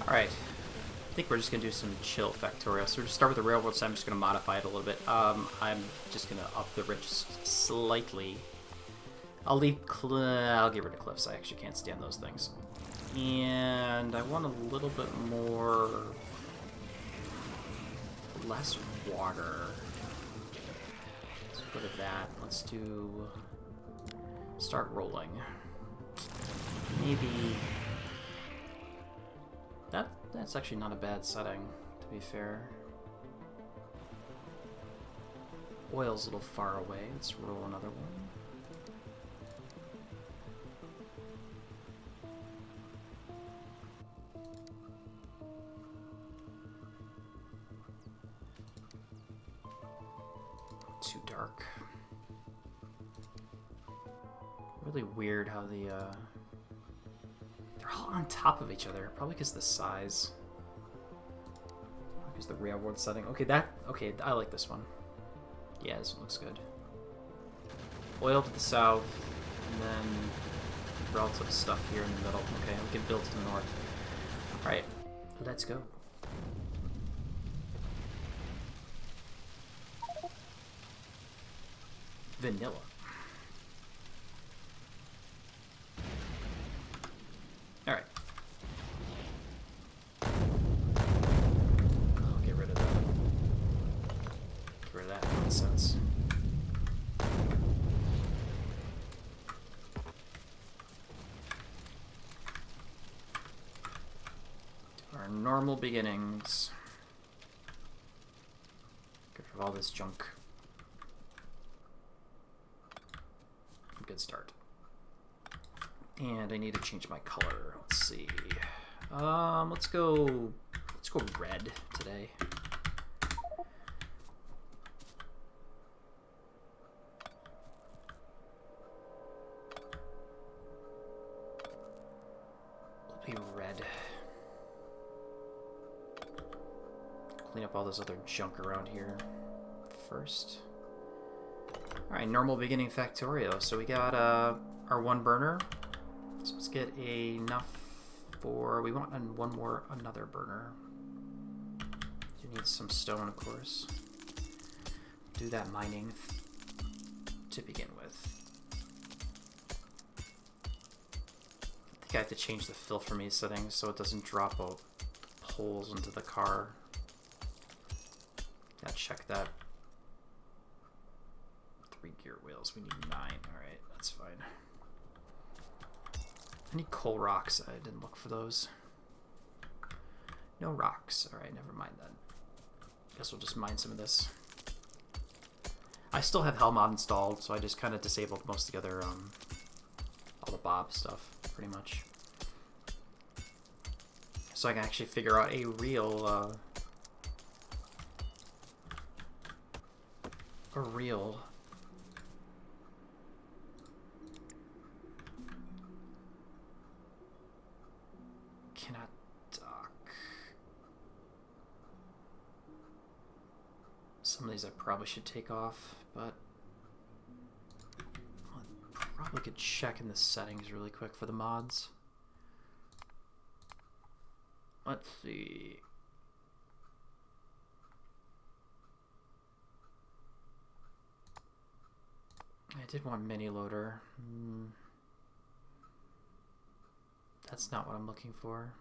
Alright, I think we're just going to do some chill Factorio. So we're just start with the Railworld, so I'm just going to modify it a little bit. I'm just going to up the ridge slightly. I'll get rid of cliffs, I actually can't stand those things. And I want a little bit more... less water. Let's go to that. Let's do... start rolling. Maybe... That's actually not a bad setting, to be fair. Oil's a little far away. Let's roll another one. Too dark. Really weird how the they're all on top of each other, probably because of the size. Because the Railworld setting. Okay, I like this one. Yeah, this one looks good. Oil to the south, and then relative stuff here in the middle. Okay, we can build to the north. Alright, let's go. Vanilla. Alright. I'll get rid of that. Get rid of that nonsense. Our normal beginnings. Get rid of all this junk. Good start. And I need to change my color. Let's see. Let's go red today. We'll be red. Clean up all this other junk around here first. Alright, normal beginning Factorio. So we got our one burner. So let's get enough for... we want another burner. You need some stone, of course. Do that mining to begin with. I think I have to change the fill for me settings so it doesn't drop out holes into the car. Gotta check that. 3 gear wheels. We need 9. Alright, that's fine. I need coal rocks. I didn't look for those. No rocks. Alright, never mind then. Guess we'll just mine some of this. I still have Hell mod installed, so I just kind of disabled most of the other, all the Bob stuff, pretty much. So I can actually figure out a real, cannot dock. Some of these I probably should take off, but I probably could check in the settings really quick for the mods. Let's see. I did want mini loader. That's not what I'm looking for.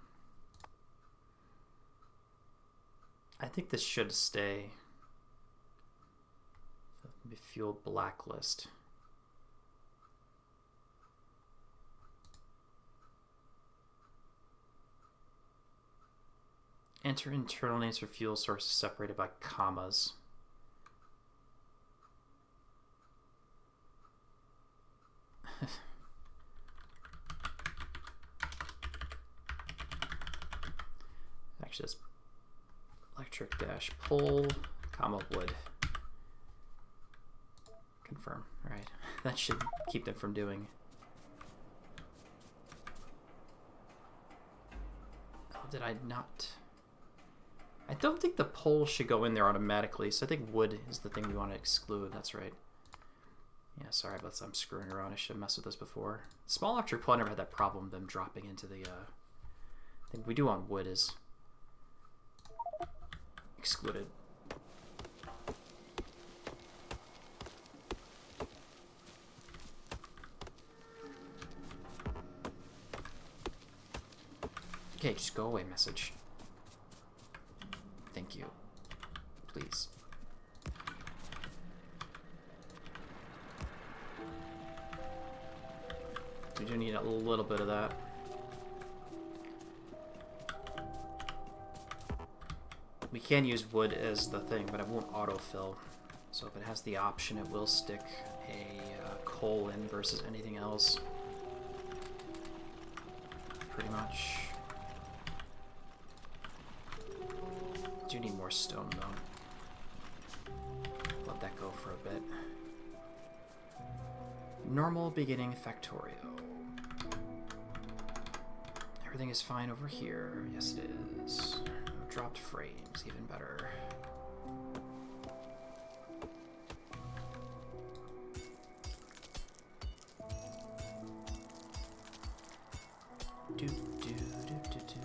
I think this should stay. Maybe fuel blacklist. Enter internal names for fuel sources separated by commas. Actually, it's electric dash pull, comma wood. Confirm. All right. That should keep them from doing. Oh, did I not? I don't think the pole should go in there automatically, so I think wood is the thing we want to exclude. That's right. Yeah, sorry about that. I'm screwing around. I should have messed with this before. Small electric pole, I never had that problem, them dropping into the, thing we do on wood is excluded. Okay, just go away, message. Thank you. Please. We do need a little bit of that. We can use wood as the thing, but it won't autofill. So if it has the option, it will stick a coal in versus anything else. Pretty much. Do need more stone though. Let that go for a bit. Normal beginning Factorio. Everything is fine over here. Yes, it is. Dropped frames, even better. Do, do, do, do, do.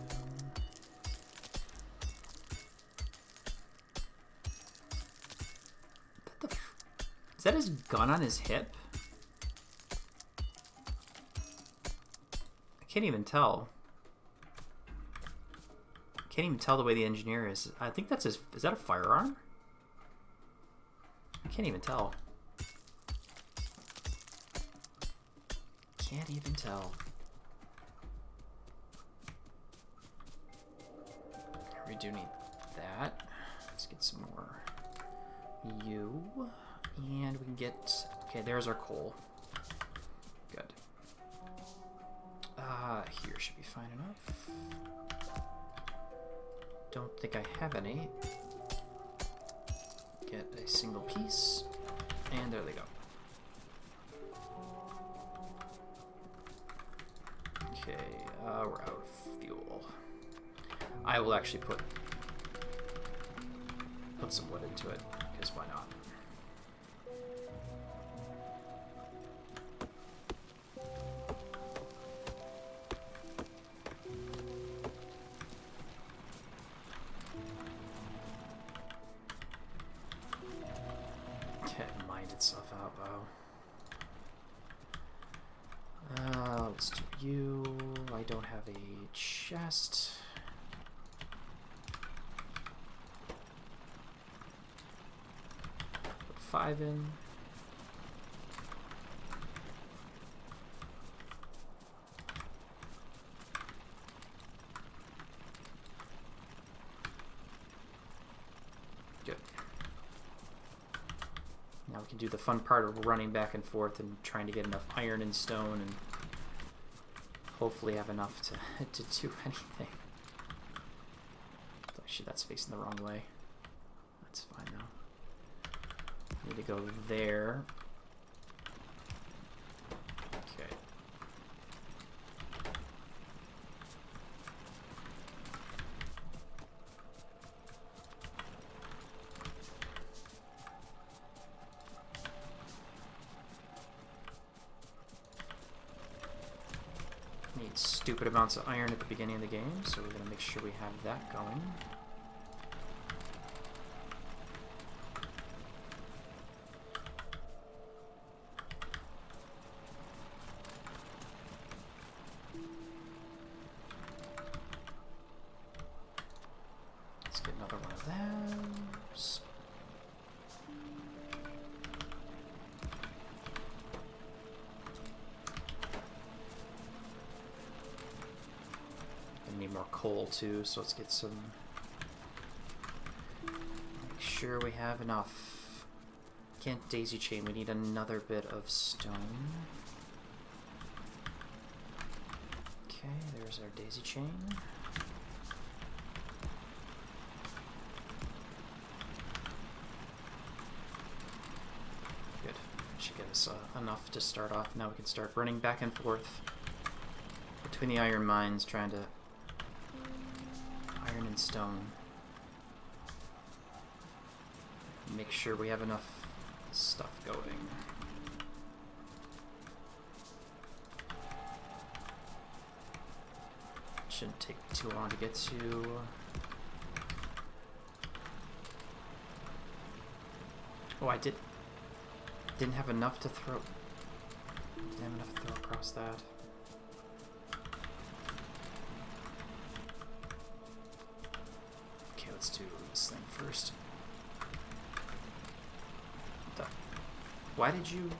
Is that his gun on his hip? I can't even tell. Can't even tell the way the engineer is. I think that's his. Is that a firearm? I can't even tell. Can't even tell. We do need that. Let's get some more U. And we can get... Okay, there's our coal. Good. Here should be fine enough. Don't think I have any. Get a single piece. And there they go. Okay, we're out of fuel. I will actually put some wood into it, because why not? Itself out, wow. Let's do you. I don't have a chest. Put 5 in. Now we can do the fun part of running back and forth and trying to get enough iron and stone and hopefully have enough to do anything. Actually, that's facing the wrong way. That's fine though. Need to go there. Okay. Need stupid amounts of iron at the beginning of the game, so we're going to make sure we have that going. Let's get another one of those. Need more coal too, so let's get some Make sure we have enough. Can't daisy chain, we need another bit of stone. Okay, there's our daisy chain. Good. Should give us enough to start off. Now we can start running back and forth between the iron mines, trying to iron and stone. Make sure we have enough stuff going. Shouldn't take too long to get to. Oh, I didn't have enough to throw. Didn't have enough to throw across that. Okay, let's do this thing first. Why did you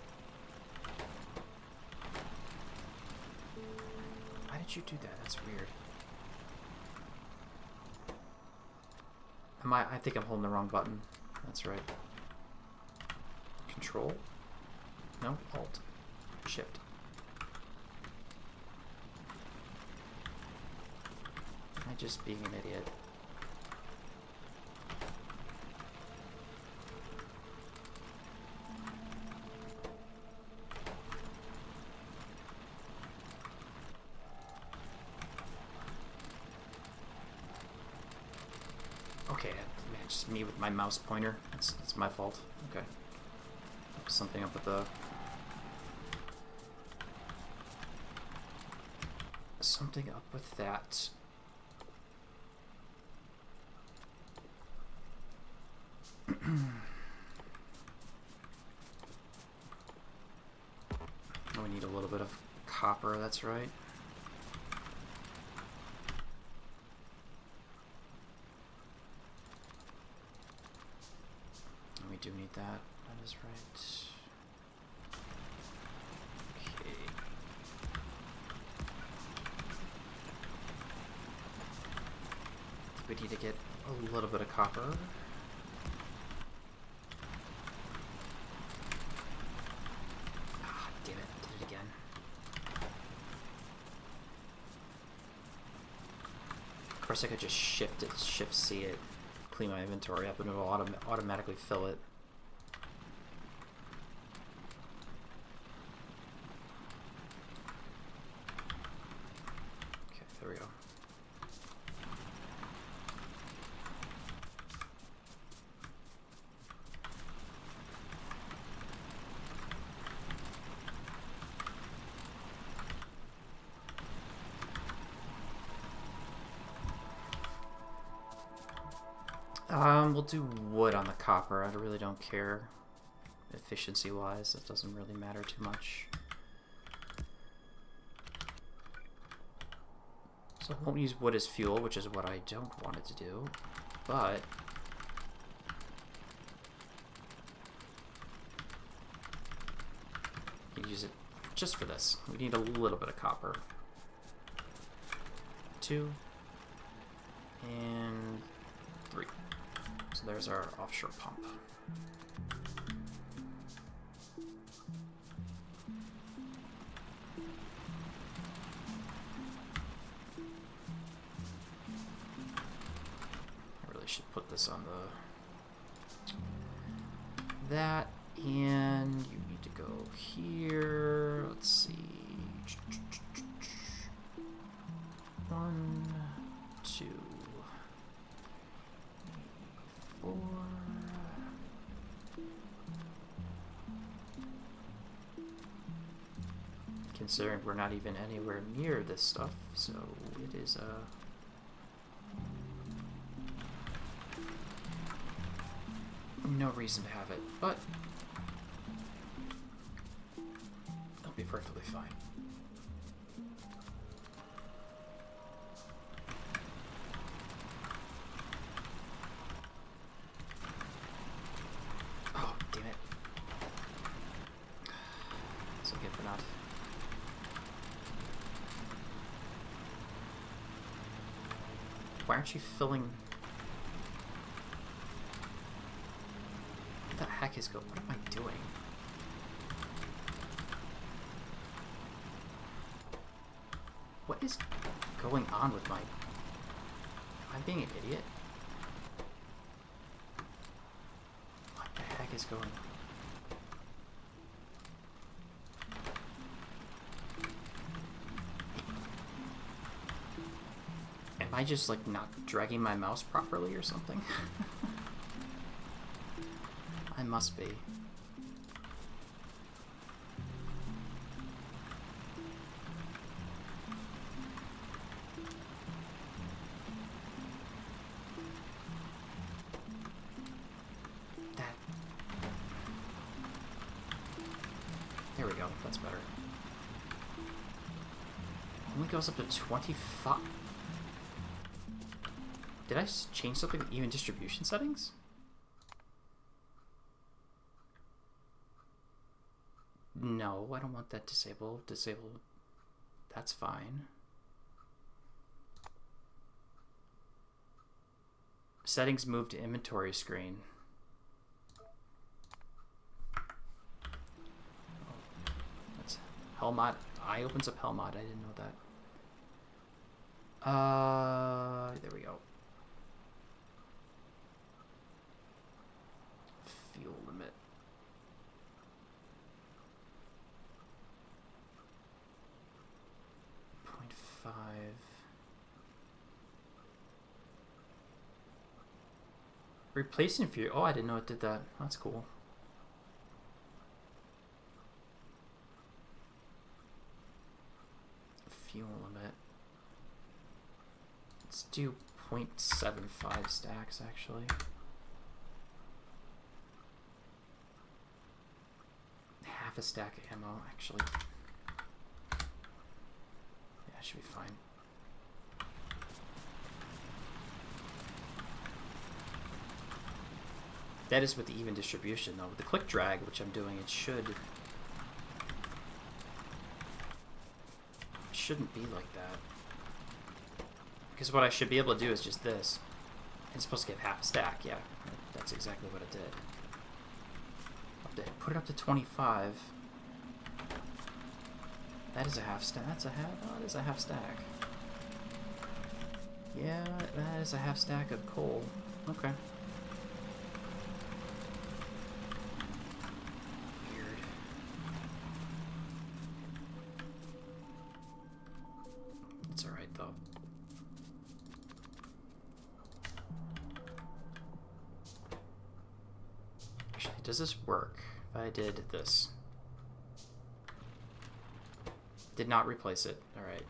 do that? That's weird. I think I'm holding the wrong button. That's right. Control? No? Alt. Shift. Am I just being an idiot? Okay, man, just me with my mouse pointer. It's my fault. Okay. Something up with the... Something up with that. Oh, we need a little bit of copper, that's right. We do need that. That is right. Okay. We need to get a little bit of copper. Ah, damn it. I did it again. Of course I could just shift C it. Clean my inventory up and it will automatically fill it. Okay, there we go. We'll do wood on the copper. I really don't care efficiency-wise. It doesn't really matter too much. So I won't use wood as fuel, which is what I don't want it to do, but you can use it just for this. We need a little bit of copper. 2 and 3. So there's our offshore pump. I really should put this on that, and you need to go here. Let's see. 1, 2, 4. Considering we're not even anywhere near this stuff, so it is no reason to have it, but it'll be perfectly fine. Oh, damn it. It's okay for not. Why aren't you filling? heck is going? What am I doing? What is going on with my... Am I being an idiot? What the heck is going on? Am I just like not dragging my mouse properly or something? I must be. There we go, that's better. Only goes up to 25. Did I change something with even distribution settings? No, I don't want that disabled. Disabled. That's fine. Settings move to inventory screen. That's Hellmod. I opens up Hellmod. I didn't know that. There we go. Fuel limit. .5. Replacing fuel. Oh, I didn't know it did that. That's cool. Fuel limit. Let's do 0.75 stacks actually. Half a stack of ammo actually. Yeah, should be fine. That is with the even distribution though. With the click drag, which I'm doing, it shouldn't be like that. Because what I should be able to do is just this. It's supposed to get half a stack, yeah. That's exactly what it did. Put it up to 25. That is a half stack. That's a half. Oh, that is a half stack. Yeah, that is a half stack of coal. Okay. Weird. It's alright though. Actually, does this work? If I did this. Did not replace it. Alright.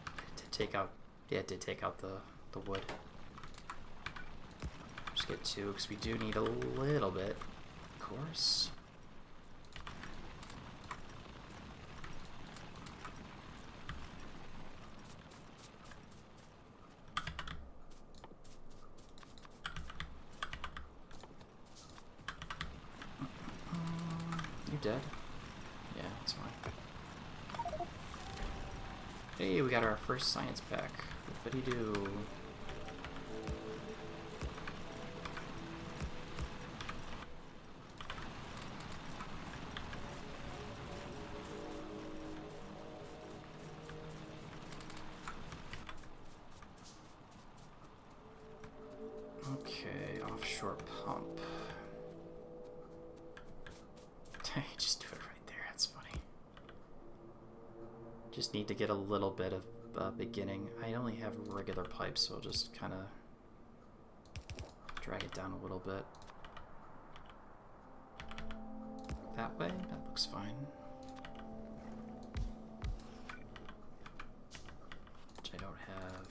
It did take out... Yeah, it did take out the wood. Just get 2, because we do need a little bit. Of course. Dead? Yeah, that's fine. Hey, we got our first science pack. What do you do? Okay, offshore pump. Just do it right there, that's funny. Just need to get a little bit of beginning. I only have regular pipes, so I'll just kind of drag it down a little bit. That way? That looks fine. Which I don't have.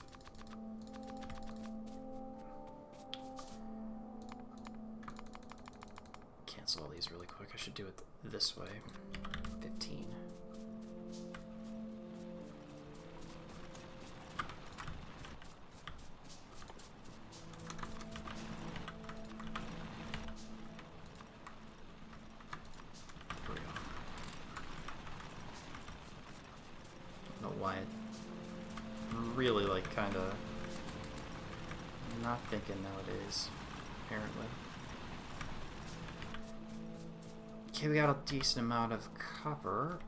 Cancel all these really quick. I should do it this way. 15. There we go. I don't know why it really like kind of Not thinking nowadays, apparently. Okay, we got a decent amount of copper,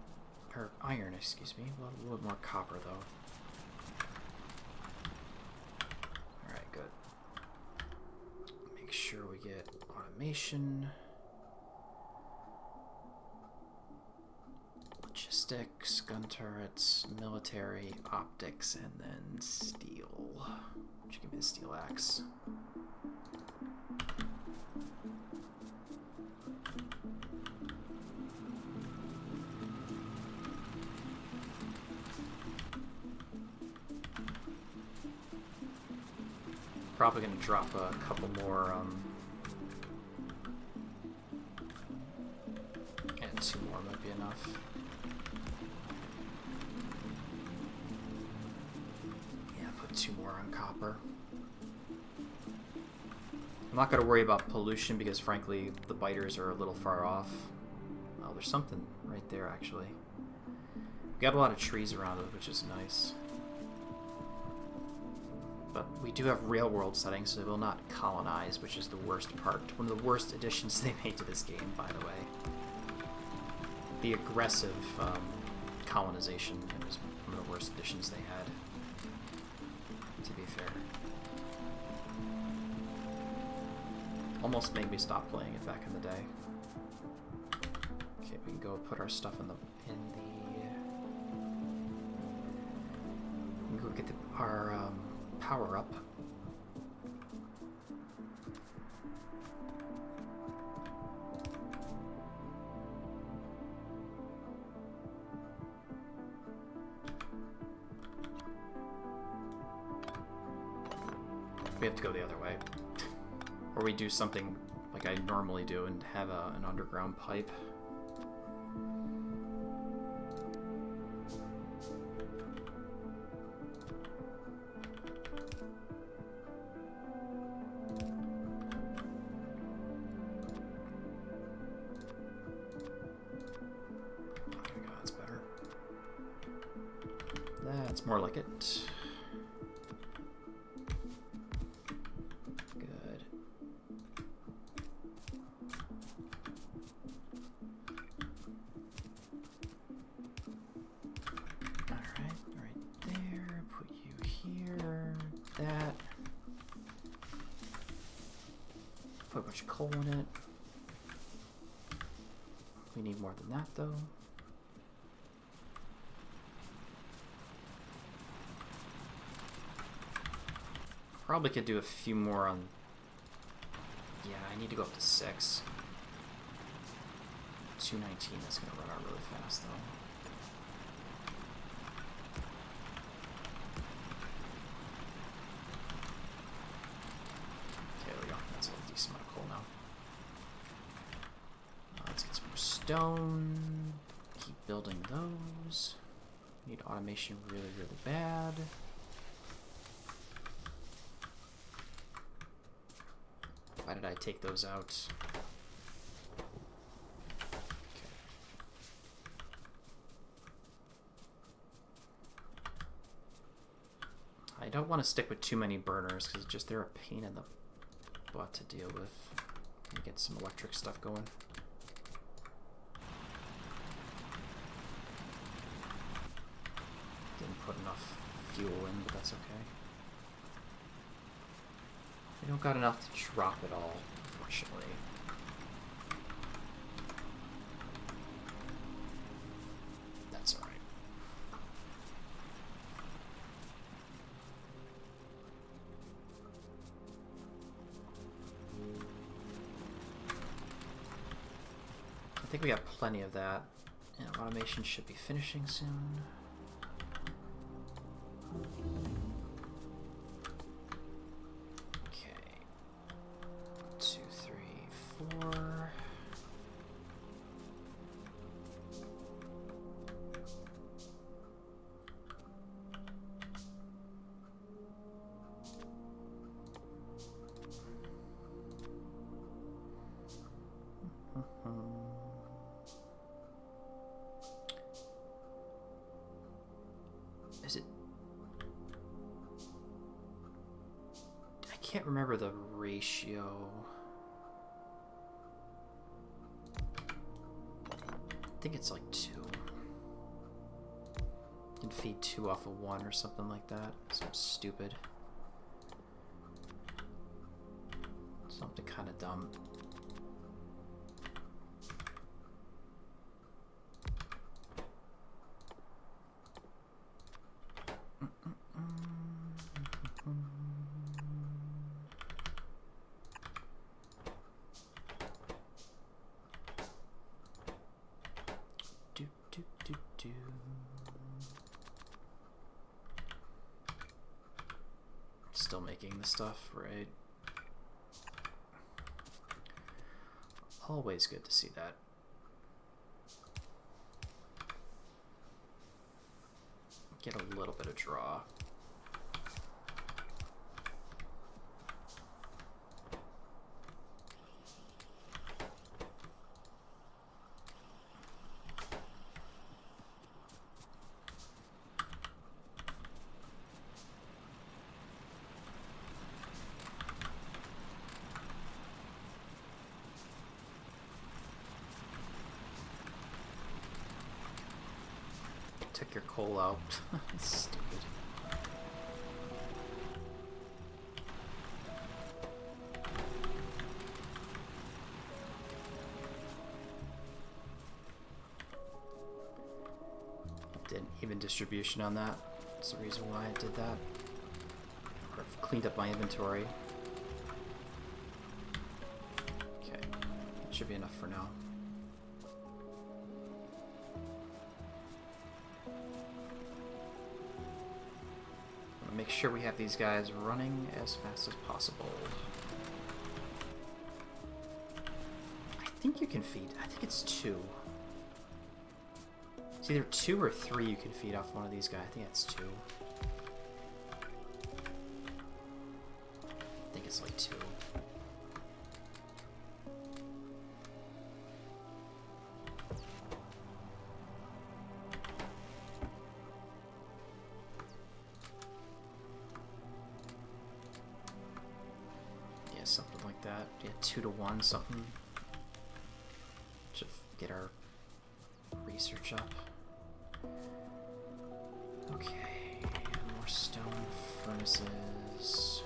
or iron, excuse me. A little more copper, though. Alright, good. Make sure we get automation. Logistics, gun turrets, military, optics, and then steel. Would you give me the steel axe? Probably gonna drop a couple more, and 2 more might be enough. Yeah, put 2 more on copper. I'm not gonna worry about pollution because frankly the biters are a little far off. Oh, there's something right there actually. We got a lot of trees around it, which is nice. But we do have Railworld settings, so they will not colonize, which is the worst part. One of the worst additions they made to this game, by the way. The aggressive colonization was one of the worst additions they had, to be fair. Almost made me stop playing it back in the day. Okay, we can go put our stuff in the we can go get our power up. We have to go the other way. Or we do something like I normally do and have an underground pipe. That's more like it. Good. Alright, right there. Put you here. That. Put a bunch of coal in it. We need more than that, though. Probably could do a few more on... Yeah, I need to go up to 6. 219, that's going to run out really fast, though. Okay, there we go. That's a decent amount of coal now. Let's get some more stone. Keep building those. Need automation really, really bad. Why did I take those out? Okay. I don't want to stick with too many burners because just they're a pain in the butt to deal with. Let me get some electric stuff going. Didn't put enough fuel in, but that's okay. We don't got enough to drop it all, unfortunately. That's alright. I think we got plenty of that. And automation should be finishing soon. can't remember the ratio. I think it's like 2. You can feed 2 off of 1 or something like that. Something stupid. Something kind of dumb. Still making the stuff, right? Always good to see that. Get a little bit of draw. Took your coal out. Stupid. Didn't even distribution on that. That's the reason why I did that. Or cleaned up my inventory. Okay, should be enough for now. Make sure we have these guys running as fast as possible. I think you can feed. I think it's 2. It's either 2 or 3 you can feed off one of these guys. I think it's 2. I think it's like 2. Something like that. Yeah, 2 to 1, something. Should get our research up. Okay, more stone furnaces.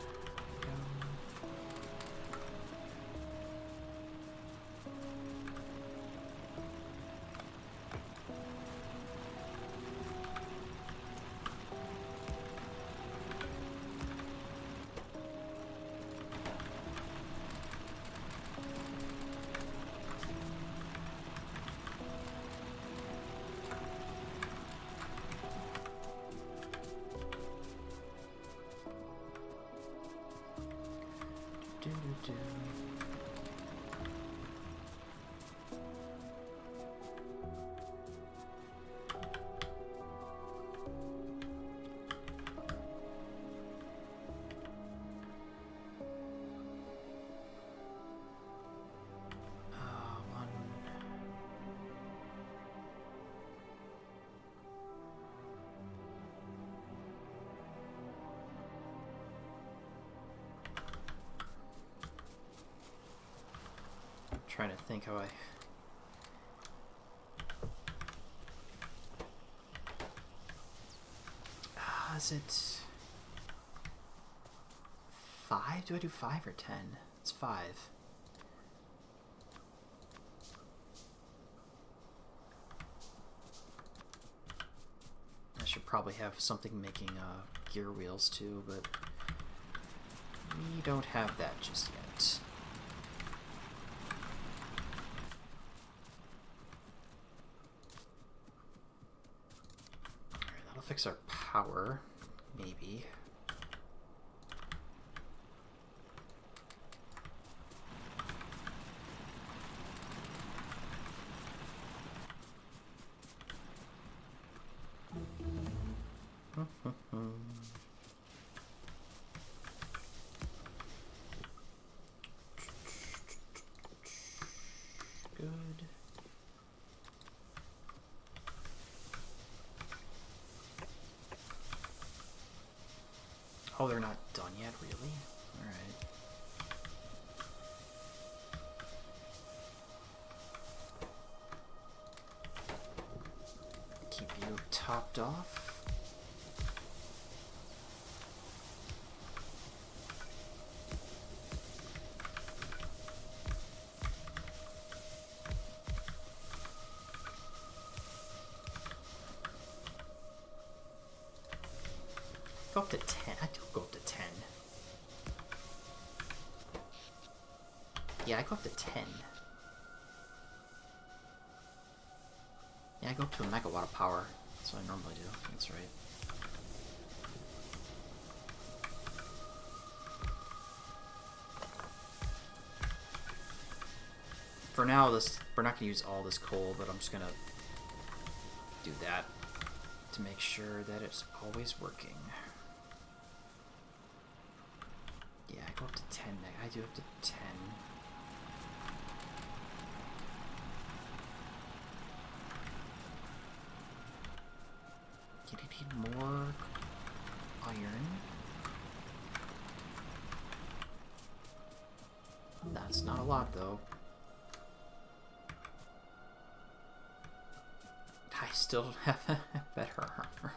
Trying to think how I... is it 5? Do I do 5 or 10? It's 5. I should probably have something making gear wheels too, but we don't have that just yet. Fix our power, maybe. Good. Oh, they're not done yet, really? Alright. Keep you topped off. Go up to 10. I do go up to 10. Yeah, I go up to 10. Yeah, I go up to a megawatt of power. That's what I normally do. That's right. For now, we're not going to use all this coal, but I'm just going to do that to make sure that it's always working. Yeah, I go up to 10. I do up to 10. You need more iron. That's not a lot, though. I still don't have better armor.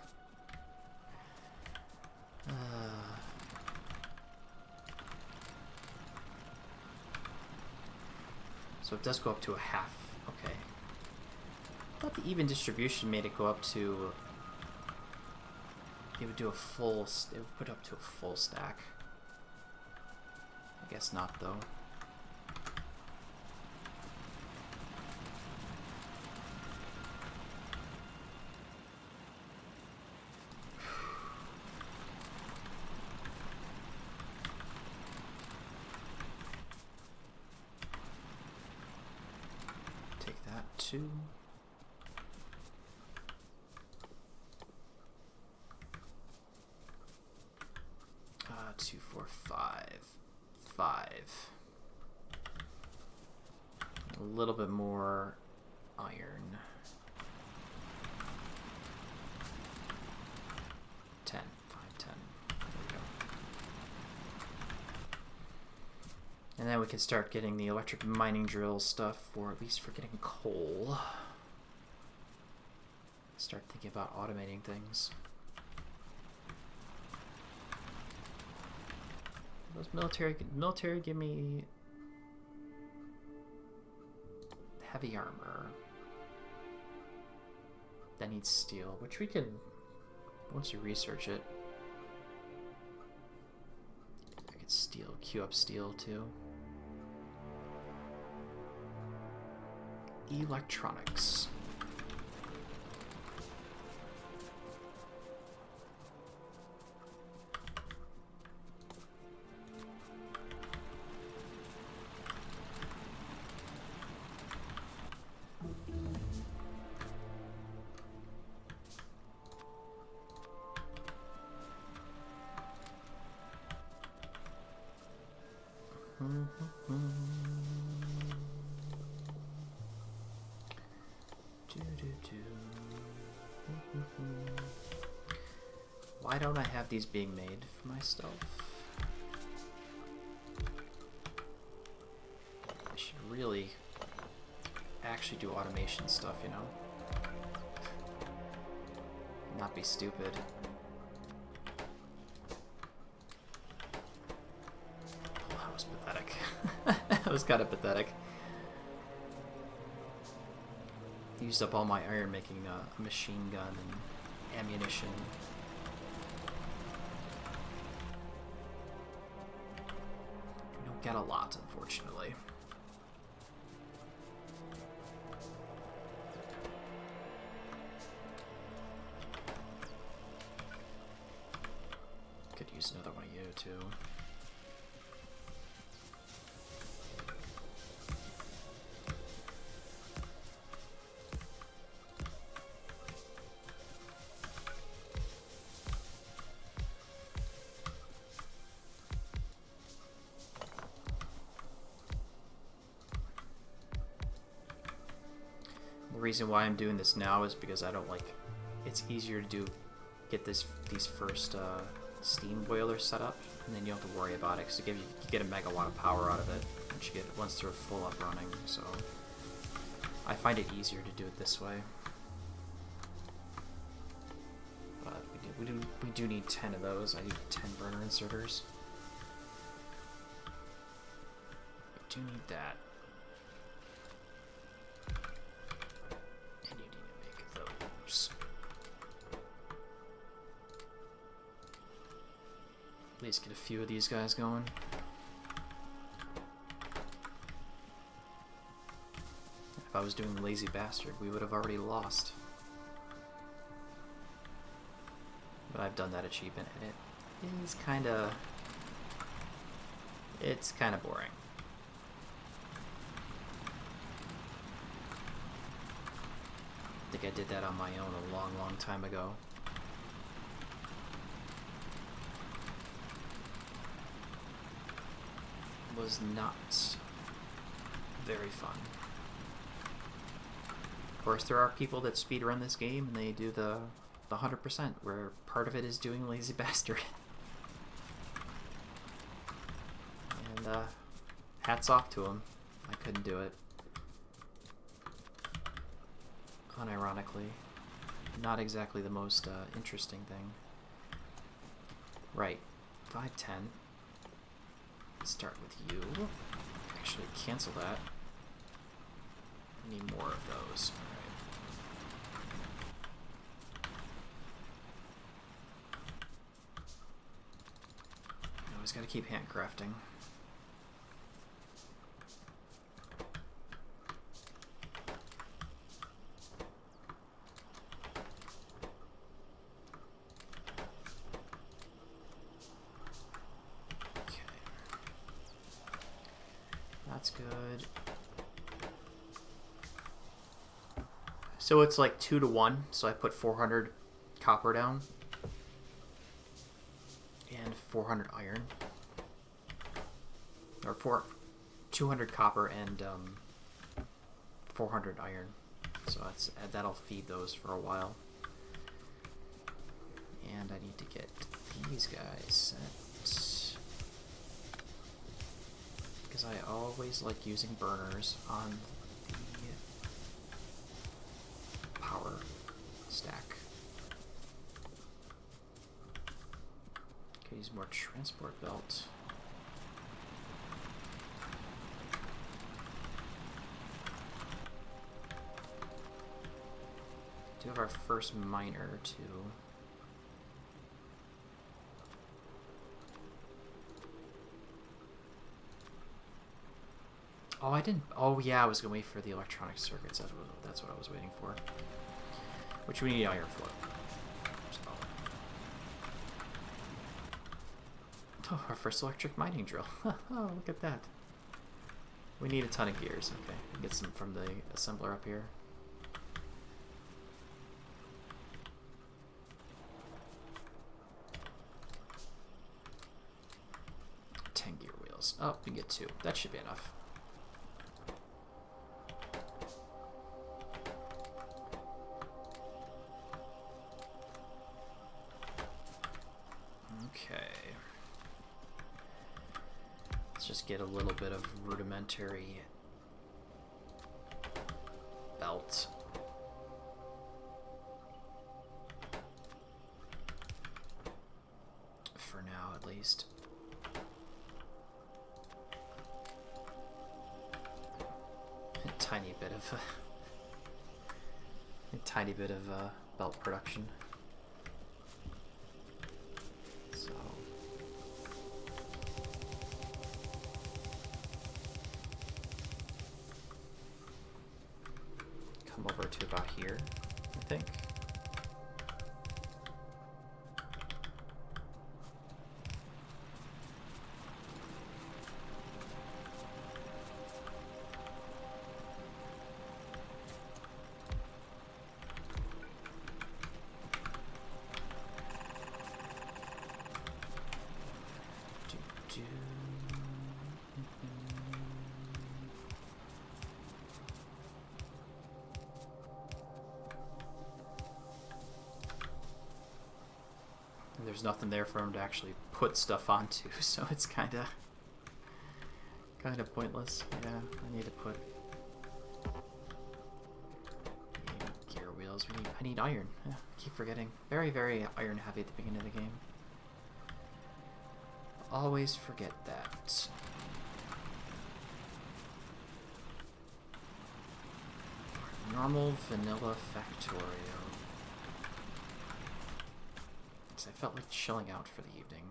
So it does go up to a half. Okay. I thought the even distribution made it go up to... It would do a full... It would put up to a full stack. I guess not, though. Take that, too. 2, 4, 5. 5. A little bit more iron. 10. 5, 10. There we go. And then we can start getting the electric mining drill stuff, or at least for getting coal. Start thinking about automating things. Those military give me heavy armor. That needs steel, which we can, once you research it. I could steel, queue up steel too. Electronics. Why don't I have these being made for myself? I should really actually do automation stuff, you know? Not be stupid. Oh, that was pathetic. That was kind of pathetic. Used up all my iron making a machine gun and ammunition. We don't get a lot, unfortunately. Could use another one of you, too. The reason why I'm doing this now is because I don't like... It's easier to get these first steam boiler setup, and then you don't have to worry about it because you get a megawatt of power out of it once they're full up running. So I find it easier to do it this way. But we do need 10 of those. I need 10 burner inserters. We do need that. And you need to make those. At least get a few of these guys going. If I was doing Lazy Bastard, we would have already lost. But I've done that achievement, and it is kinda... it's kinda boring. I think I did that on my own a long, long time ago. Was not very fun. Of course, there are people that speedrun this game and they do the 100%, where part of it is doing Lazy Bastard. And hats off to them. I couldn't do it. Unironically, not exactly the most interesting thing. Right, 510. Start with you. Actually, cancel that. I need more of those. Alright. Always gotta keep handcrafting. That's good. So it's like 2 to 1, so I put 400 copper down and 400 iron, or 200 copper and 400 iron. So that'll feed those for a while. And I need to get these guys set. Because I always like using burners on the power stack. Could use more transport belt. Do have our first miner too. Oh, I didn't... oh, yeah, I was going to wait for the electronic circuits. That's what I was waiting for. Which we need iron for. So. Oh, our first electric mining drill. Oh, look at that. We need a ton of gears. Okay, get some from the assembler up here. Gear wheels. Oh, we get 2. That should be enough. Okay. Let's just get a little bit of rudimentary belt. For now, at least. A tiny bit of belt production. So come over to about here, I think. there's nothing there for him to actually put stuff onto, so it's kind of pointless. Yeah, I need to put gear wheels. I need iron. Yeah, I keep forgetting. Very, very iron heavy at the beginning of the game. Always forget that. Normal vanilla Factorio. Because I felt like chilling out for the evening.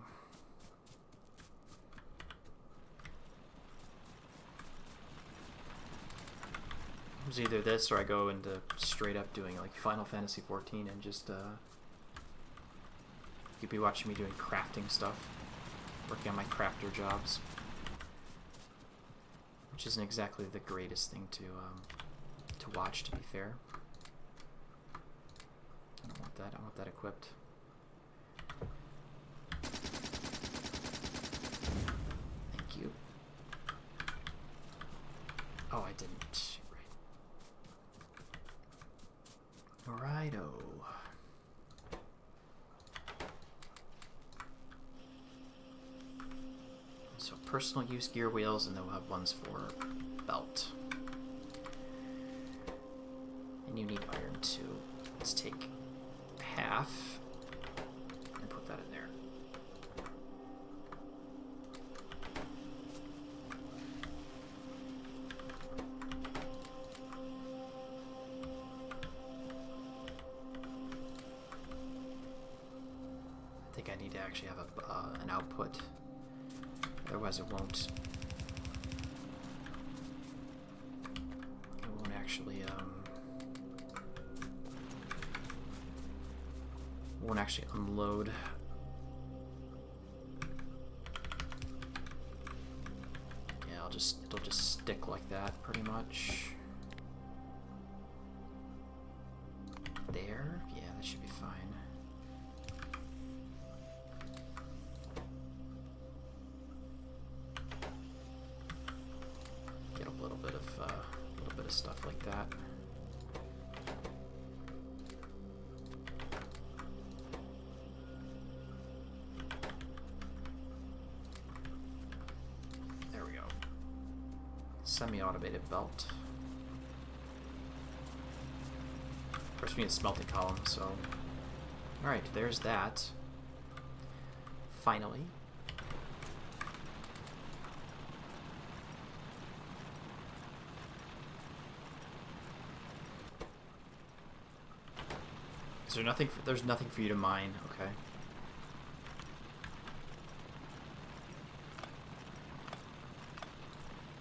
It was either this or I go into straight up doing like Final Fantasy XIV and just you'd be watching me doing crafting stuff, working on my crafter jobs, which isn't exactly the greatest thing to watch, to be fair. I don't want that. I want that equipped. Thank you. Oh, I didn't. Right. Righto. So personal use gear wheels, and then we'll have ones for belt. And you need iron too. Let's take half and put that in there. I think I need to actually have an output. Otherwise it won't actually unload. Yeah, it'll just stick like that pretty much. There? Yeah, that should be fine. Get a little bit of stuff like that. There we go. Semi-automated belt. Of course, we need a smelting column, so... Alright, there's that. Finally. Is there nothing? There's nothing for you to mine. Okay.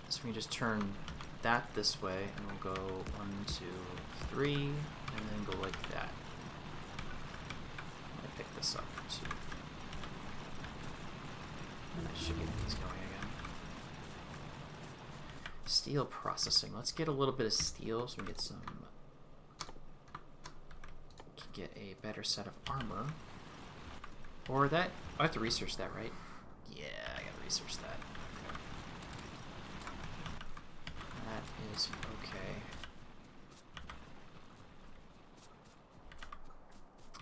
So we can just turn that this way, and we'll go 1, 2, 3, and then go like that. Let me pick this up too. And I should get these going again. Steel processing. Let's get a little bit of steel so we get some. Get a better set of armor. Or that... I have to research that, right? Yeah, I gotta research that. Okay. That is okay.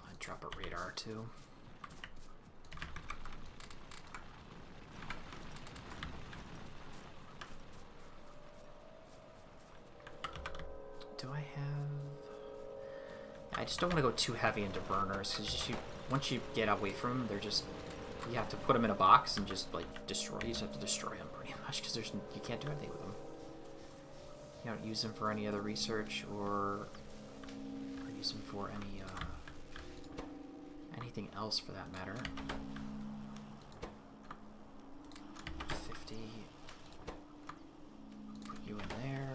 I'd drop a radar, too. Do I have... I just don't want to go too heavy into burners, because once you get away from them, they're just... You have to put them in a box and just, like, destroy. You just have to destroy them pretty much, because you can't do anything with them. You don't use them for any other research, or use them for any, anything else for that matter. 50. Put you in there.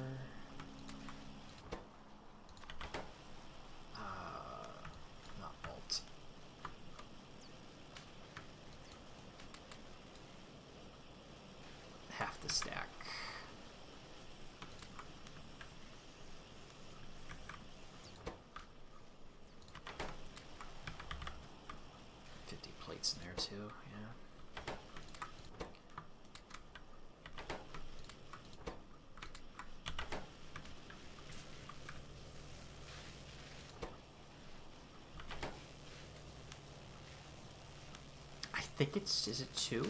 Half the stack. 50 plates in there too, yeah. think it's... Is it 2?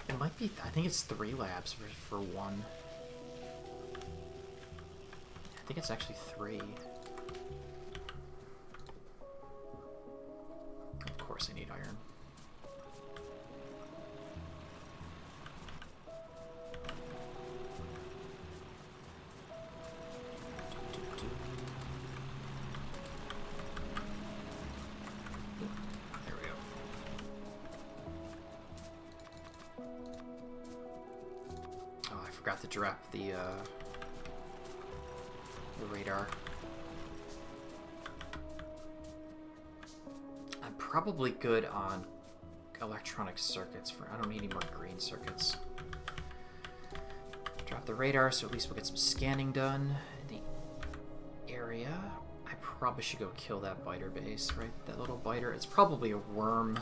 It might be... I think it's 3 labs for 1. I think it's actually 3. Of course I need iron. Forgot to drop the radar. I'm probably good on electronic circuits. I don't need any more green circuits. Drop the radar, so at least we'll get some scanning done in the area. I probably should go kill that biter base, right? That little biter. It's probably a worm.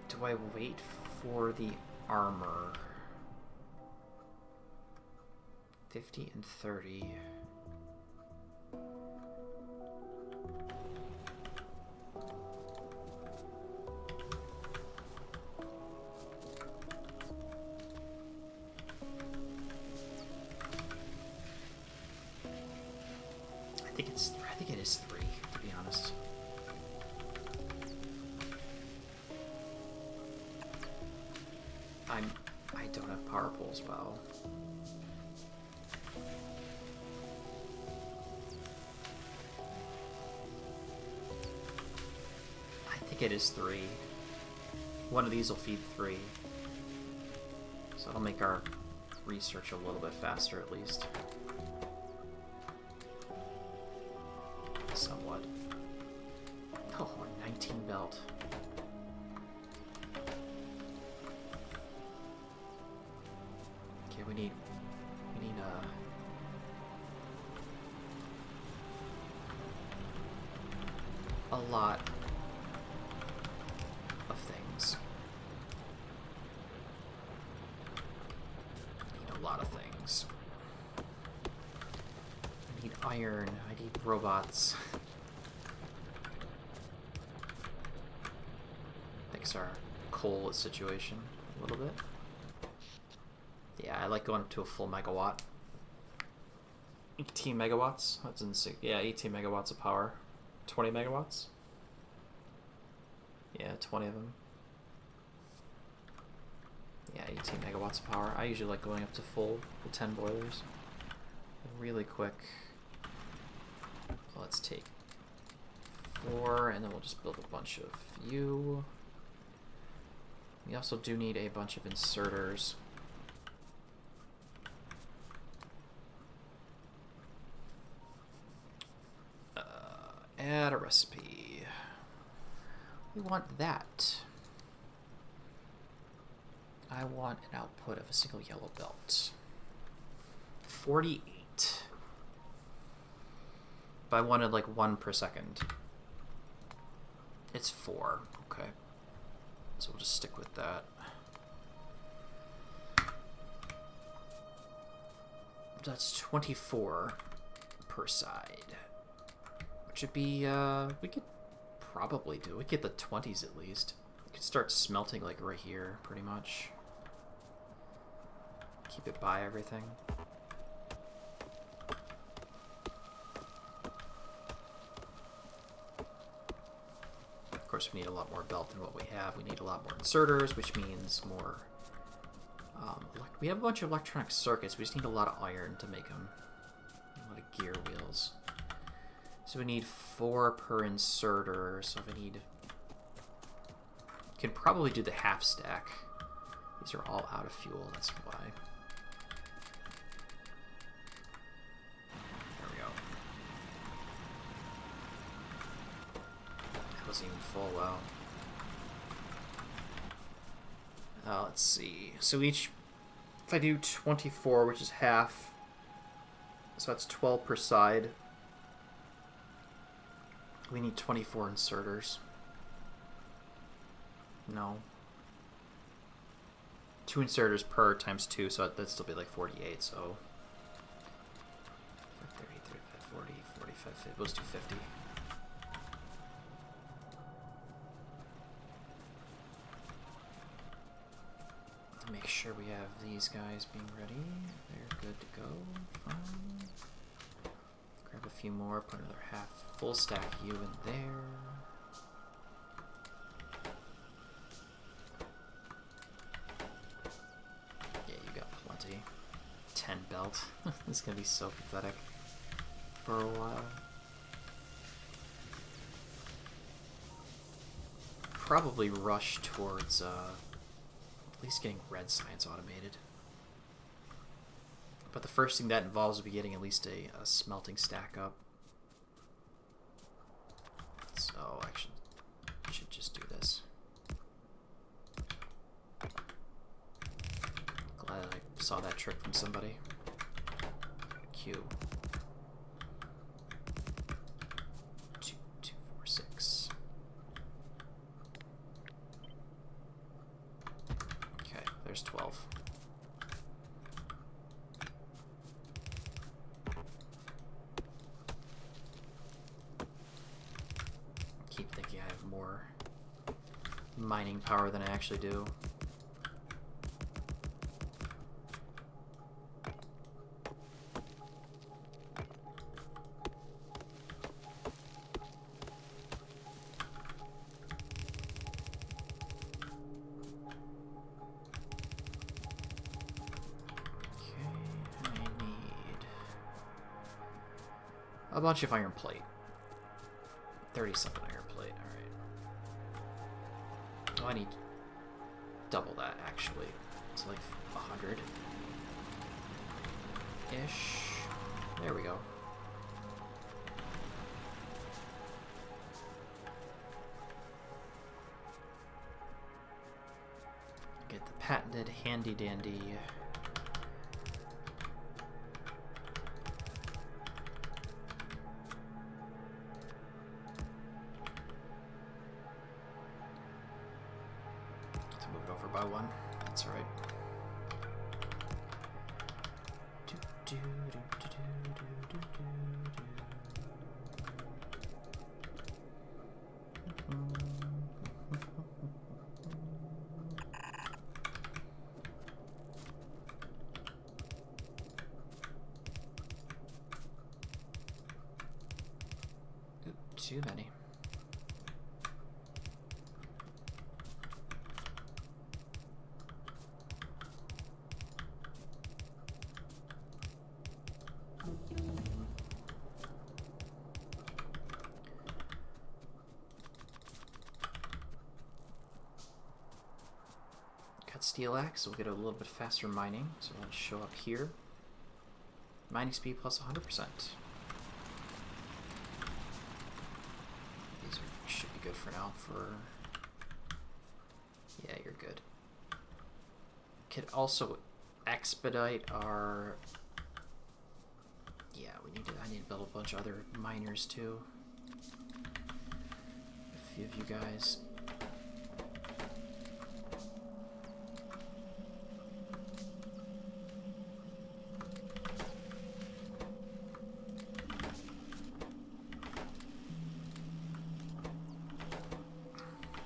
Do I wait for the armor? 50 and 30. I think it is 3, to be honest. I don't have power poles, wow. I think it is 3. One of these will feed 3. So that'll make our research a little bit faster at least. Somewhat. Oh, 19 belt. We need a lot of things. Need a lot of things. I need iron. I need robots. Fix our coal situation a little bit. Yeah, I like going up to a full megawatt. 18 megawatts? That's insane. Yeah, 18 megawatts of power. 20 megawatts? Yeah, 20 of them. Yeah, 18 megawatts of power. I usually like going up to full with 10 boilers. Really quick. So let's take 4, and then we'll just build a bunch of you. We also do need a bunch of inserters. Add a recipe. We want that. I want an output of a single yellow belt. 48. If I wanted like 1 per second. It's 4. Okay. So we'll just stick with that. That's 24 per side. Which would be, we could probably do. We could get the 20s at least. We could start smelting like right here, pretty much. Keep it by everything. Of course, we need a lot more belt than what we have. We need a lot more inserters, which means more... we have a bunch of electronic circuits. We just need a lot of iron to make them. A lot of gear wheels. So we need 4 per inserter, so if I need... Can probably do the half stack. These are all out of fuel, that's why. There we go. That wasn't even full, wow. Let's see. So each... If I do 24, which is half, so that's 12 per side. We need 24 inserters. No. 2 inserters per times 2, so that'd still be like 48, so 30, 35, 40, 45, 50. Let's do 50. Make sure we have these guys being ready. They're good to go. Fine. Grab a few more, put another half full stack of you in there. Yeah, you got plenty. 10 belt. This is gonna be so pathetic for a while. Probably rush towards at least getting red science automated. But the first thing that involves will be getting at least a smelting stack up. So actually, I should just do this. Glad I saw that trick from somebody. Q. 2, 2, 4, 6. Okay, there's 12. Keep thinking I have more mining power than I actually do. A bunch of iron plate. 37 iron plate, alright. Oh, I need double that, actually. It's like 100-ish. There we go. Get the patented handy-dandy by one. That's all right. Too many. Got steel axe, so we'll get a little bit faster mining. So let's show up here. Mining speed plus 100%. These should be good for now. Yeah, you're good. Could also expedite our. Yeah, I need to build a bunch of other miners too. A few of you guys.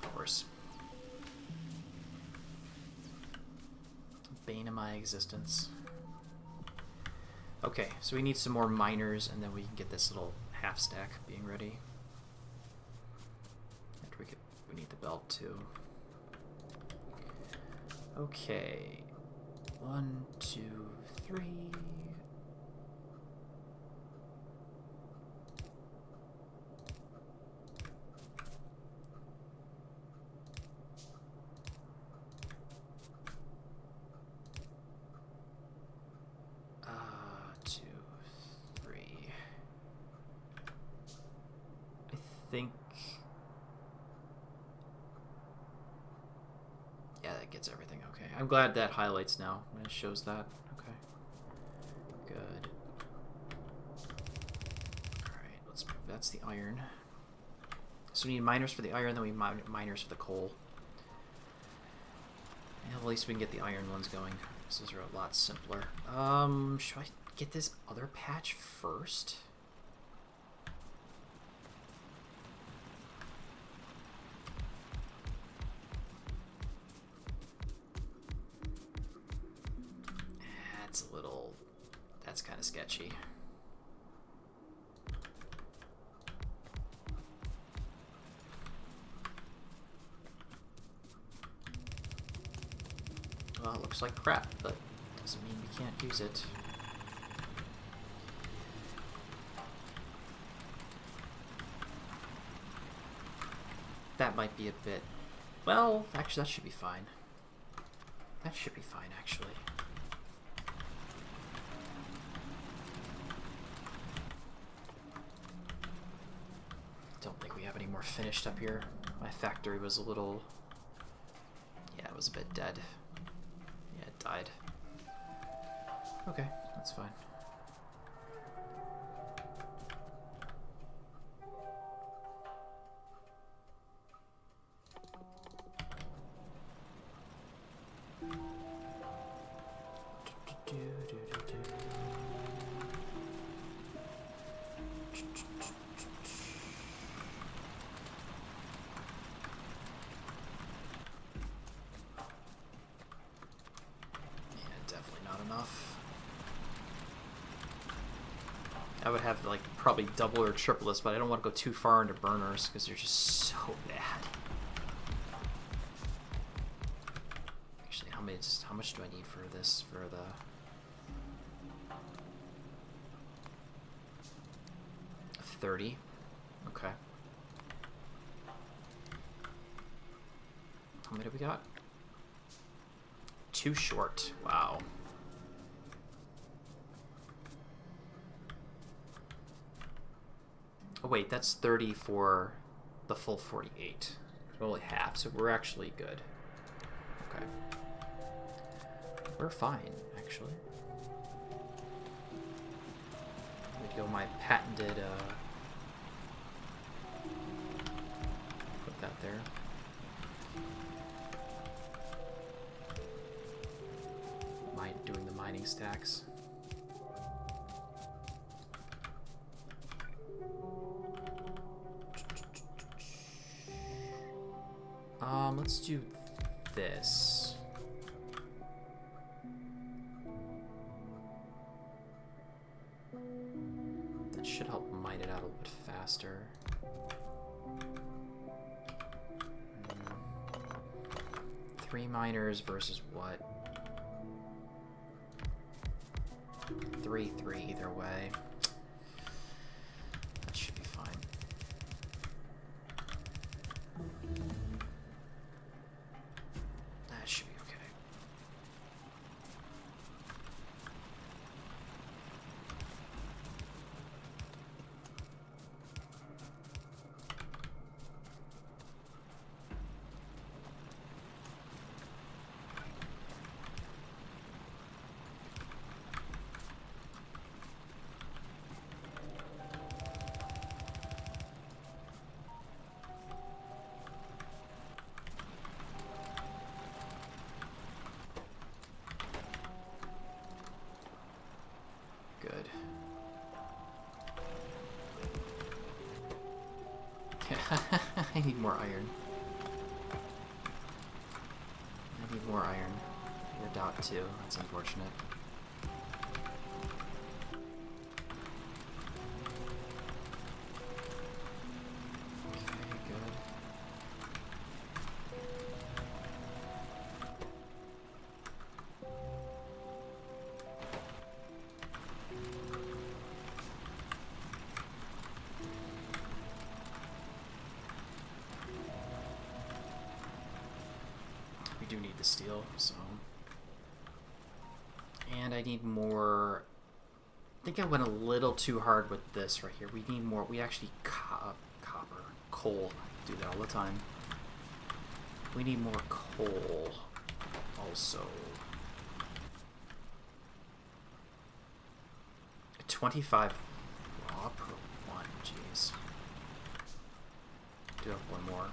Of course. Bane of my existence. Okay, so we need some more miners, and then we can get this little half stack being ready. After we need the belt too. Okay, 1, 2, 3. Think, yeah, that gets everything. Okay, I'm glad that highlights now when it shows that. Okay, good. All right, that's the iron. So we need miners for the iron, then we miners for the coal. Yeah, at least we can get the iron ones going. These are a lot simpler. Should I get this other patch first? That's a little... That's kind of sketchy. Well, it looks like crap, but doesn't mean we can't use it. That might be a bit... Well, actually, that should be fine. That should be fine, actually. Don't think we have any more finished up here. My factory was a little... Yeah, it was a bit dead. Yeah, it died. Okay, that's fine. I would have like probably double or triple this, but I don't want to go too far into burners because they're just so bad. Actually, how much do I need for this? For the 30. Okay. How many do we got? 2 short. Wow. Oh wait, that's 30 for the full 48. Only half, so we're actually good. Okay. We're fine, actually. Let me go my patented, put that there. Doing the mining stacks. Let's do this. That should help mine it out a little bit faster. 3 miners versus what? 3-3 either way. That should be fine. That should be okay. Good. I need more iron. I need more iron. You're dot too. That's unfortunate. Okay, good. Do need the steel, so. And I need more. I think I went a little too hard with this right here. We need more. We actually copper, coal. I do that all the time. We need more coal also. 25 raw per one. Jeez. Do have one more.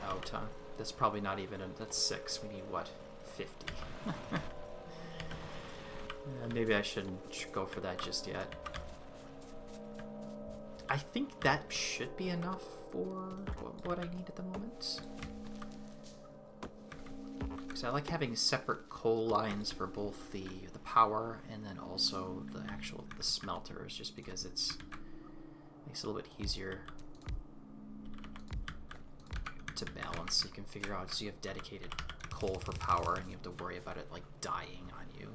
out, huh? That's probably not even that's 6. We need what? 50. Maybe I shouldn't go for that just yet. I think that should be enough for what I need at the moment. Because I like having separate coal lines for both the power and then also the smelters, just because makes it a little bit easier to balance. You can figure out, so you have dedicated coal for power and you have to worry about it like dying on you.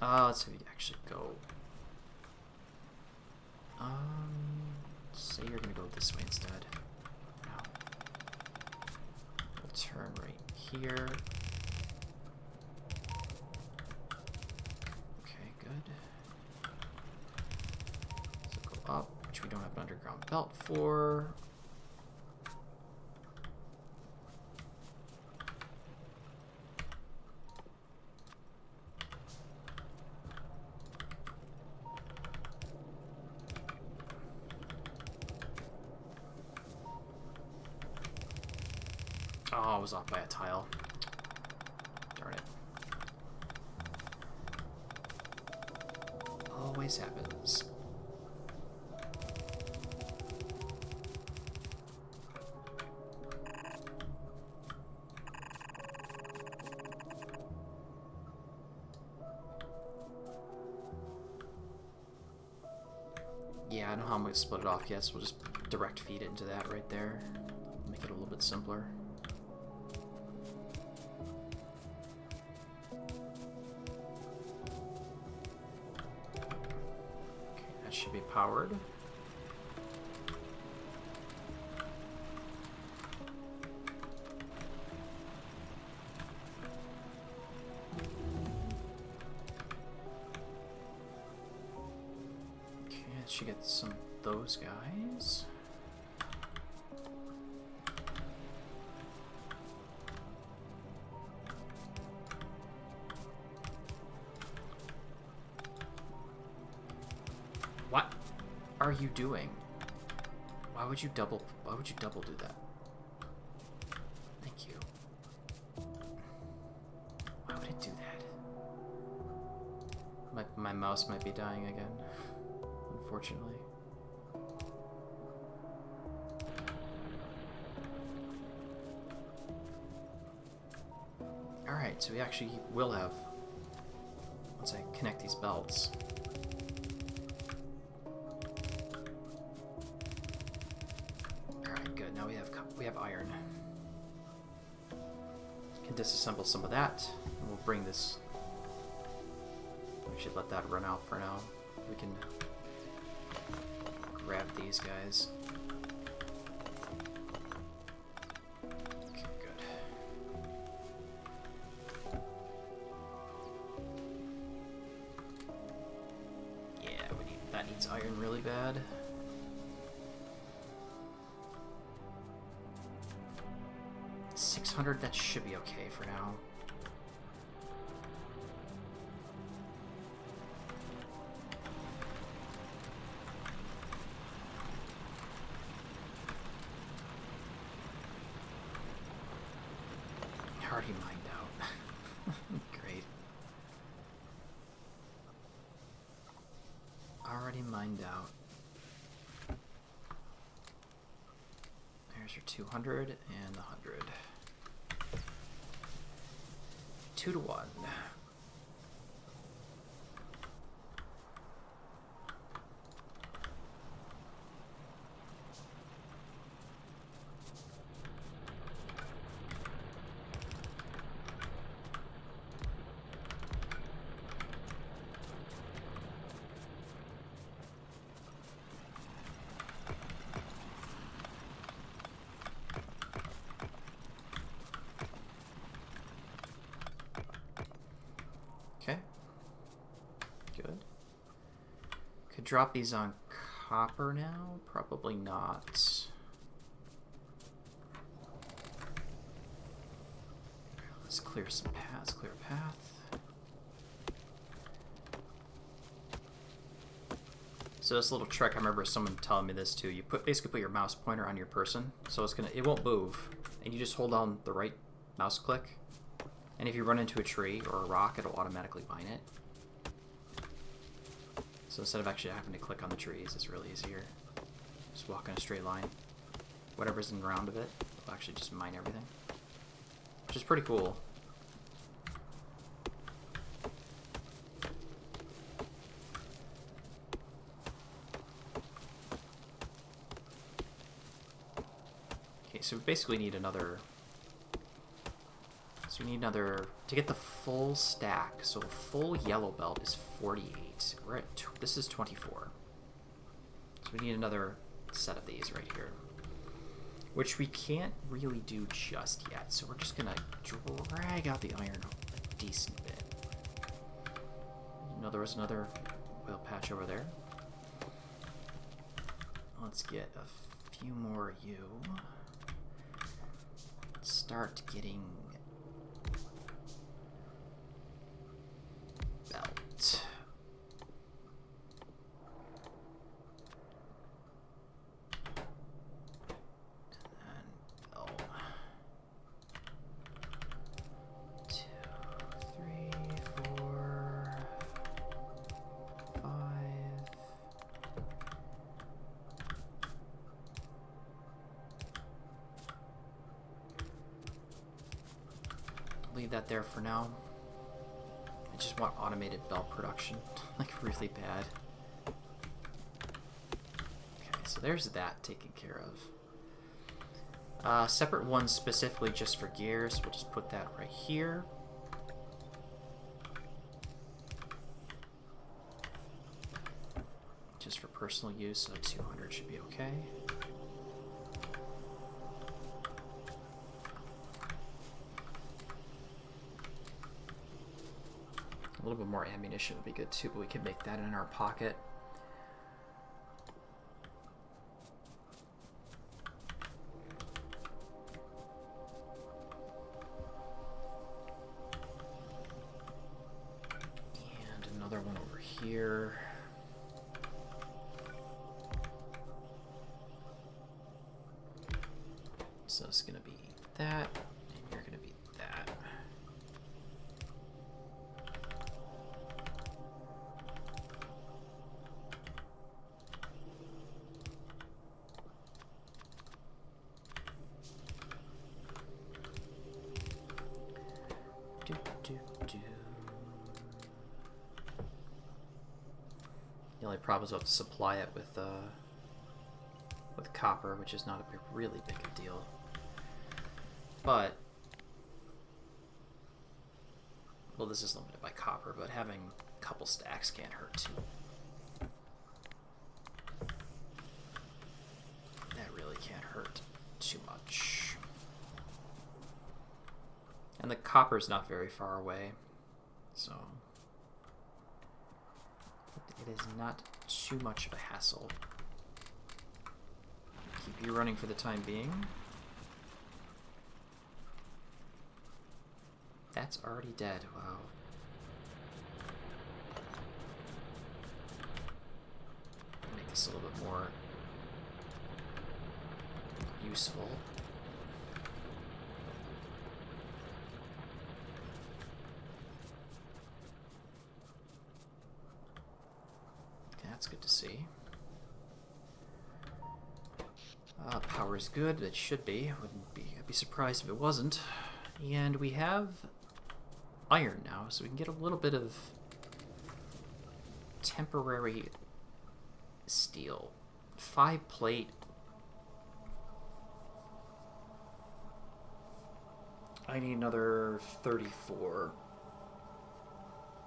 Let's see if we actually go. Say you're gonna go this way instead. No. We'll turn right here. Okay, good. So go up, which we don't have an underground belt for. Oh, I was off by a tile. Darn it. Always happens. Yeah, I know how I'm going to split it off. Yes, we'll just direct feed it into that right there. Make it a little bit simpler. Should be powered. Okay, I should get some of those guys. What are you doing? Why would you double do that? Thank you. Why would it do that? My mouse might be dying again, unfortunately. Alright, so we actually will have, once I connect these belts. We have iron. Can disassemble some of that, and we'll bring this. We should let that run out for now. We can grab these guys. Okay, good. Yeah, that needs iron really bad. That should be okay for now. Already mined out. Great. Already mined out. There's your 200 and the 100. 2 to 1. Okay. Good. Could drop these on copper now? Probably not. Let's clear some paths. Clear a path. So this little trick, I remember someone telling me this too. You basically put your mouse pointer on your person, so it won't move, and you just hold down the right mouse click, and if you run into a tree or a rock, it'll automatically mine it. So instead of actually having to click on the trees, it's really easier. Just walk in a straight line. Whatever's in the round of it, it'll actually just mine everything, which is pretty cool. So we basically need another. So we need another to get the full stack. So a full yellow belt is 48. We're at this is 24. So we need another set of these right here, which we can't really do just yet. So we're just gonna drag out the iron a decent bit. You know, there was another oil patch over there. Let's get a few more of you. Start getting belt. And then belt. 2, 3, 4, 5. Leave that there for now. I just want automated belt production, like really bad. Okay, so there's that taken care of. Separate one specifically just for gears. We'll just put that right here. Just for personal use, so 200 should be okay. A little bit more ammunition would be good too, but we can make that in our pocket. And another one over here. So it's going to be that, and you're going to be that. The only problem is we'll have to supply it with copper, which is not a really big a deal. But, well, this is limited by copper, but having a couple stacks can't hurt too. That really can't hurt too much. And the copper's not very far away, so it is not too much of a hassle. Keep you running for the time being. That's already dead. Wow. Make this a little bit more useful. Okay, that's good to see. Power is good. It should be. I'd be surprised if it wasn't. And we have iron now, so we can get a little bit of temporary steel. 5 plate. I need another 34.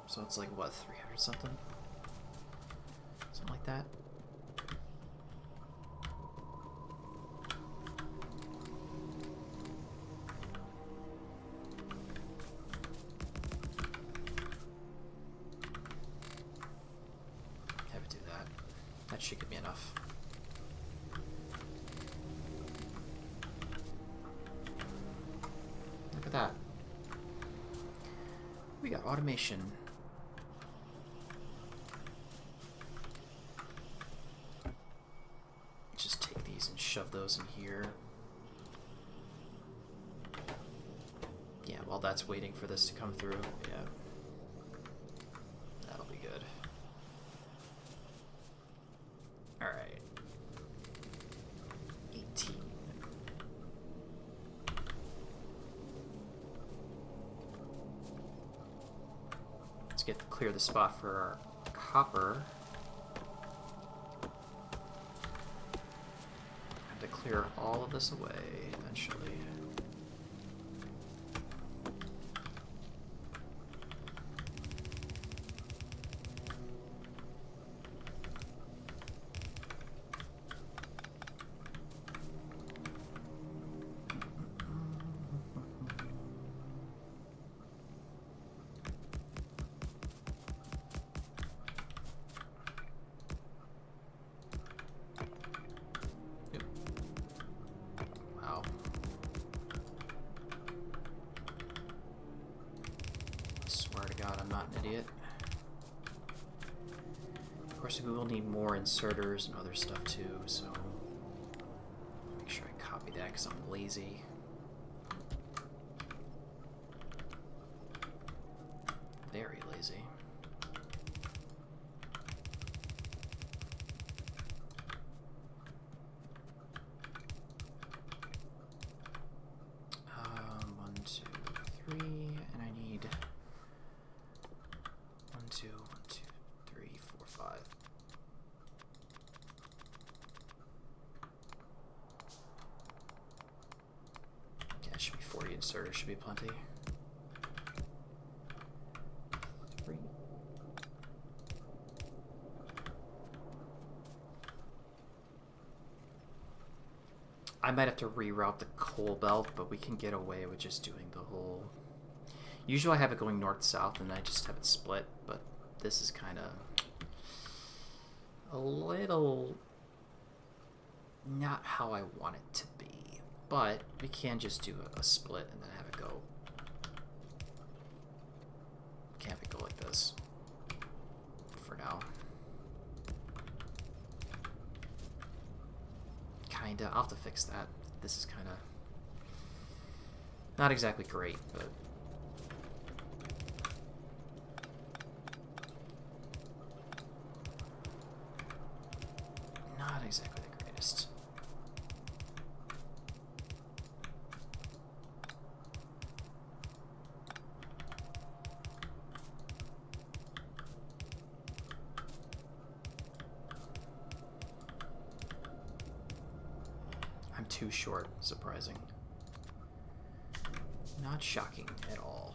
So it's like, what, 300 something? Something like that. That should give me enough. Look at that. We got automation. shove those in here. Yeah, while that's waiting for this to come through, yeah. That'll be good. Alright. 18. Let's clear the spot for our copper. Have to clear all of this away eventually. We will need more inserters and other stuff too, so make sure I copy that because I'm lazy. Very lazy. One, two, three, and I need 1, 2, 1, 2, 3, 4, 5. Should be 40 inserters, should be plenty. 3. I might have to reroute the coal belt, but we can get away with just doing the whole... Usually I have it going north-south and I just have it split, but this is kind of a little not how I want it to be. But we can just do a split and then have it go. Can't have it go like this for now. Kinda. I'll have to fix that. This is kind of not exactly great, but not exactly the greatest. Too short, surprising. Not shocking at all.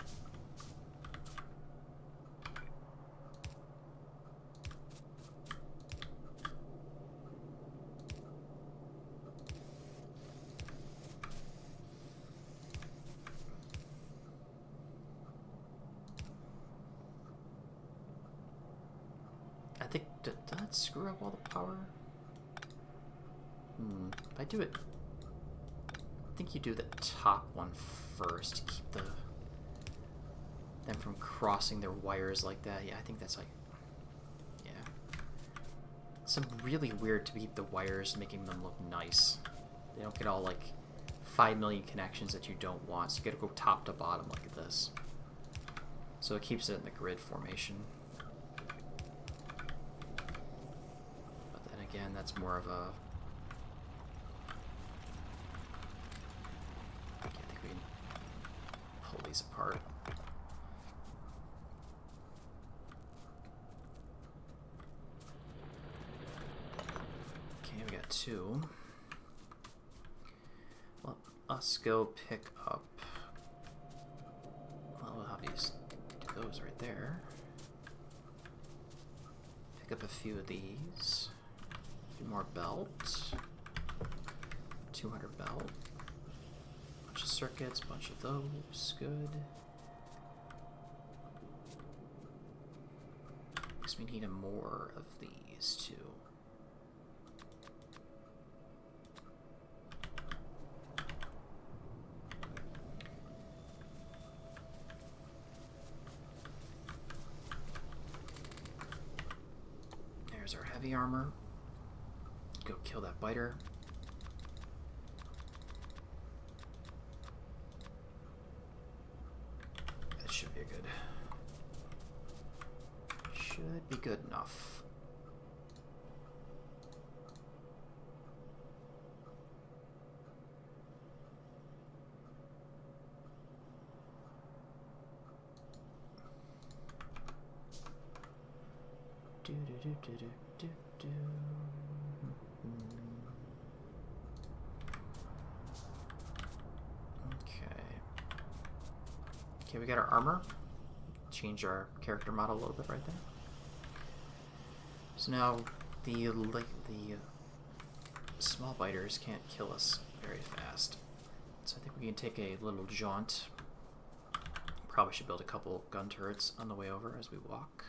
I think, did that screw up all the power? If I do it... I think you do the top one first to keep them from crossing their wires like that. Yeah, I think that's like, yeah. Some really weird to keep the wires, making them look nice. They don't get all like 5 million connections that you don't want. So you gotta go top to bottom like this. So it keeps it in the grid formation. But then again, that's more of a... these apart. Okay, we got 2. Let us go pick up... Well, we'll have these, do those right there. Pick up a few of these. A few more belt. 200 belt. Bunch of circuits, bunch of those, good. Guess we need more of these too. There's our heavy armor. Go kill that biter. should be good. Should be good enough. Do do do do do do do. Okay, we got our armor. Change our character model a little bit right there. So now the small biters can't kill us very fast. So I think we can take a little jaunt. Probably should build a couple gun turrets on the way over as we walk.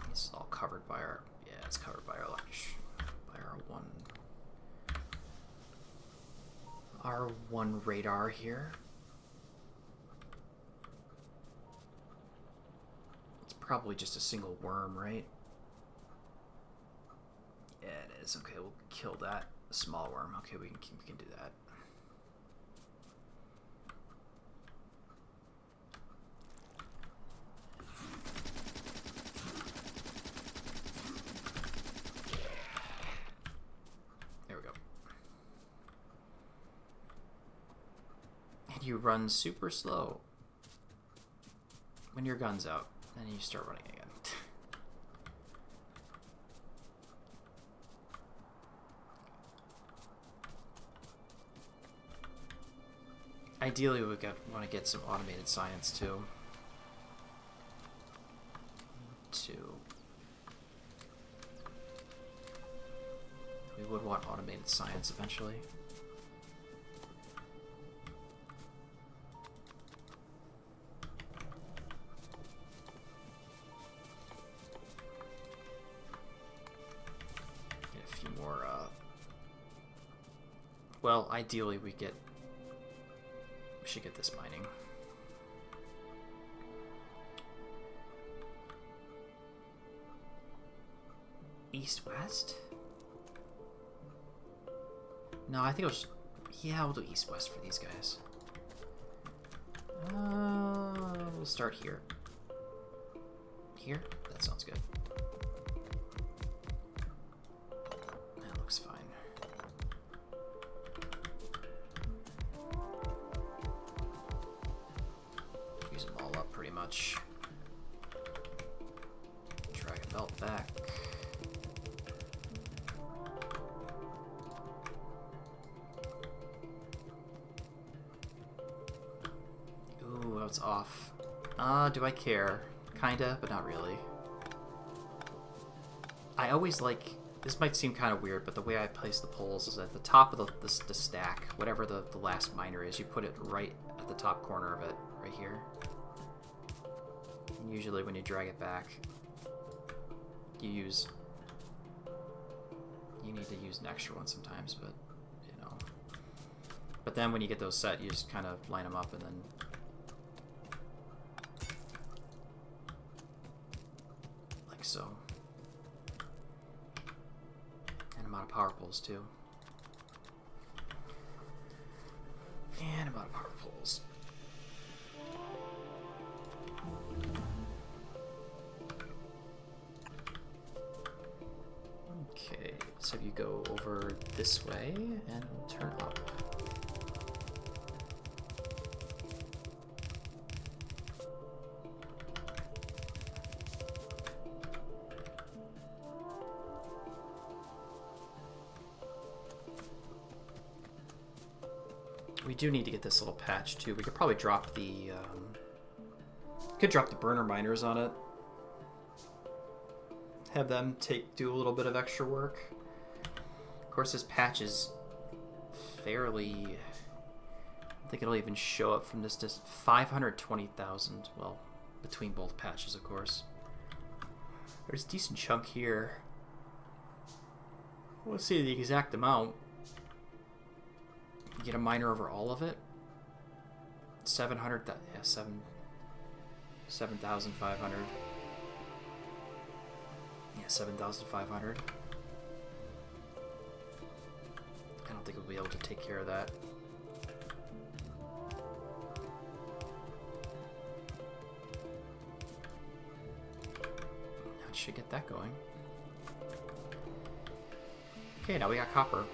This is all covered by our, yeah, it's covered by our one radar here. It's probably just a single worm, right? Yeah, it is. Okay, we'll kill that small worm. Okay, we can do that. You run super slow when your gun's out, and you start running again. Ideally, we want to get some automated science too. We would want automated science eventually. Well, ideally we should get this mining. East-west? No, I think it was... Yeah, we'll do east-west for these guys. We'll start here. Here? That sounds good. That looks fine. Use them all up pretty much. Drag a belt back. Ooh, it's off. Do I care? Kinda, but not really. I always like... This might seem kind of weird, but the way I place the poles is at the top of the stack, whatever the last miner is, you put it right at the top corner of it, right here. And usually when you drag it back, you need to use an extra one sometimes, but, you know. But then when you get those set, you just kind of line them up and then... like so. And I'm out of power poles too. And I'm out of power poles. Okay, so you go over this way and turn up. We do need to get this little patch too. We could probably drop the burner miners on it. Have them do a little bit of extra work. Of course, this patch is fairly... I think it'll even show up from this 520,000. Well, between both patches, of course. There's a decent chunk here. Let's see the exact amount. Get a miner over all of it. 700. Yeah, 7,500. Yeah, 7,500. I don't think we'll be able to take care of that should get that going. Okay, now we got copper.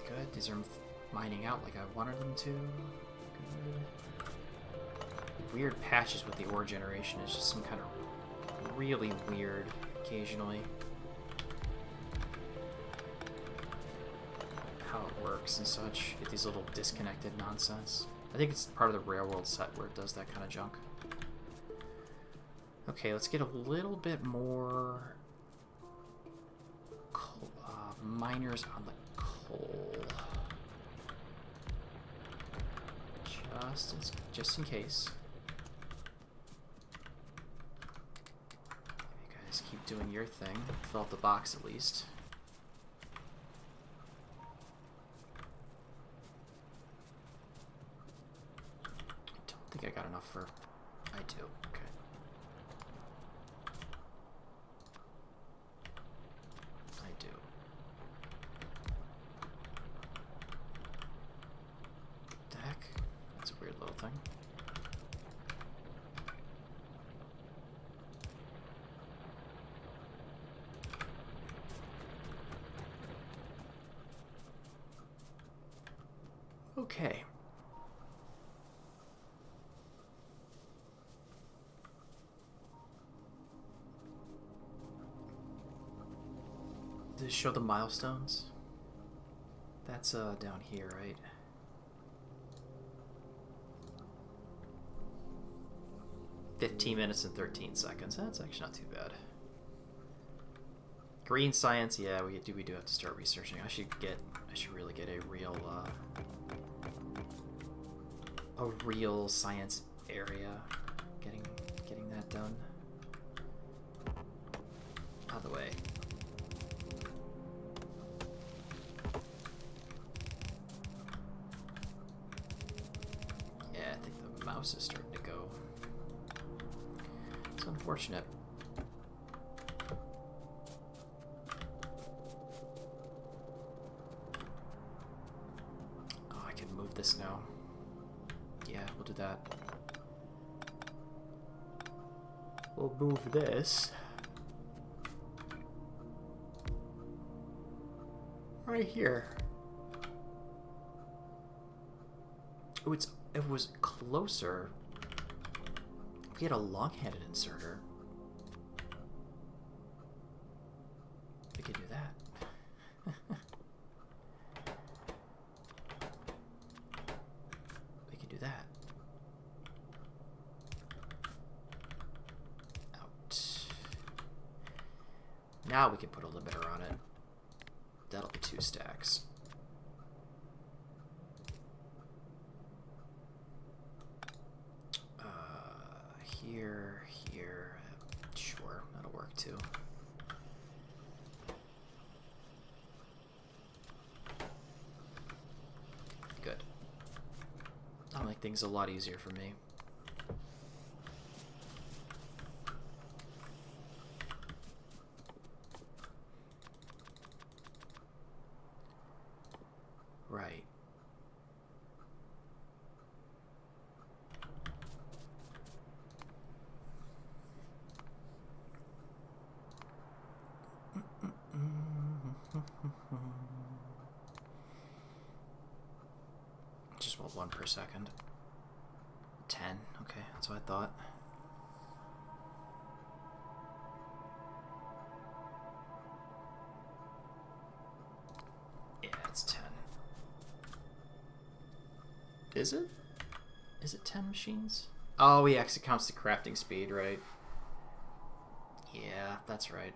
Good. These are mining out like I wanted them to. Good. Weird patches with the ore generation is just some kind of really weird occasionally. How it works and such. Get these little disconnected nonsense. I think it's part of the Railworld set where it does that kind of junk. Okay, let's get a little bit more coal, miners on the coal. Just in case. You guys keep doing your thing. Fill up the box at least. I think I got enough for... I do. Okay. I do. What the heck? That's a weird little thing. Okay. Does it show the milestones? That's down here, right? "15 minutes and 13 seconds. That's actually not too bad. Green science, yeah, we do have to start researching. I should really get a real science area. Getting that done. Out of the way. Yeah, I think the mouse is starting to go. It's unfortunate. Oh, I can move this now. Yeah, we'll do that. We'll move this right here. Oh, it was closer. We had a long-handed inserter. We could do that. We could do that. Out. Now we can put a limiter on it. That'll be 2 stacks. Here. Sure, that'll work too. Good. That'll make things a lot easier for me. Right. Just want 1 per second. 10. Okay, that's what I thought. Yeah, it's 10. Is it? Is it 10 machines? Oh, he actually counts the crafting speed, right? Yeah, that's right.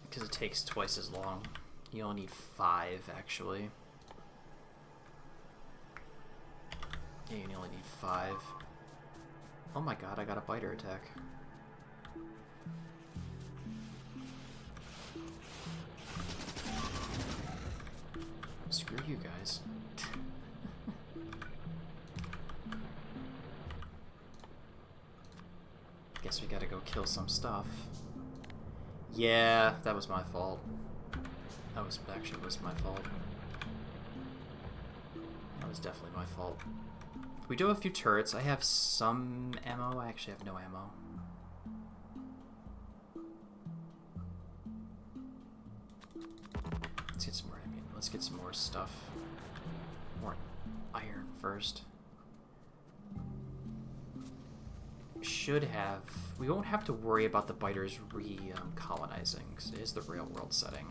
Because it takes twice as long. You only need 5, actually. Yeah, you only need 5. Oh my god, I got a biter attack. Screw you guys. Guess we gotta go kill some stuff. Yeah, that was my fault. That was actually my fault. Now was definitely my fault. We do have a few turrets. I have some ammo. I actually have no ammo. Let's get some more ammo. Let's get some more stuff. More iron first. Should have... We won't have to worry about the biters colonizing, because it is the Railworld setting.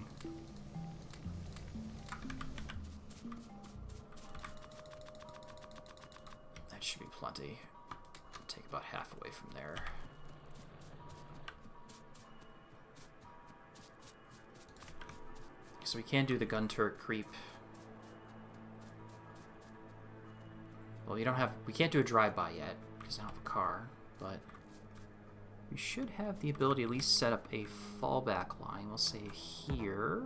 That should be plenty. Take about half away from there. So we can do the gun turret creep. Well, we can't do a drive-by yet, because I don't have a car, but we should have the ability to at least set up a fallback line. We'll say here.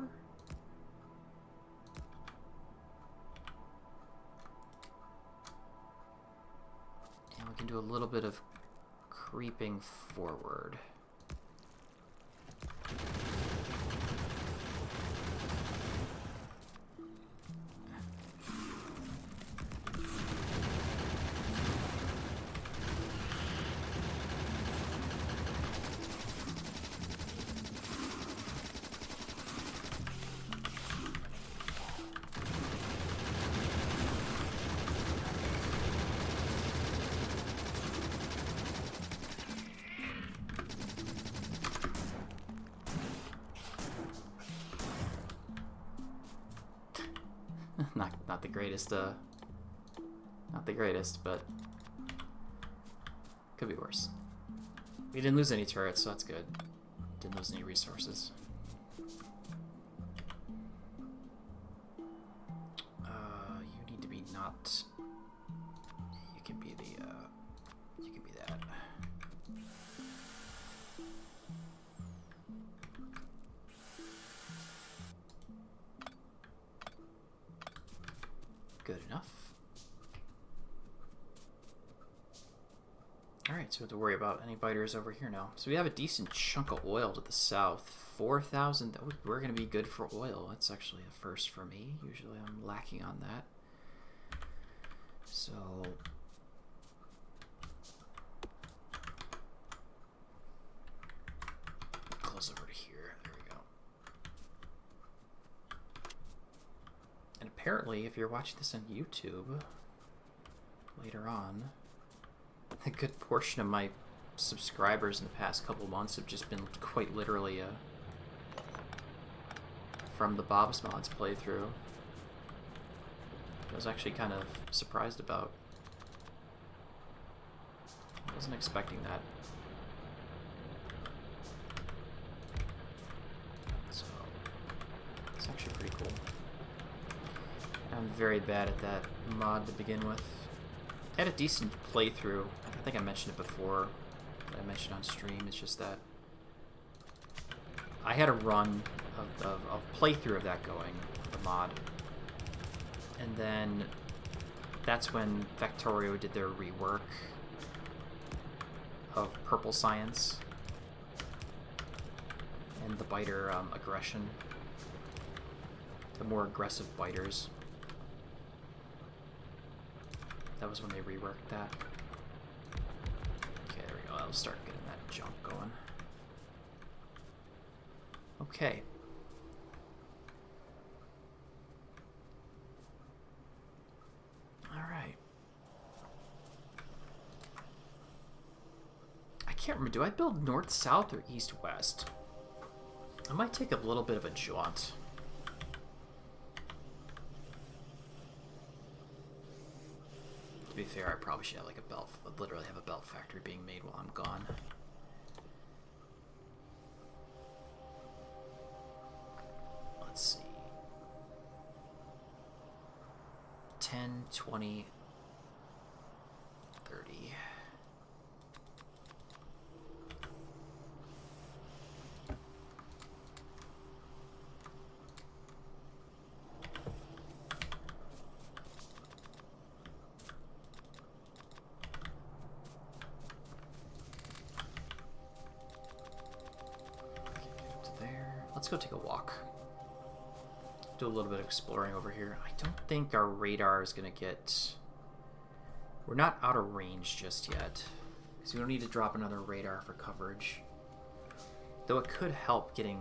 And we can do a little bit of creeping forward. Not the greatest, not the greatest, but could be worse. We didn't lose any turrets, so that's good. Didn't lose any resources. You need to be not... You can be the, you can be that. Good enough. Alright, so we don't have to worry about any biters over here now. So we have a decent chunk of oil to the south. 4,000. We're going to be good for oil. That's actually a first for me. Usually I'm lacking on that. So... close over to here. There we go. And apparently, if you're watching this on YouTube later on, a good portion of my subscribers in the past couple months have just been quite literally from the Bob's Mods playthrough. I was actually kind of surprised about. I wasn't expecting that. So, it's actually pretty cool. I'm very bad at that mod to begin with. I had a decent playthrough. I think I mentioned it before. I mentioned on stream. It's just that I had a run of playthrough of that going, the mod. And then that's when Factorio did their rework of Purple Science and the biter aggression. The more aggressive biters. That was when they reworked that. Okay, there we go. I'll start getting that jump going. Okay. Alright. I can't remember. Do I build north, south, or east, west? I might take a little bit of a jaunt. To be fair, I probably should have like a belt, literally have a belt factory being made while I'm gone. Let's see. 10, 20, 30. Let's go take a walk. Do a little bit of exploring over here. I don't think our radar is going to get... We're not out of range just yet. Because we don't need to drop another radar for coverage. Though it could help getting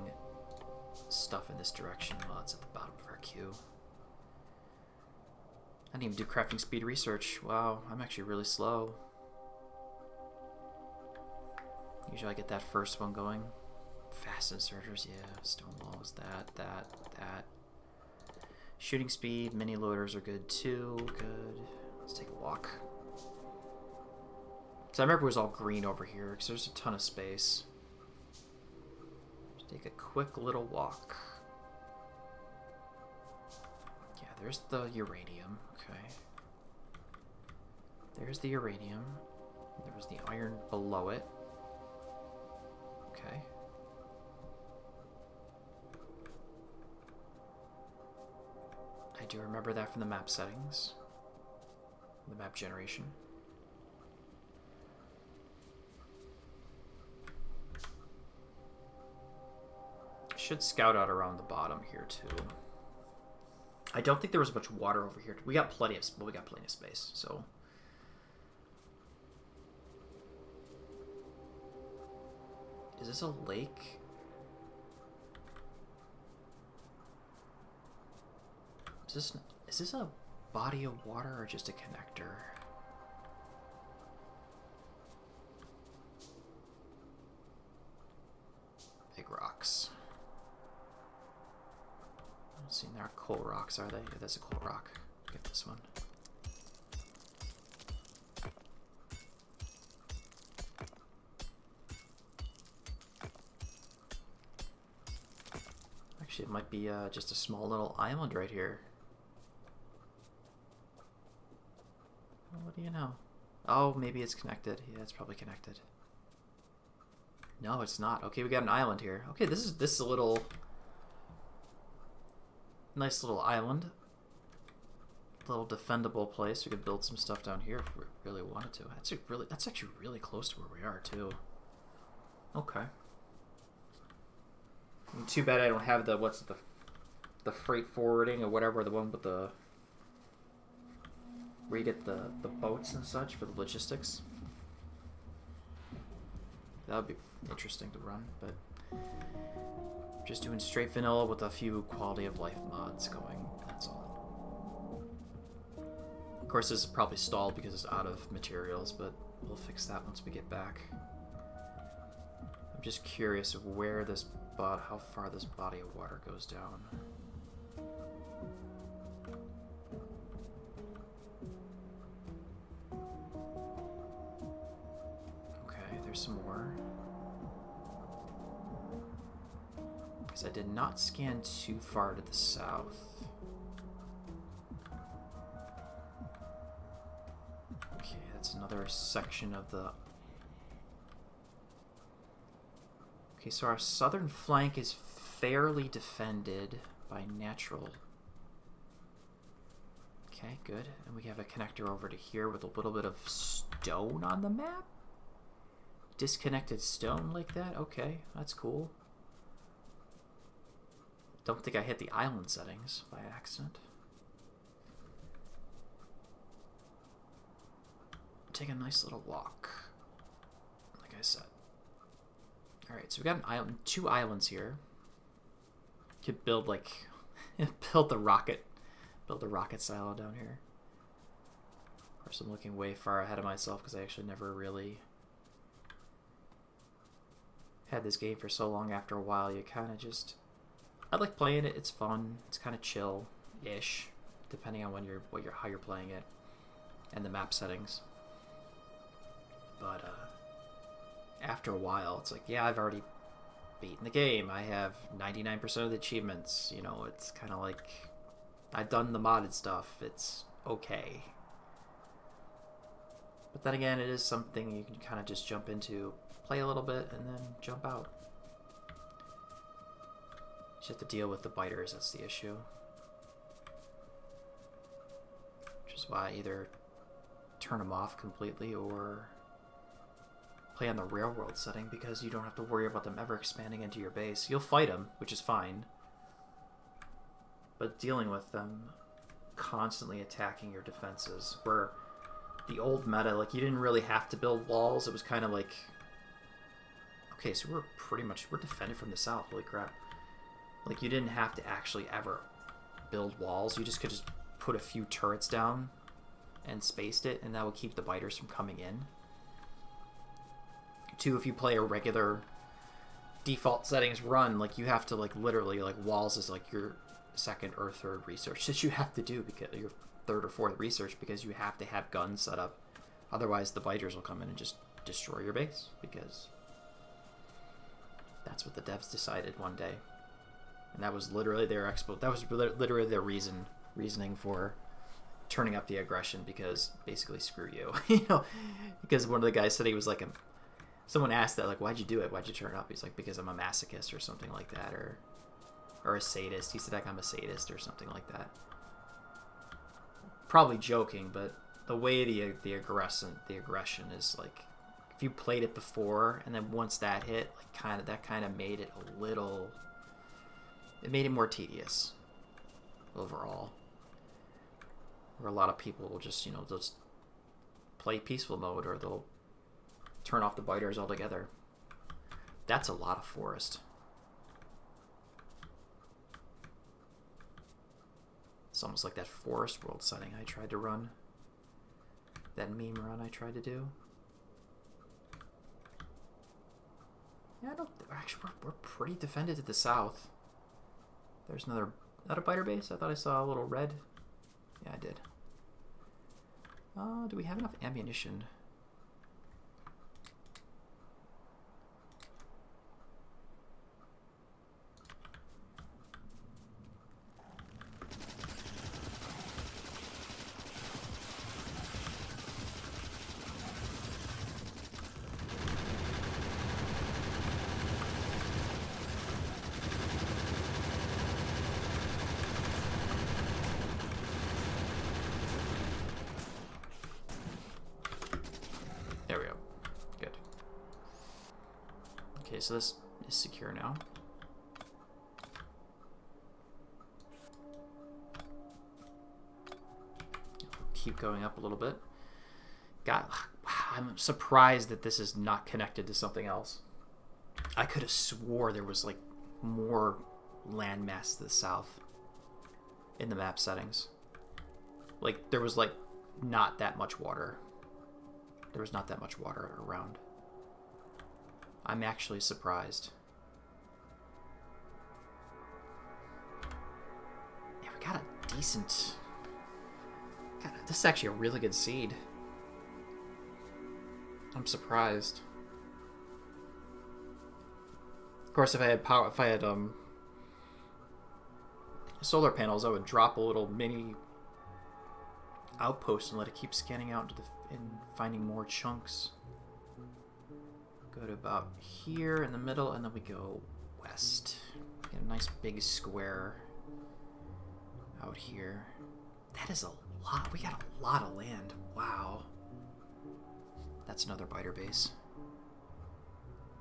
stuff in this direction while it's at the bottom of our queue. I didn't even do crafting speed research. Wow, I'm actually really slow. Usually I get that first one going. Fast inserters, yeah. Stone walls, that. Shooting speed, mini loaders are good too. Good. Let's take a walk. So I remember it was all green over here because there's a ton of space. Just take a quick little walk. Yeah, there's the uranium. Okay. There's the uranium. There's the iron below it. Okay. I do remember that from the map settings. The map generation. Should scout out around the bottom here too. I don't think there was much water over here. We got plenty of space, so. Is this a lake? Is this a body of water or just a connector? Big rocks. I don't see, they're coal rocks, are they? Yeah, that's a coal rock. Get this one. Actually, it might be just a small little island right here. What do you know? Oh, maybe it's connected. Yeah, it's probably connected. No, it's not. Okay, we got an island here. Okay, this is a little nice little island. Little defendable place. We could build some stuff down here if we really wanted to. That's actually really close to where we are too. Okay. Too bad I don't have the the freight forwarding or whatever, the one with the where you get the boats and such for the logistics. That would be interesting to run, but just doing straight vanilla with a few quality of life mods going, that's all. Of course, this is probably stalled because it's out of materials, but we'll fix that once we get back. I'm just curious of where this how far this body of water goes down. Okay, there's some more. Because I did not scan too far to the south. Okay, that's another section of the... Okay, so our southern flank is fairly defended by natural. Okay, good. And we have a connector over to here with a little bit of stone on the map? Disconnected stone like that? Okay, that's cool. Don't think I hit the island settings by accident. Take a nice little walk, like I said. Alright, so we got an island, 2 islands here. Could build like build the rocket silo down here. Of course, I'm looking way far ahead of myself because I actually never really had this game for so long. After a while, you kind of just... I like playing it. It's fun. It's kind of chill-ish, depending on how you're playing it, and the map settings. But after a while, it's like, yeah, I've already beaten the game. I have 99% of the achievements. You know, it's kind of like I've done the modded stuff. It's okay. But then again, it is something you can kind of just jump into, play a little bit, and then jump out. You have to deal with the biters, that's the issue. Which is why I either turn them off completely or play on the Railworld setting, because you don't have to worry about them ever expanding into your base. You'll fight them, which is fine. but dealing with them constantly attacking your defenses, where the old meta, like, you didn't really have to build walls. It was kind of like, okay, so we're defended from the south. Holy crap. Like, you didn't have to actually ever build walls. You just could just put a few turrets down and spaced it, and that would keep the biters from coming in. Two, if you play a regular default settings run, like, you have to, like, literally, like, walls is like your second or third research that you have to do, because your third or fourth research, because you have to have guns set up. Otherwise the biters will come in and just destroy your base, because that's what the devs decided one day. And that was literally their literally their reasoning for turning up the aggression, because basically screw you. You know, because one of the guys said he was like someone asked that, like, why'd you do it? Why'd you turn it up? He's like, because I'm a masochist or something like that, or a sadist. He said, like, I'm a sadist or something like that. Probably joking, but the way the aggression is, like, if you played it before and then once that hit, like, that kind of made it a little. It made it more tedious overall. Where a lot of people will just, they'll just play peaceful mode, or they'll turn off the biters altogether. That's a lot of forest. It's almost like that Forest World setting I tried to run. That meme run I tried to do. Yeah, actually, we're pretty defended to the south. There's another biter base? I thought I saw a little red. Yeah, I did. Do we have enough ammunition? There we go. Good. Okay, so this is secure now. Keep going up a little bit. God, I'm surprised that this is not connected to something else. I could have swore there was, like, more landmass to the south in the map settings. Like, there was, like, not that much water. There was not that much water around. I'm actually surprised. Yeah, we got a decent... God, this is actually a really good seed. I'm surprised. Of course, if I had solar panels, I would drop a little mini outpost and let it keep scanning out and finding more chunks. Go to about here in the middle, and then we go west. Get a nice big square out here. That is a lot. We got a lot of land. Wow. That's another biter base.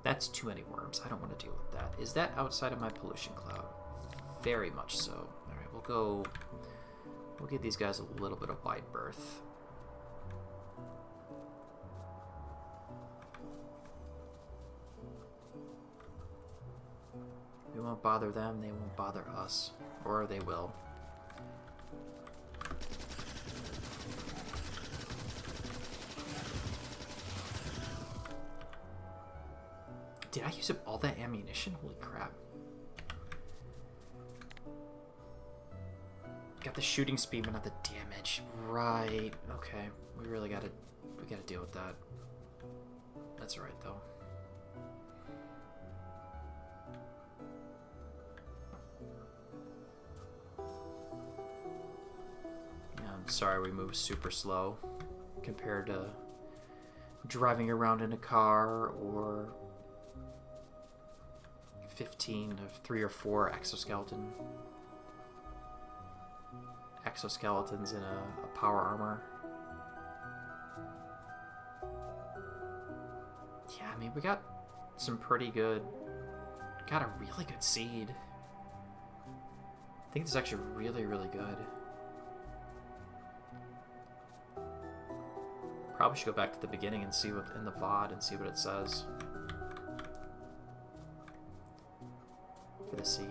That's too many worms. I don't want to deal with that. Is that outside of my pollution cloud? Very much so. All right, we'll give these guys a little bit of wide berth. We won't bother them, they won't bother us. Or they will. Did I use up all that ammunition? Holy crap. Got the shooting speed, but not the damage. Right. Okay. We gotta deal with that. That's alright, though. Yeah, I'm sorry we move super slow compared to driving around in a car or 15 of 3 or 4 exoskeletons in a power armor. Yeah, I mean, we got some pretty good... Got a really good seed. think this is actually really, really good. Probably should go back to the beginning and see what in the VOD and see what it says for the seed.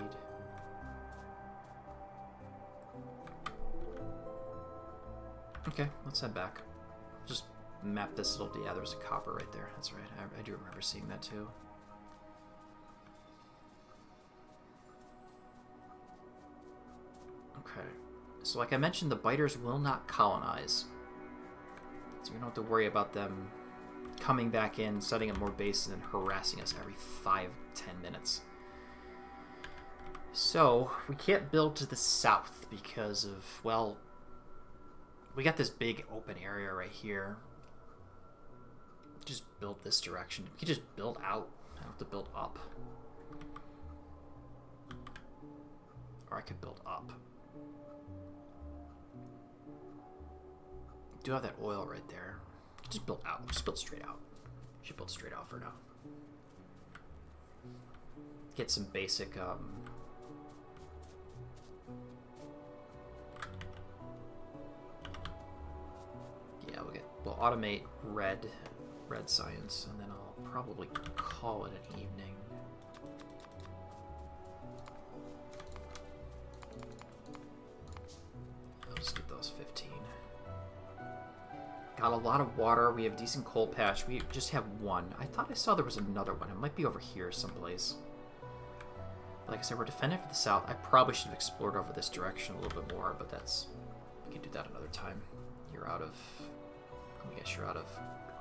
Okay, let's head back. Just map this little... Yeah, there's a copper right there. That's right. I do remember seeing that too. Okay. So like I mentioned, the biters will not colonize. So we don't have to worry about them coming back in, setting up more bases, and harassing us every 5-10 minutes. So we can't build to the south because of, well... We got this big open area right here. Just build this direction. We could just build out. I don't have to build up. Or I could build up. Do have that oil right there. Just build out. Just build straight out. Should build straight out for now. Get some basic we'll automate red science, and then I'll probably call it an evening. I'll just get those 15. Got a lot of water. We have decent coal patch. We just have one. I thought I saw there was another one. It might be over here someplace. Like I said, we're defending for the south. I probably should have explored over this direction a little bit more, but that's... We can do that another time. You're out of... I guess you're out of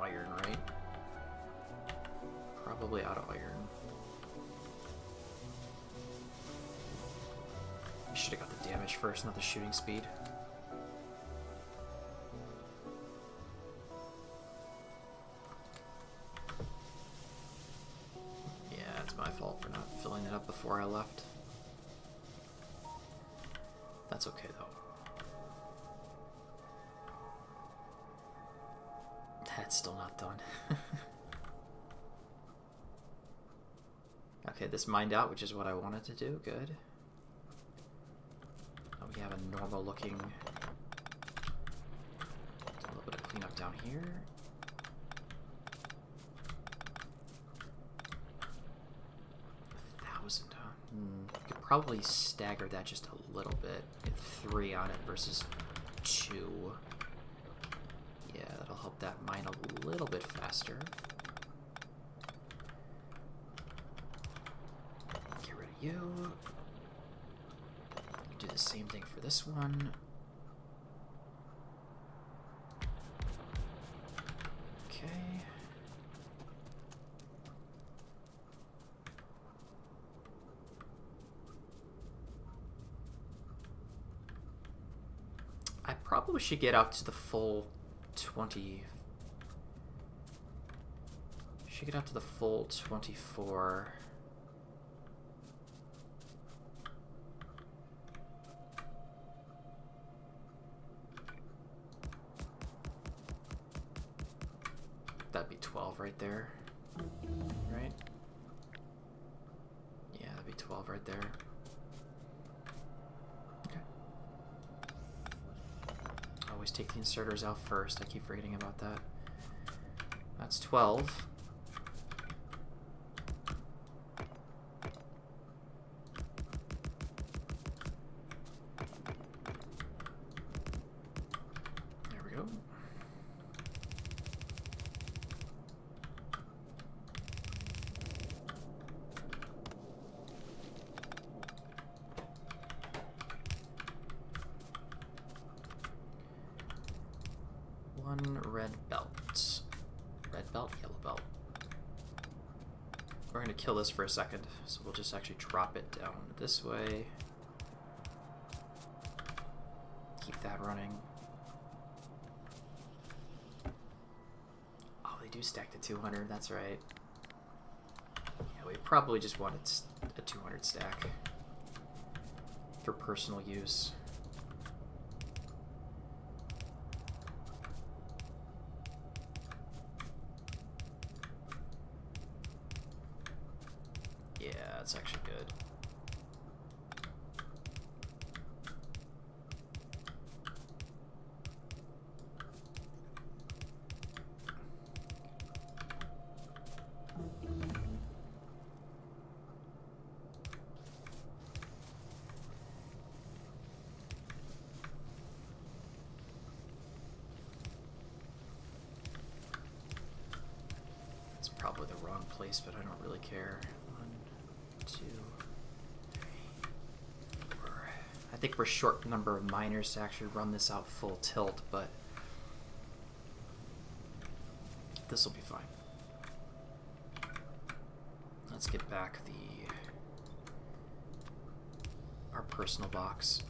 iron, right? Probably out of iron. You should have got the damage first, not the shooting speed. Yeah, it's my fault for not filling it up before I left. That's okay, though. That's still not done. Okay, this mined out, which is what I wanted to do. Good. Now we have a normal looking... A little bit of cleanup down here. Could probably stagger that just a little bit. Get 3 on it versus 2. Yeah, that'll help that mine a little bit faster. Get rid of you. Do the same thing for this one. Okay. I probably should get out to the full 20. Should get out to the full 24. That'd be 12 right there. Right? Yeah, that'd be 12 right there. Always take the inserters out first. I keep forgetting about that. That's 12. There we go. Red belt. Red belt, yellow belt. We're going to kill this for a second, so we'll just actually drop it down this way. Keep that running. Oh, they do stack to 200, that's right. Yeah, we probably just wanted a 200 stack for personal use. That's actually good. probably the wrong place, but I don't really care. 1, 2, 3, 4. I think we're short number of miners to actually run this out full tilt, but this will be fine. Let's get back our personal box.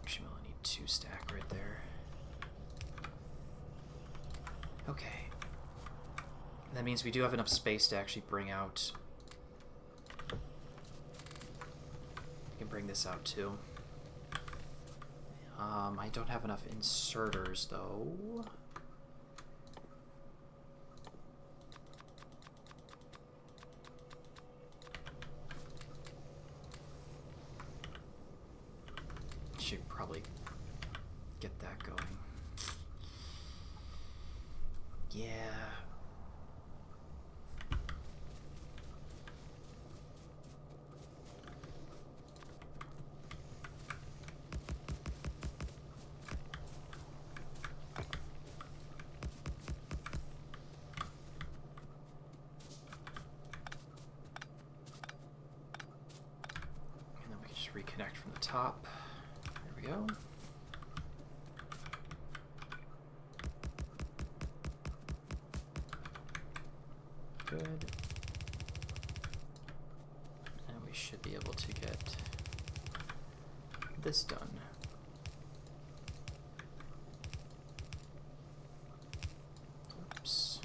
Actually, we'll need 2 stack right there. Okay. That means we do have enough space to actually bring out... We can bring this out too. I don't have enough inserters though. Should probably get that going. Yeah. And then we can just reconnect from the top. There we go. Good. And we should be able to get this done. Oops.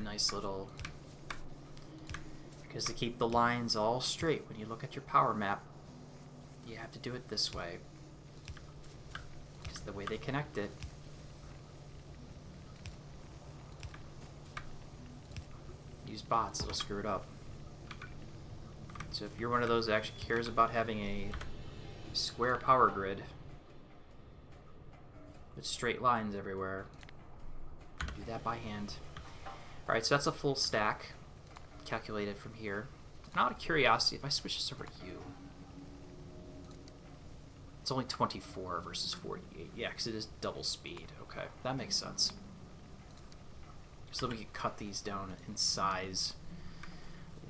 Nice little, because to keep the lines all straight when you look at your power map, you have to do it this way, because the way they connect it. Use bots, it'll screw it up. So if you're one of those that actually cares about having a square power grid with straight lines everywhere, do that by hand. Alright, so that's a full stack calculated from here. And out of curiosity, if I switch this over to you, it's only 24 versus 48. Yeah, because it is double speed. Okay, that makes sense. So then we can cut these down in size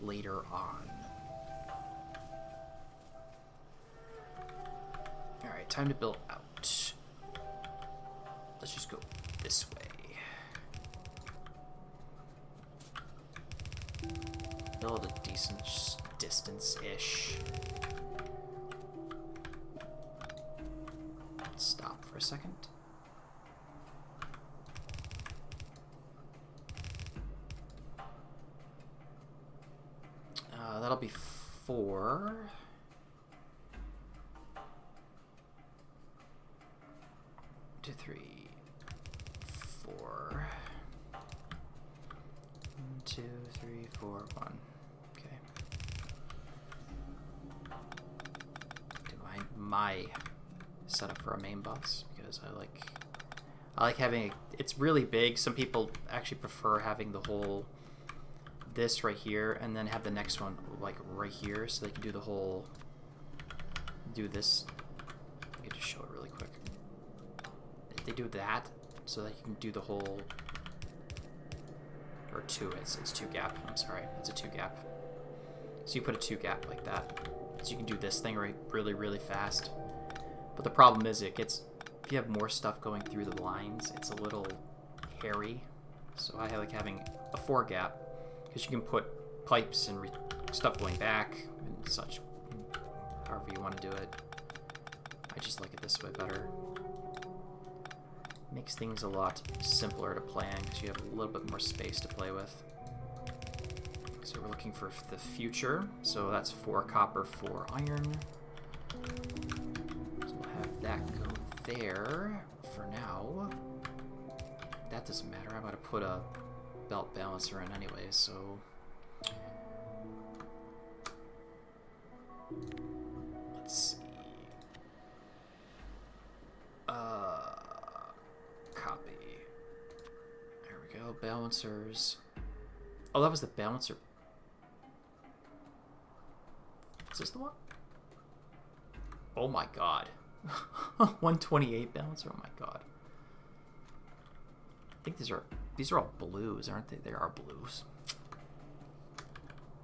later on. Alright, time to build out. Let's just go this way. Build a decent distance-ish. Stop for a second. That'll be 4. 2, 3, 4. 1, 2, 3, 4, 1. Okay. Do my setup for a main boss, because I like having it's really big. Some people actually prefer having the whole this right here and then have the next one like right here, so they can do the whole this. I can just show it really quick. They do that so that you can do the whole, or 2, it's 2 gap, I'm sorry, it's a 2 gap. So you put a 2 gap like that, so you can do this thing really fast. But the problem is if you have more stuff going through the lines, it's a little hairy. So I like having a 4 gap, because you can put pipes and stuff going back and such, however you want to do it. I just like it this way better. Makes things a lot simpler to plan, because you have a little bit more space to play with. So we're looking for the future, so that's 4 copper, 4 iron. So we'll have that go there for now. That doesn't matter, I'm going to put a belt balancer in anyway, so balancers. Oh, that was the balancer. Is this the one? Oh my god. 128 balancer. Oh my god. I think these are all blues, aren't they? They are blues.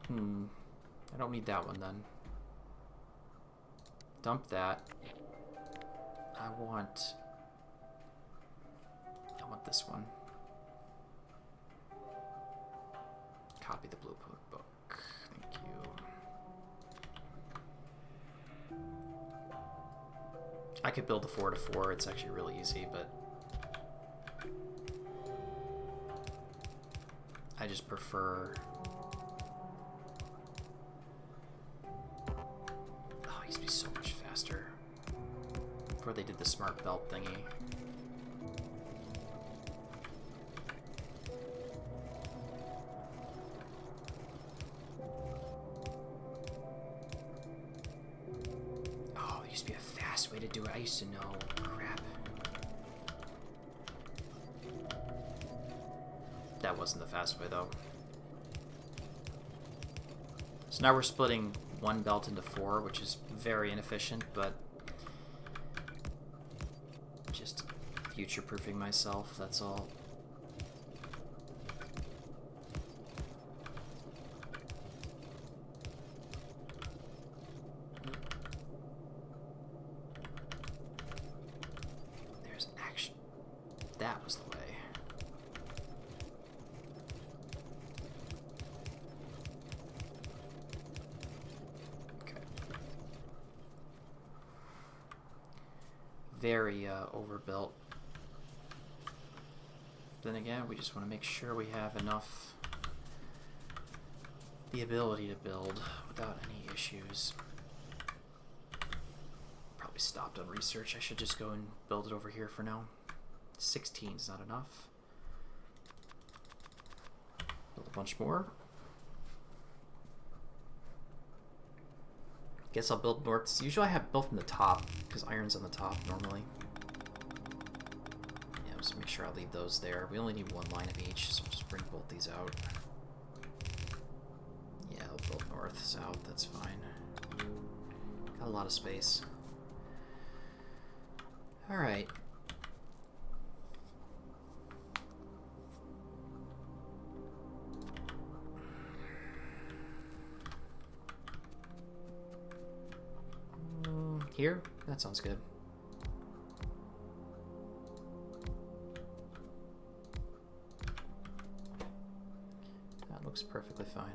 I don't need that one then. Dump that. I want this one. Copy the blue book. Thank you. I could build a 4-to-4. It's actually really easy, but I just prefer. Oh, it used to be so much faster before they did the smart belt thingy. Oh, it used to be a fast way to do it. I used to know. Crap. That wasn't the fast way, though. So now we're splitting one belt into 4, which is very inefficient, but just future-proofing myself, that's all. There's action. That was the way. Very overbuilt. Then again, we just want to make sure we have enough the ability to build without any issues. Probably stopped on research. I should just go and build it over here for now. 16 is not enough. Build a bunch more. Guess I'll build north. Usually I have built from the top because iron's on the top normally. Yeah, just make sure I leave those there. We only need one line of each, so I'll just bring both these out. Yeah, I'll build north, south, that's fine. Got a lot of space. Alright. Here? That sounds good. That looks perfectly fine.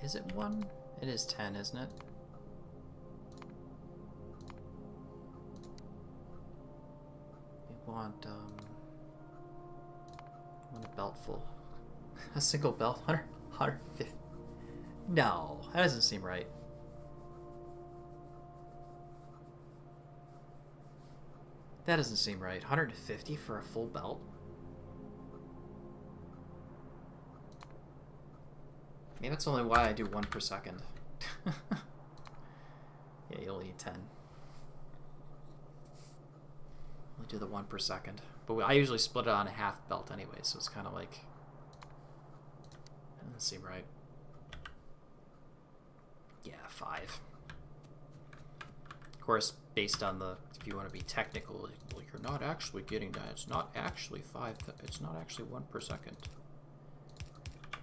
Is it 1? It is 10, isn't it? We want a belt full. A single belt? 150. No, that doesn't seem right. That doesn't seem right. 150 for a full belt? Maybe that's only why I do 1 per second. Yeah, you only need 10. Only do the 1 per second. But I usually split it on a half belt anyway, so it's kind of like... That doesn't seem right. Yeah, 5. Of course, based on the... If you want to be technical, well, you're not actually getting that. It's not actually 5. It's not actually 1 per second.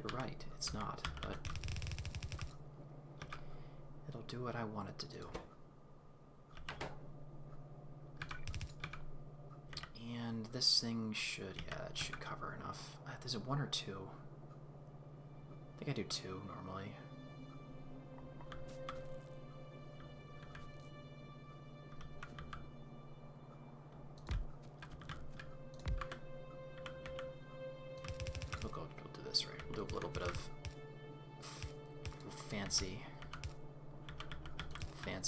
You're right, it's not, but it'll do what I want it to do. And this thing should, yeah, it should cover enough. Is it 1 or 2? I think I do 2 normally. We'll do this right. We'll do a little bit of fancy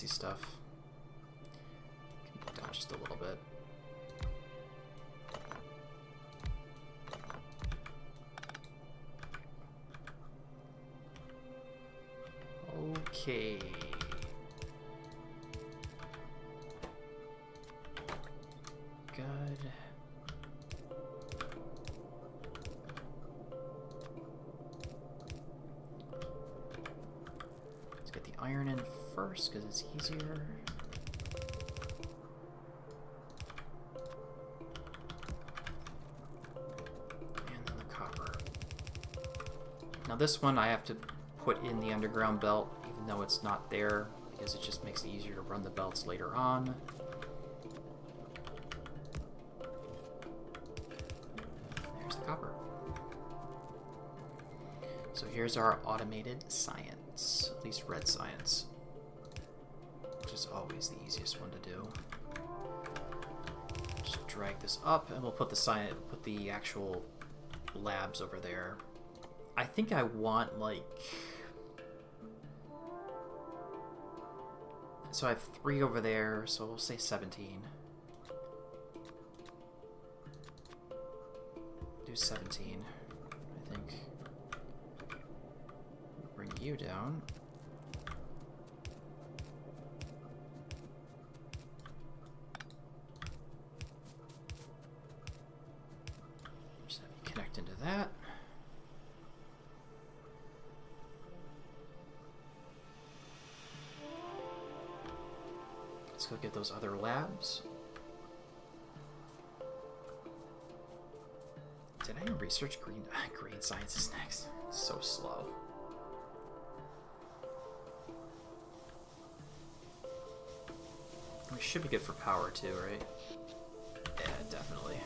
stuff. Put down just a little bit. Okay. Let's get the iron in first because it's easier. And then the copper. Now this one I have to put in the underground belt, even though it's not there, because it just makes it easier to run the belts later on. There's the copper. So here's our automated science, at least red science, which is always the easiest one to do. Just drag this up, and we'll put the actual labs over there. I think I want like. So I have 3 over there, so we'll say 17. Do 17, I think. Bring you down. Just have you connect into that. Let's go get those other labs. Did I research green sciences next? It's so slow. We should be good for power too, right? Yeah, definitely.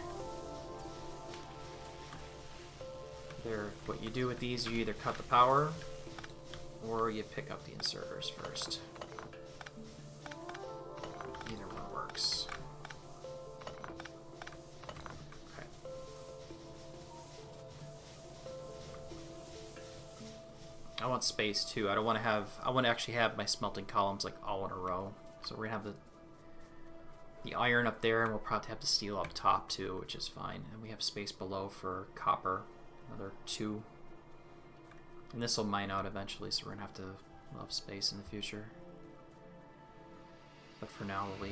What you do with these, you either cut the power or you pick up the inserters first. Either one works. Okay. I want space too. I want to actually have my smelting columns like all in a row. So we're gonna have the iron up there, and we'll probably have the steel up top too, which is fine. And we have space below for copper, another 2. And this will mine out eventually, so we'll have space in the future. But for now, we'll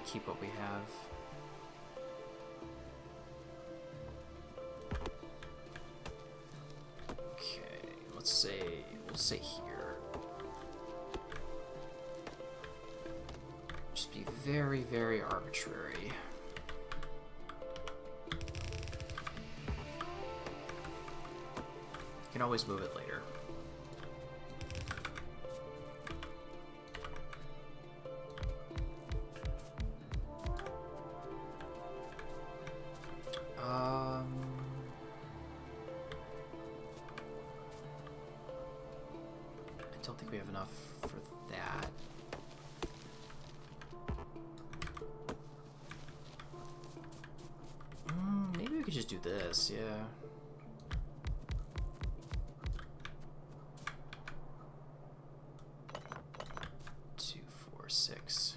keep what we have. Okay, we'll say here. Just be very, very arbitrary. You can always move it later. I don't think we have enough for that. Maybe we could just do this, yeah. Six.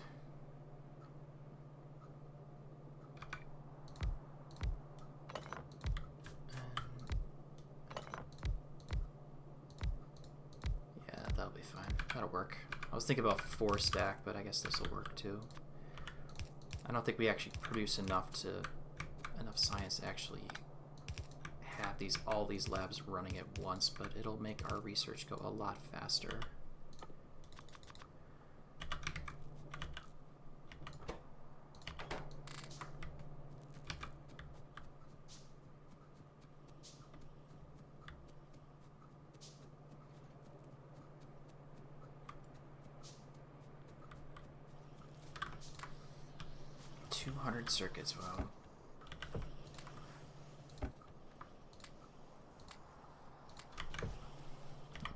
Yeah, that'll be fine. That'll work. I was thinking about 4 stack, but I guess this will work too. I don't think we actually produce enough science to actually have all these labs running at once, but it'll make our research go a lot faster. Circuits, wow.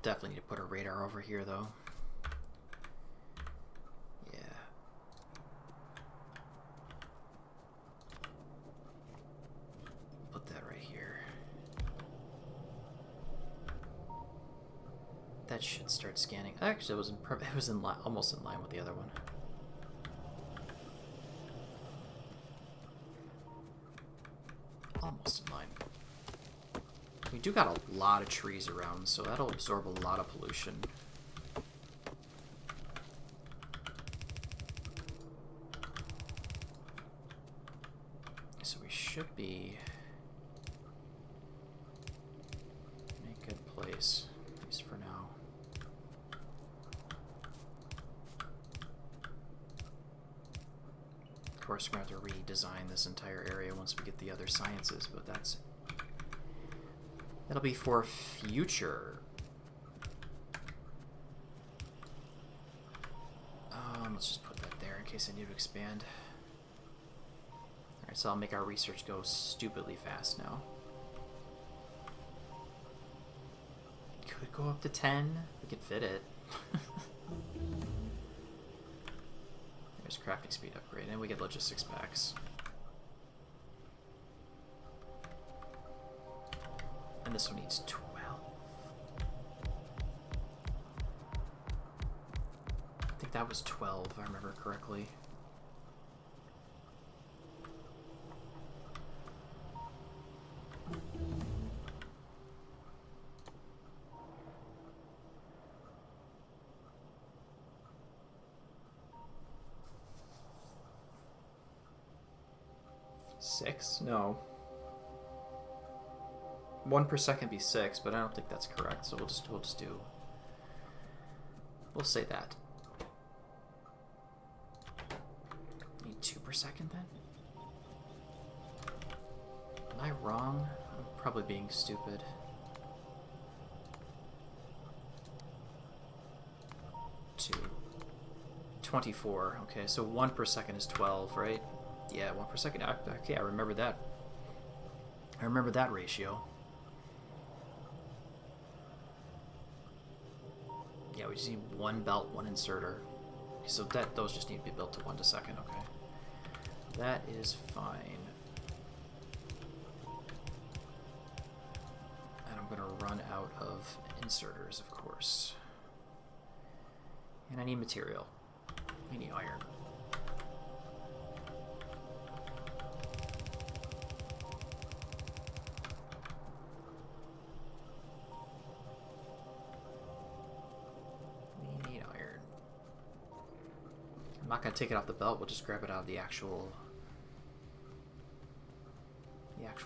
Definitely need to put a radar over here though. Yeah. Put that right here. That should start scanning. Actually, it was almost in line with the other one. Almost in line. We do got a lot of trees around, so that'll absorb a lot of pollution. so we should be in a good place, at least for now. Of course, we're going to have to redesign this entire area once we get the other sciences, but that'll be for future. Let's just put that there in case I need to expand. Alright, so I'll make our research go stupidly fast now. Could go up to 10. We could fit it. There's crafting speed upgrade, and we get logistics packs. And this one needs 12. I think that was 12, if I remember correctly. Six? No. 1 per second be 6, but I don't think that's correct, so we'll just do. We'll say that. Need 2 per second then? Am I wrong? I'm probably being stupid. 2. 24. Okay, so 1 per second is 12, right? Yeah, 1 per second. Okay, I remember that. I remember that ratio. Yeah, we just need 1 belt, 1 inserter. So those just need to be built to 1 to second, okay. That is fine. And I'm gonna run out of inserters, of course. And I need material. I need iron. I'm not going to take it off the belt, we'll just grab it out of the actual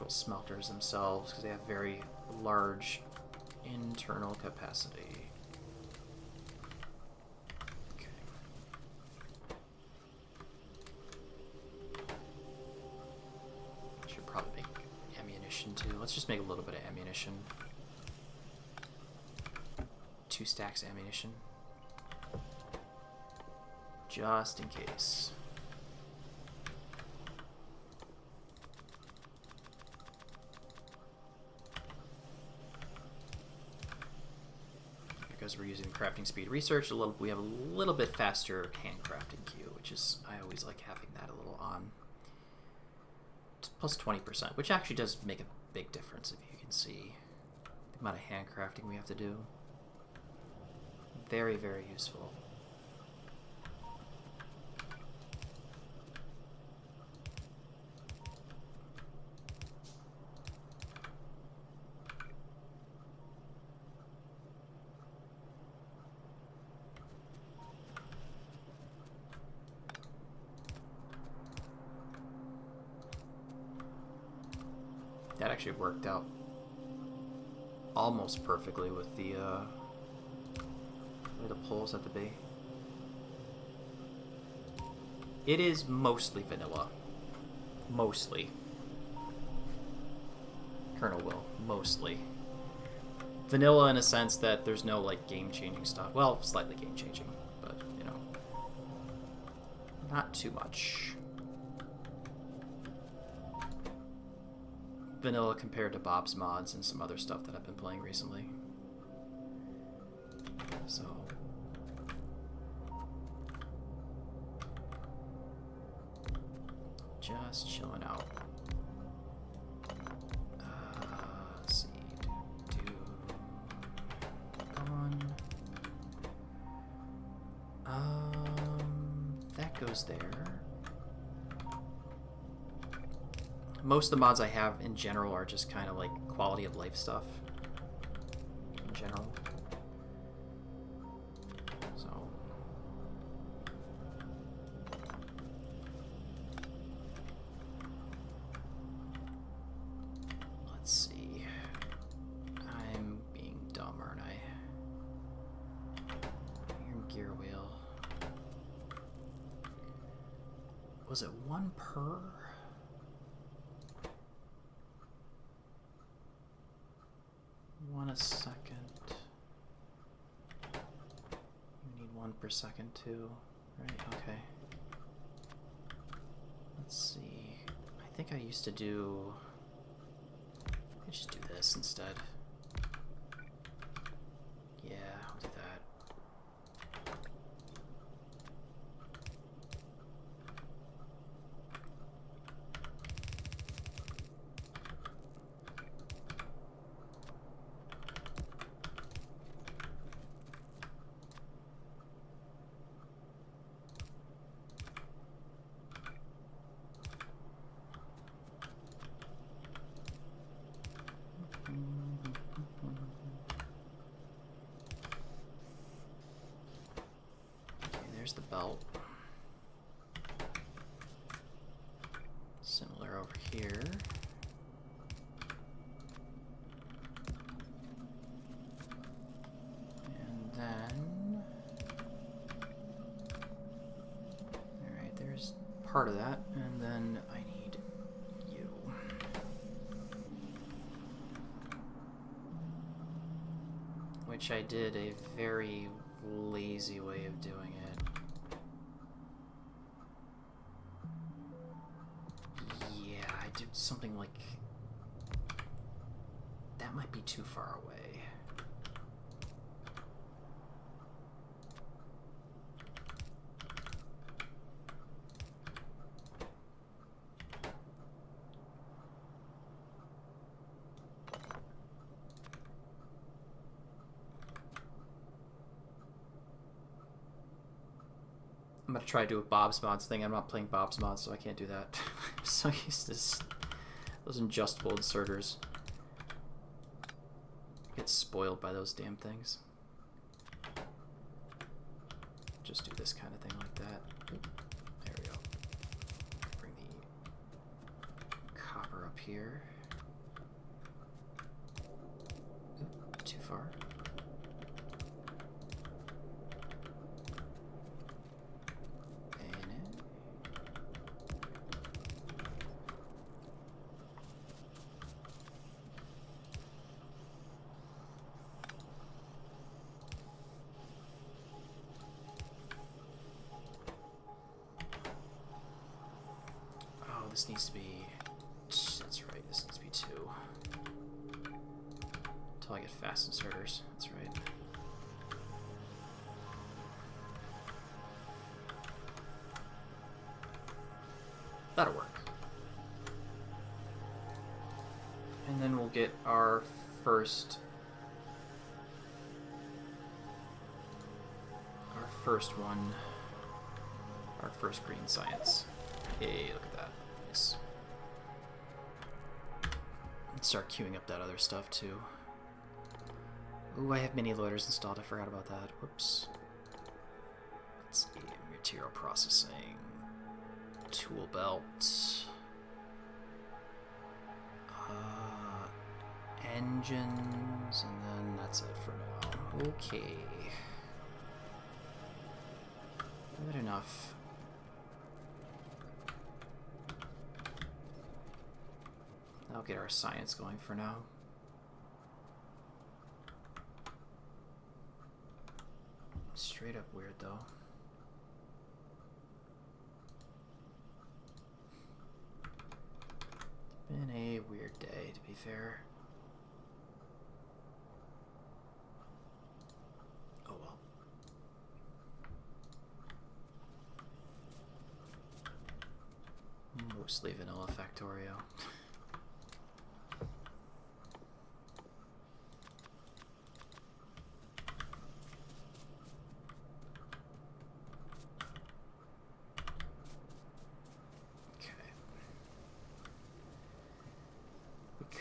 smelters themselves, because they have very large internal capacity. Okay. Should probably make ammunition too. Let's just make a little bit of ammunition. 2 stacks ammunition. Just in case. Because we're using crafting speed research, we have a little bit faster hand crafting queue, which is, I always like having that a little on. It's plus 20%, which actually does make a big difference if you can see the amount of hand crafting we have to do. Very, very useful. That actually worked out almost perfectly with the way the poles have to be. It is mostly vanilla. Mostly. Colonel Will. Mostly. Vanilla in a sense that there's no, like, game-changing stuff. Well, slightly game-changing, but, you know. Not too much. Vanilla compared to Bob's mods and some other stuff that I've been playing recently. So just chilling out. Let's see. Gone. That goes there. Most of the mods I have in general are just kind of like quality of life stuff. In general. So. Was it one per? One a second. You need one per second too, right? Okay. Let's see. I think I used to do. Let's just do this instead. Yeah, I'll do that. There's the belt. Similar over here. And then... Alright, there's part of that. And then I need you. Which I did a very lazy way of doing it. Something like that might be too far away. I'm gonna try to do a Bob's Mods thing. I'm not playing Bob's Mods, so I can't do that. I'm so used to those adjustable inserters. Get spoiled by those damn things. Just do this kind of thing like that. There we go. Bring the copper up here. Too far. This needs to be, that's right, this needs to be 2. Until I get fast inserters, that's right. That'll work. And then we'll get our first one, our first green science. Hey, look at that. Nice. Let's start queuing up that other stuff too. Ooh, I have mini loaders installed. I forgot about that. Whoops. Let's see. Material processing. Tool belt. Engines, and then that's it for now. Okay. Good enough. I'll get our science going for now. Straight up weird though. Been a weird day, to be fair. Oh well. Mostly vanilla Factorio.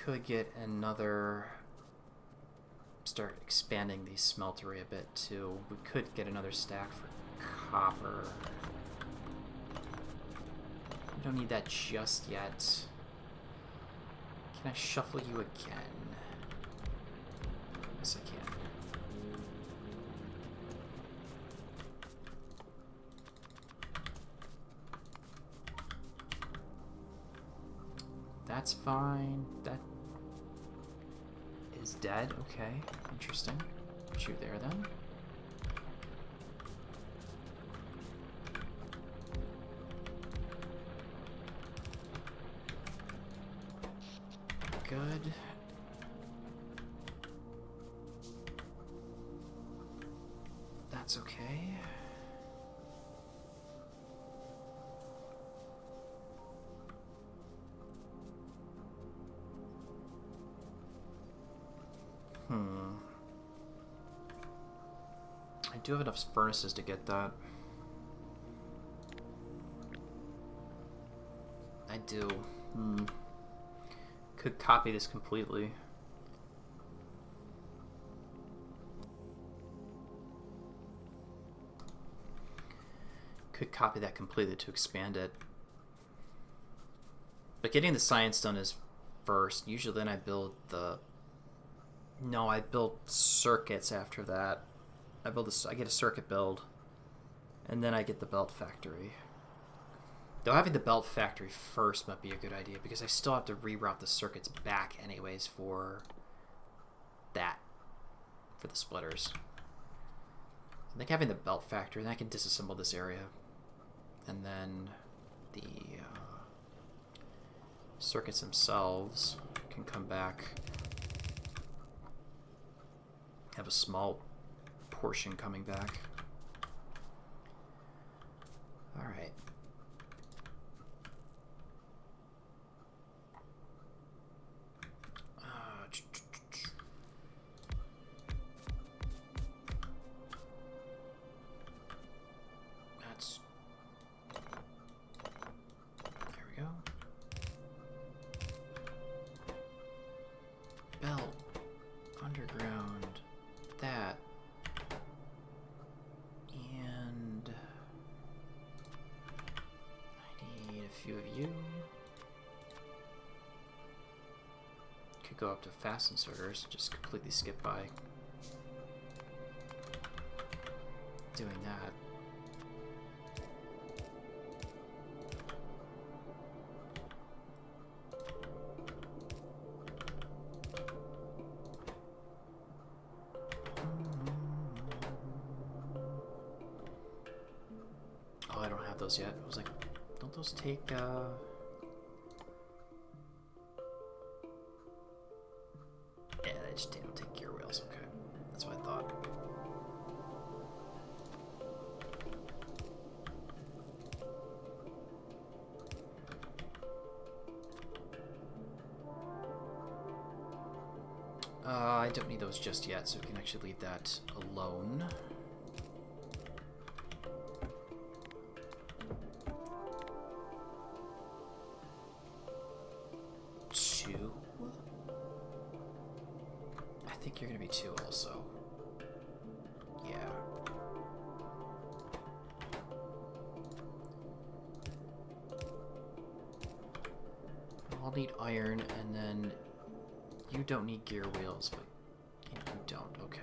Could get another, start expanding the smeltery a bit too. We could get another stack for copper. We don't need that just yet. Can I shuffle you again? Yes, I can. That's fine. That is dead. Okay, interesting. Put you there then. Good. That's okay. I do have enough furnaces to get that. I do. Could copy this completely. Could copy that completely to expand it. But getting the science done is first. Usually then I build the... No, I build circuits after that. I get a circuit build, and then I get the belt factory. Though having the belt factory first might be a good idea, because I still have to reroute the circuits back anyways for that, for the splitters. I think having the belt factory, then I can disassemble this area, and then the circuits themselves can come back. Have a small portion coming back. All right. That's... There we go. Belt. Underground. That. And I need a few of you. Could go up to fast inserters, just completely skip by doing that. Those yet. I was like, don't those take yeah, they don't take gear wheels. Okay, that's what I thought. I don't need those just yet, so we can actually leave that alone. I think you're gonna be 2 also. Yeah. I'll need iron, and then you don't need gear wheels, but you don't. Okay.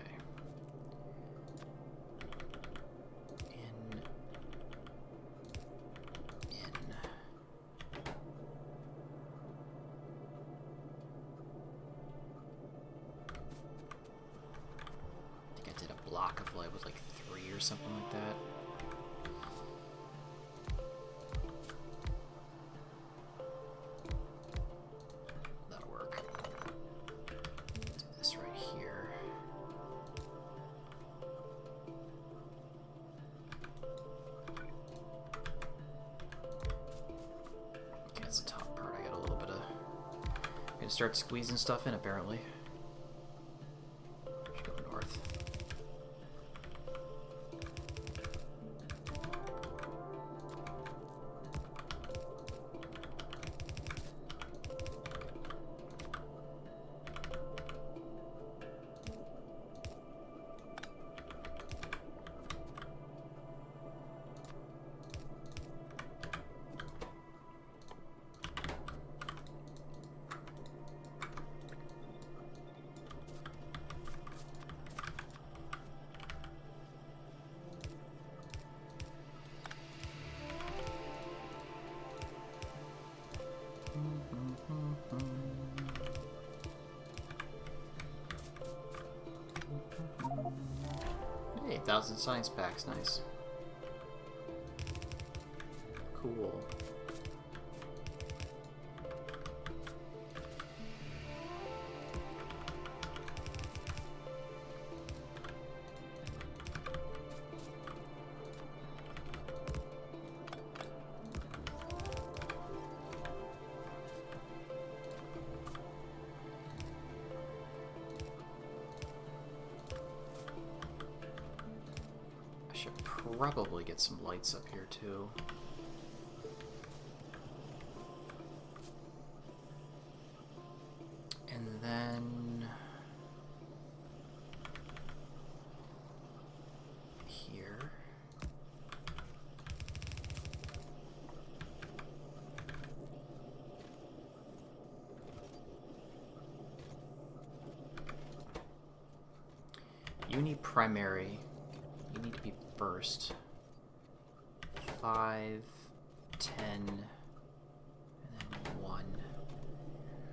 Block of light with like 3 or something like that. That'll work. Do this right here. Okay, that's the top part. I got a little bit of... I'm gonna start squeezing stuff in apparently. Should go north. 8,000 science packs, nice. Cool. Probably get some lights up here too. And then here. You need primary. You need to be first. 5, 10, and then 1.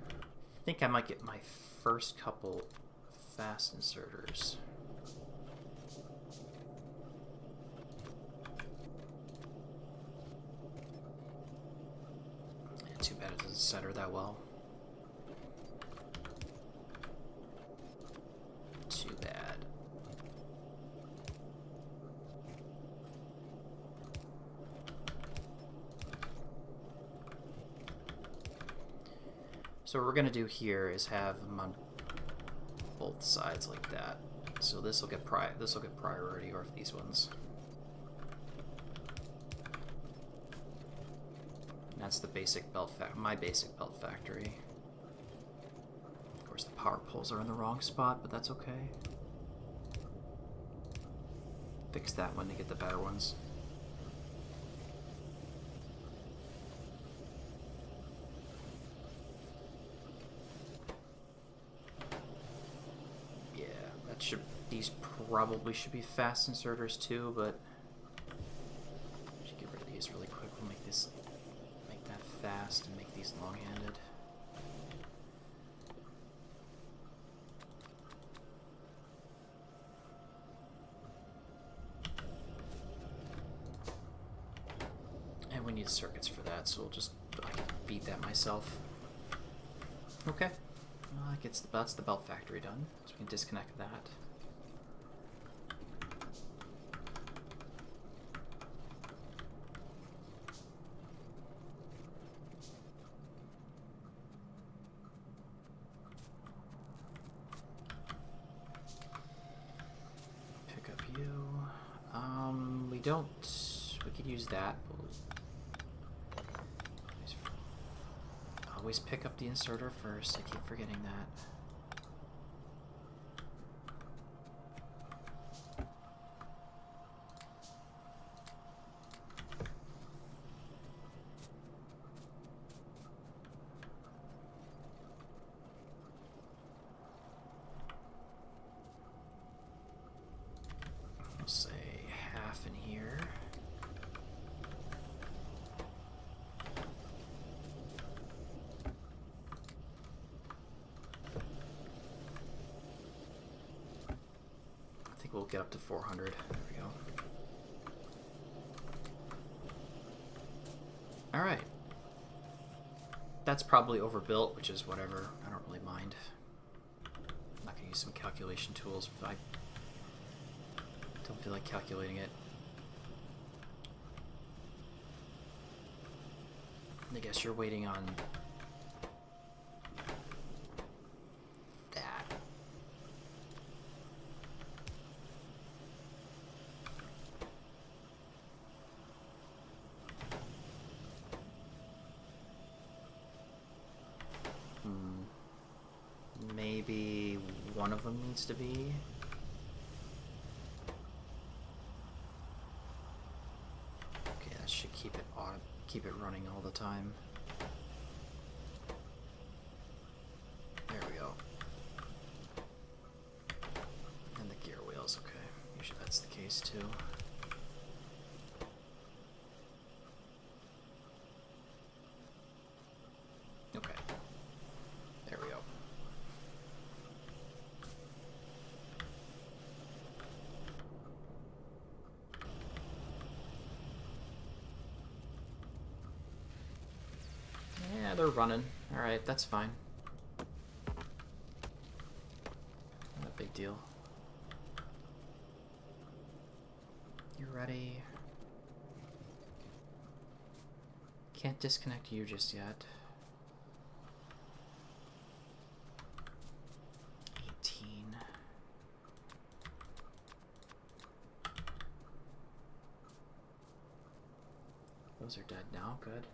I think I might get my first couple fast inserters. Yeah, too bad it doesn't center that well. Too bad. So what we're gonna do here is have them on both sides like that. So this will get priority over these ones. And that's the basic belt my basic belt factory. Of course, the power poles are in the wrong spot, but that's okay. Fix that one to get the better ones. These probably should be fast inserters too, but I should get rid of these really quick. We'll make that fast and make these long-handed. And we need circuits for that, so I can beat that myself. Okay, well, that's the belt factory done, so we can disconnect that. We could use that. Always pick up the inserter first. I keep forgetting that. We'll say half in here. We'll get up to 400. There we go. Alright. That's probably overbuilt, which is whatever. I don't really mind. I'm not going to use some calculation tools if I don't feel like calculating it. I guess you're waiting on that. Maybe one of them needs to be. Okay, that should keep it running all the time. There we go. And the gear wheels, okay. Usually that's the case too. Okay. There we go. they're running. Alright, that's fine. Not a big deal. You ready? Can't disconnect you just yet. 18. Those are dead now, good.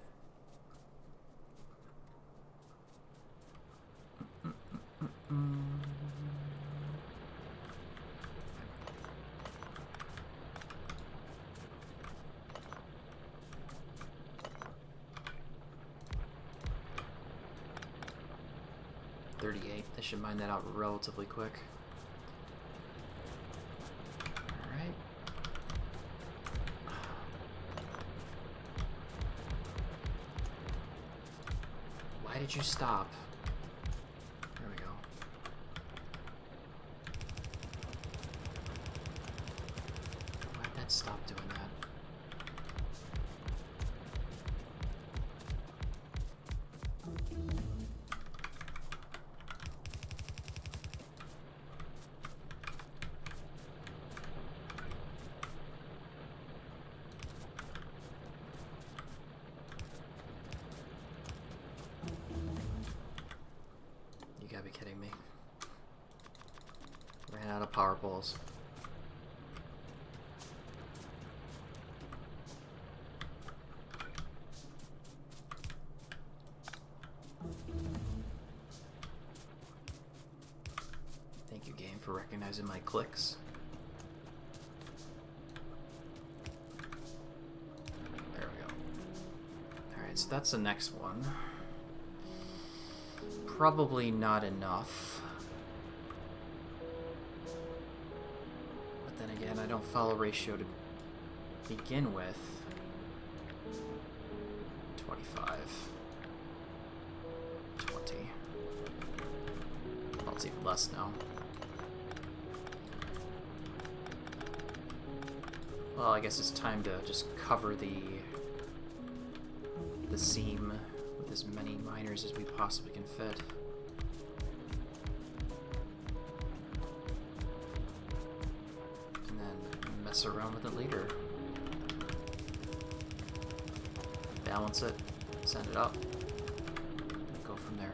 They should mine that out relatively quick. Alright. Why did you stop? There we go. Why'd that stop doing that? You gotta be kidding me. Ran out of power poles. Thank you, game, for recognizing my clicks. There we go. Alright, so that's the next one. Probably not enough. But then again, I don't follow ratio to begin with. 25. 20. Well, it's even less now. Well, I guess it's time to just cover the seam with as many miners as we possibly can fit. And then mess around with it later. Balance it, send it up, and go from there.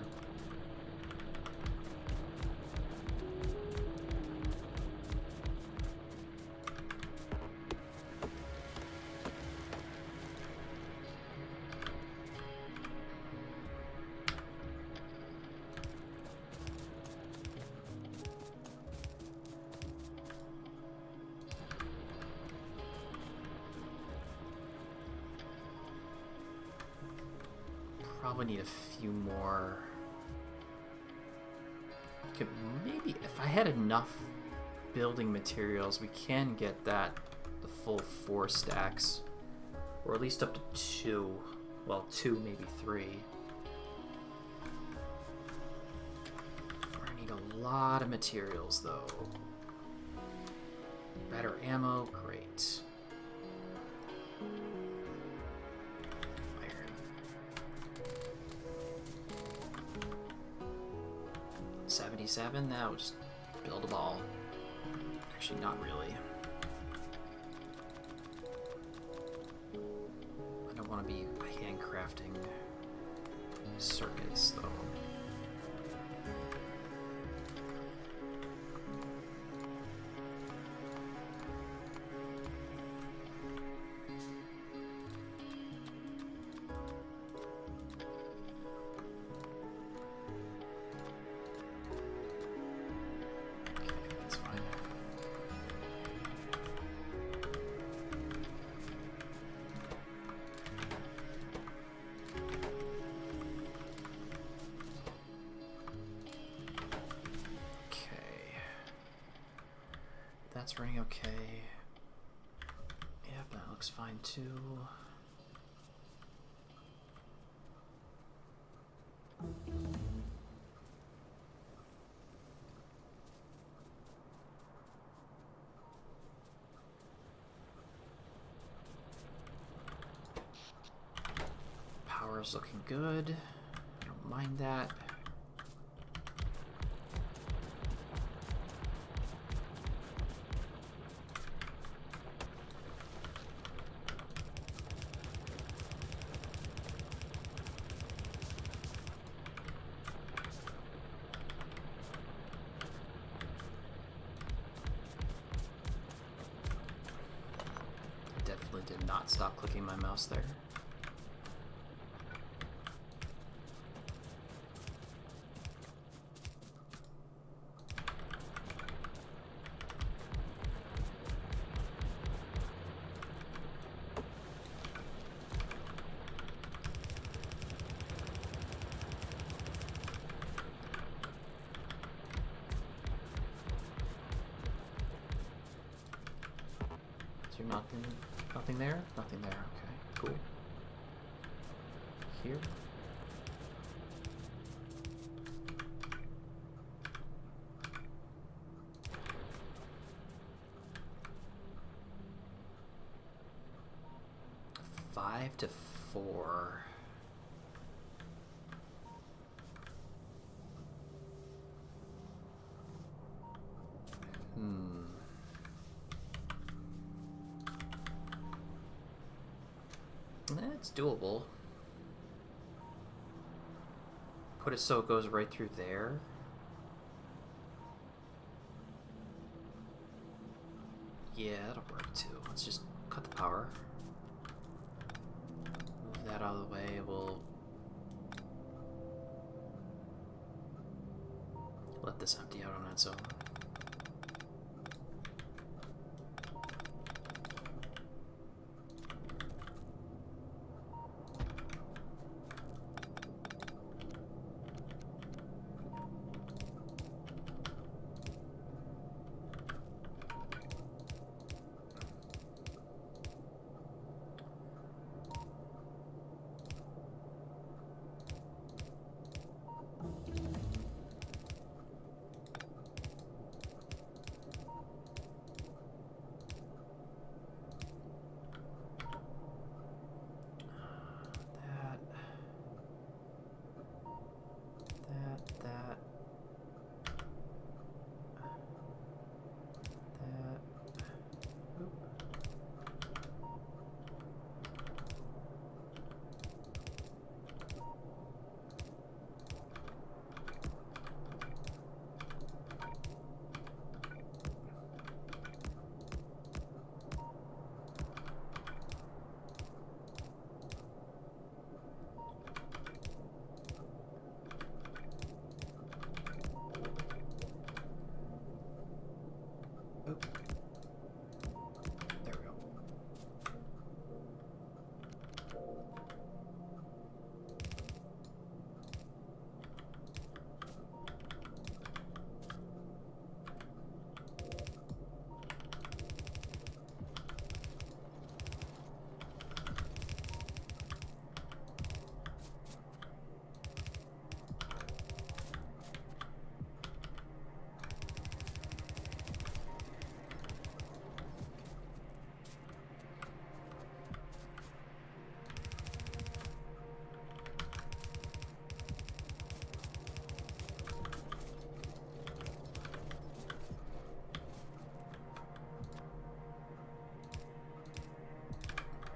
Probably need a few more. Could maybe, if I had enough building materials, we can get that the full 4 stacks, or at least up to 2. Well, 2, maybe 3. We're gonna need a lot of materials, though. Better ammo, great. 77, that would just build a ball. Actually, not really. I don't want to be handcrafting circuits, though. That's running okay. Yep, that looks fine too. Power's looking good. Don't mind that. Definitely did not stop clicking my mouse there. Nothing there? Nothing there, okay, cool. Here? Five to 4. It's doable. Put it so it goes right through there. Yeah, that'll work too. Let's just cut the power. Move that out of the way. We'll let this empty out on its own.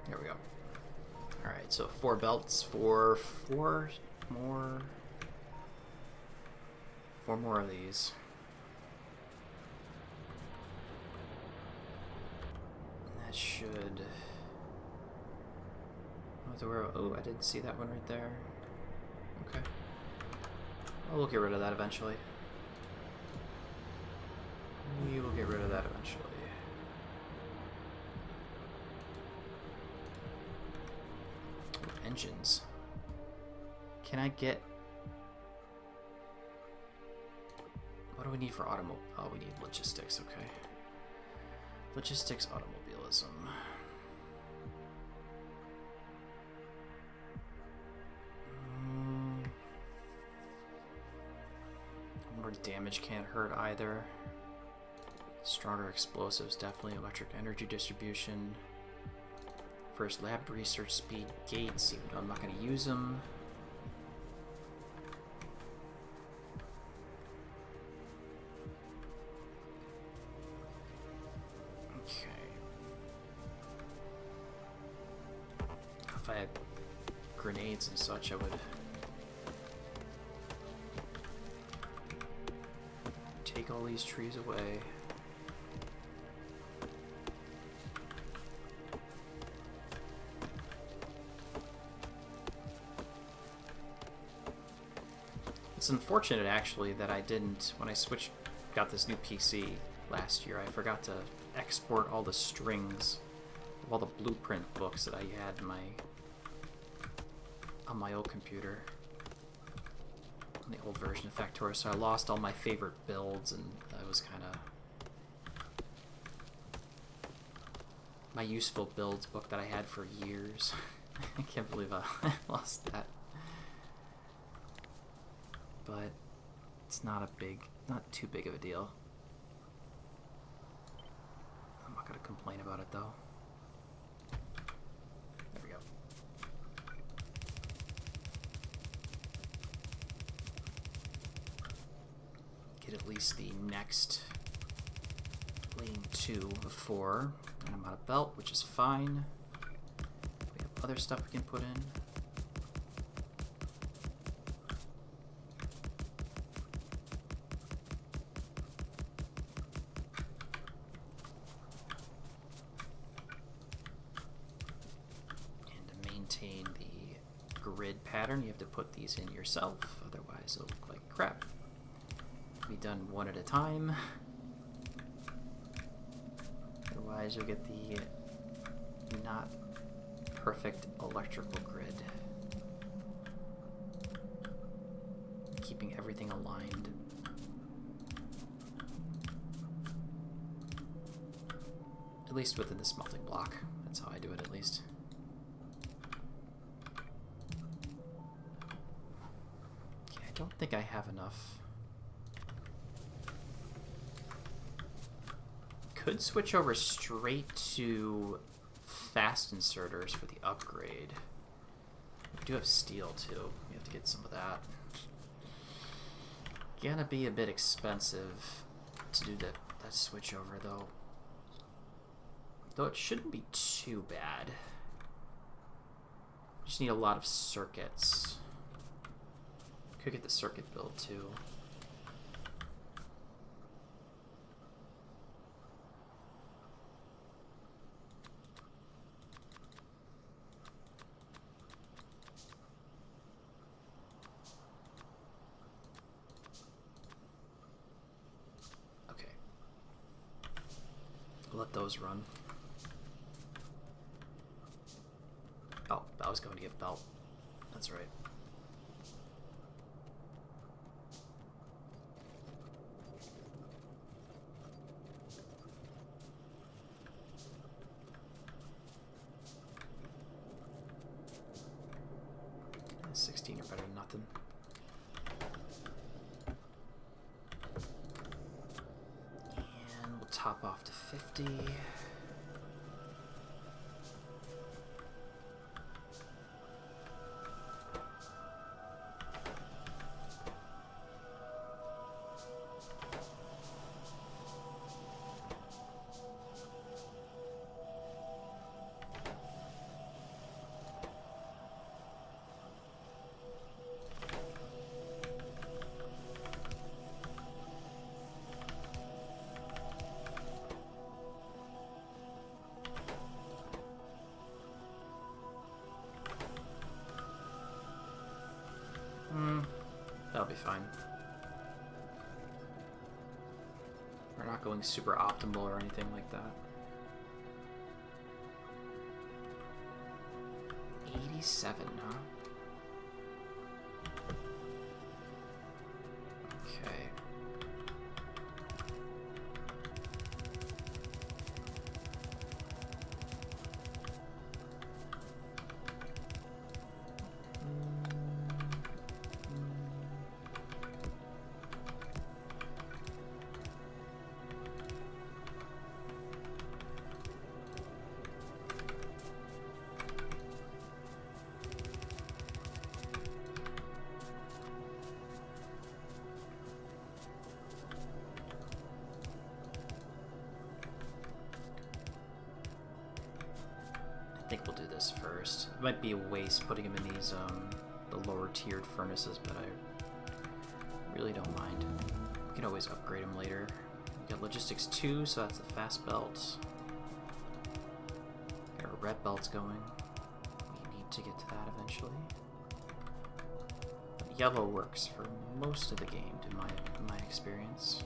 There we go. Alright, so 4 belts for 4 more of these. That should... Oh, I didn't see that one right there. Okay. Well, we'll get rid of that eventually. We will get rid of that eventually. Engines. Can I get... What do we need for automobile? Oh, we need logistics, okay. Logistics, automobilism. More damage can't hurt either. Stronger explosives, definitely. Electric energy distribution. First lab research speed gates, even though I'm not going to use them. grenades and such, I would take all these trees away. It's unfortunate, actually, that I didn't, when I got this new PC last year, I forgot to export all the strings of all the blueprint books that I had on my old computer, on the old version of Factorio, so I lost all my favorite builds, and that was kind of my useful builds book that I had for years. I can't believe I lost that. But it's not too big of a deal. I'm not gonna complain about it though. There we go. Get at least the next lane 2 of 4. And I'm out of belt, which is fine. We have other stuff we can put in. Grid pattern, you have to put these in yourself, otherwise it'll look like crap. Be done one at a time, otherwise you'll get the not perfect electrical grid. Keeping everything aligned. At least within the smelting block. That's how I do it, at least. I don't think I have enough. Could switch over straight to fast inserters for the upgrade. We do have steel too. We have to get some of that. Gonna be a bit expensive to do that switch over though. Though it shouldn't be too bad. Just need a lot of circuits. Could get the circuit build too. Okay. Let those run. Oh, I was going to get belt. That's right. Top off to 50. That'll be fine. We're not going super optimal or anything like that. 87, huh? Okay. this first. It might be a waste putting them in these the lower tiered furnaces, but I really don't mind. We can always upgrade them later. We got logistics 2, so that's the fast belt. Got our red belts going. We need to get to that eventually. But yellow works for most of the game, in my experience.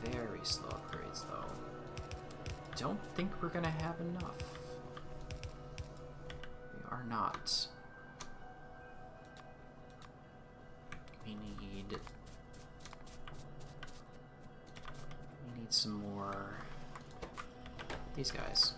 Very slow upgrades, though. Don't think we're gonna have enough. We are not. We need some more. These guys.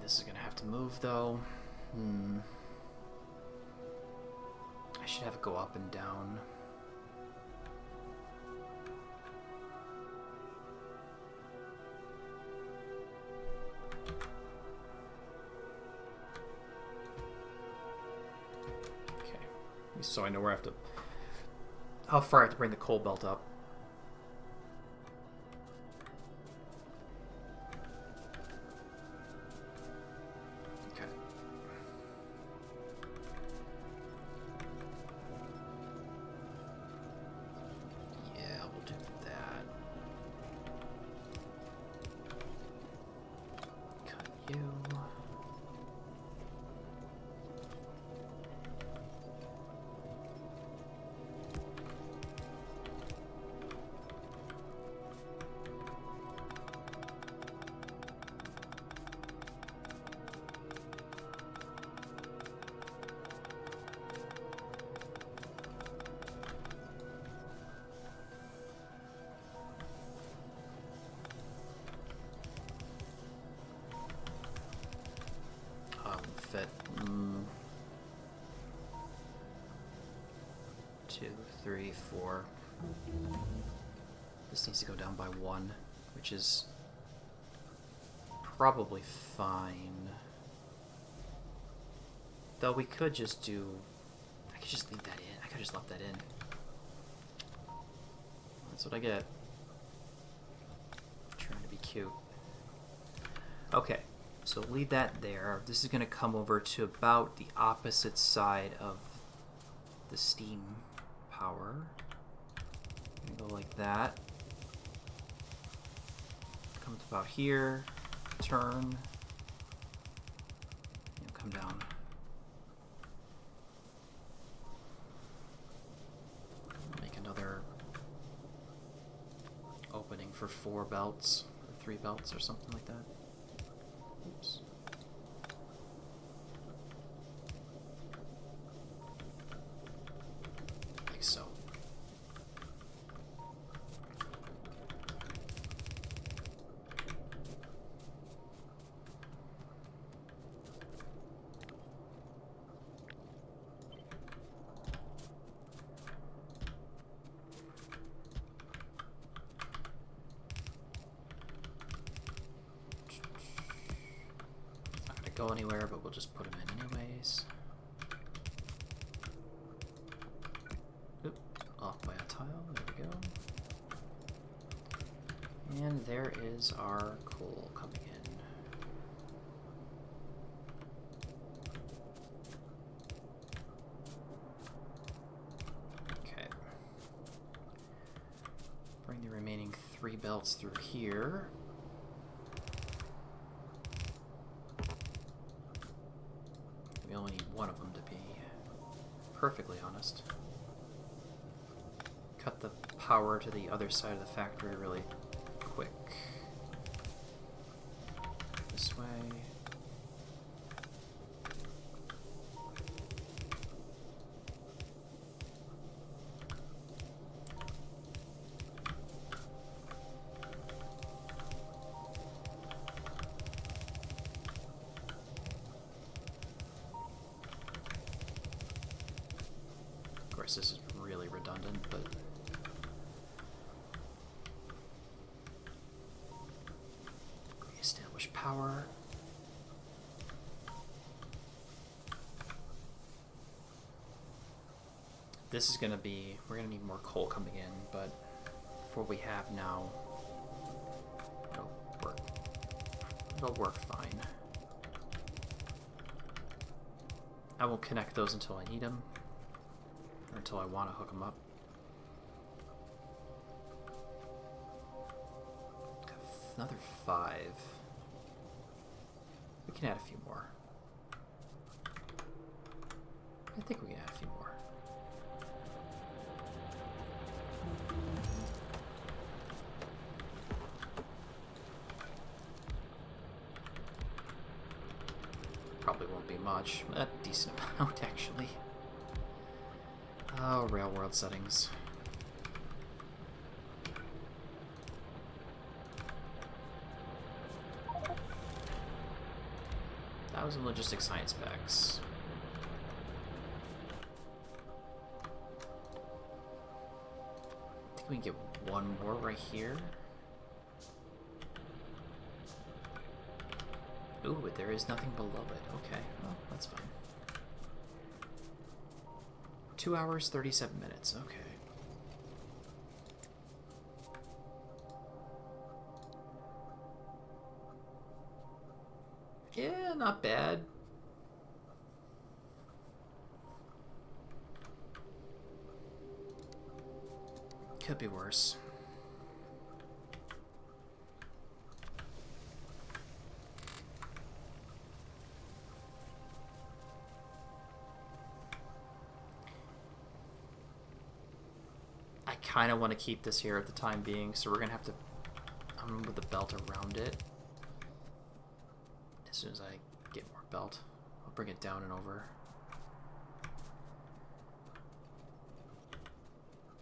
This is gonna have to move though. I should have it go up and down. Okay, so I know where I have to, how far I have to bring the coal belt up. Fit 2, 3, 4. This needs to go down by 1, which is probably fine. Though we could just do, I could just leave that in. I could just left that in. That's what I get. I'm trying to be cute. Okay. So leave that there. This is going to come over to about the opposite side of the steam power. Go like that. Come to about here. Turn. Come down. Make another opening for 4 belts, or 3 belts, or something like that. Oops. Like so. Go anywhere, but we'll just put them in anyways. Oop, off by a tile, there we go. And there is our coal coming in. Okay. Bring the remaining 3 belts through here. We only need 1 of them to be perfectly honest. Cut the power to the other side of the factory really quick. This way. course, this is really redundant, but... Establish power. This is going to be... We're going to need more coal coming in, but for what we have now, it'll work. It'll work fine. I won't connect those until I need them, or until I want to hook them up. Another 5. We can add a few more. I think we can add a few more. Probably won't be much. A decent amount, actually. Oh, Railworld settings. Thousand logistics science specs. I think we can get one more right here. Ooh, but there is nothing below it. Okay, well, that's fine. 2 hours, 37 minutes. Okay. Yeah, not bad. Could be worse. I kind of want to keep this here at the time being, so we're going to have to move the belt around it. As soon as I get more belt, I'll bring it down and over.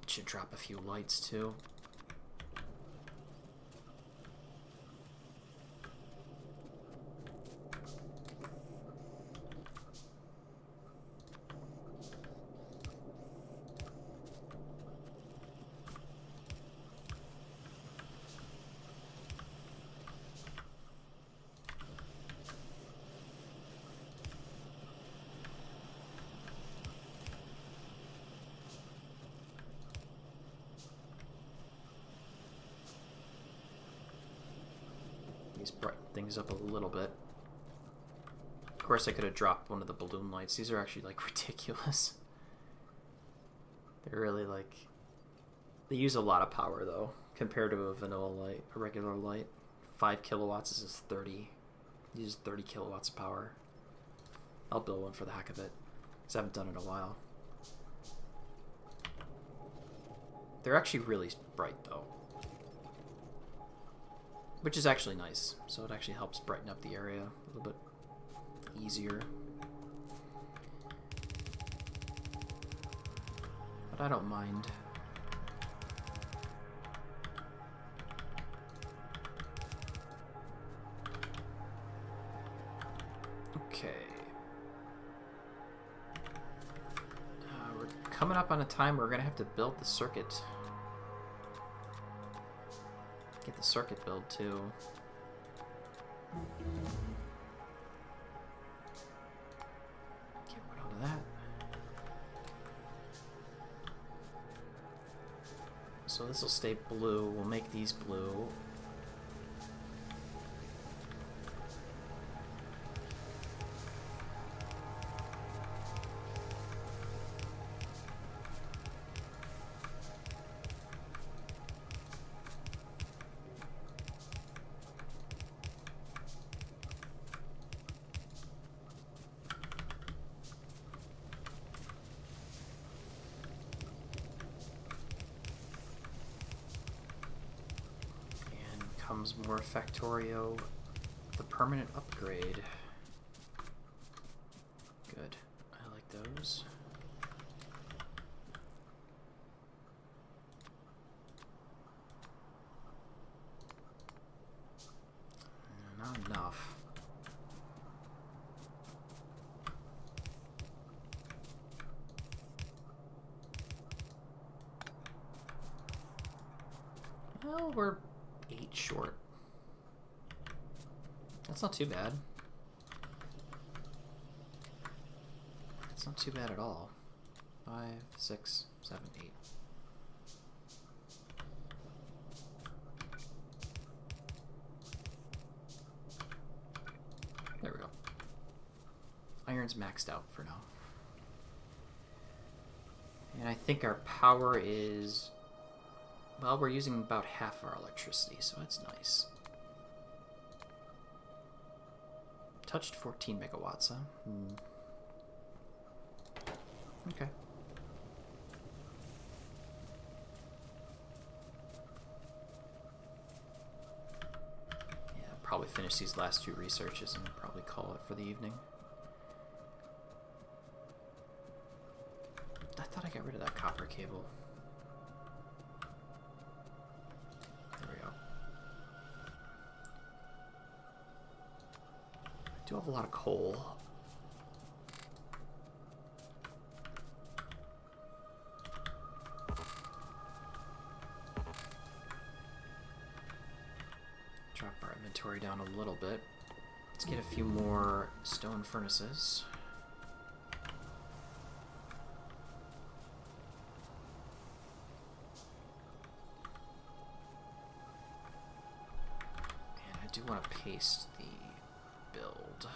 Should drop a few lights too. Brighten things up a little bit. Of course, I could have dropped one of the balloon lights. These are actually like ridiculous. They're really like, they use a lot of power though compared to a vanilla light, a regular light. 5 kilowatts is 30. Uses 30 kilowatts of power. I'll build one for the heck of it, because I haven't done it in a while. They're actually really bright though, which is actually nice. So it actually helps brighten up the area a little bit easier. But I don't mind. Okay. We're coming up on a time where we're going to have to build the circuit. Get the circuit build too. Get rid of that. So this will stay blue. We'll make these blue. Comes more Factorio, the permanent upgrade. Good. I like those. Not enough. Well, we're 8 short. That's not too bad. That's not too bad at all. 5, 6, 7, 8. There we go. Iron's maxed out for now. And I think our power is... Well, we're using about half our electricity, so that's nice. Touched 14 megawatts, huh? Okay. Yeah, I'll probably finish these last 2 researches and probably call it for the evening. I thought I got rid of that copper cable. There we go. I do have a lot of coal. Drop our inventory down a little bit. Let's get a few more stone furnaces. And I do want to paste the build.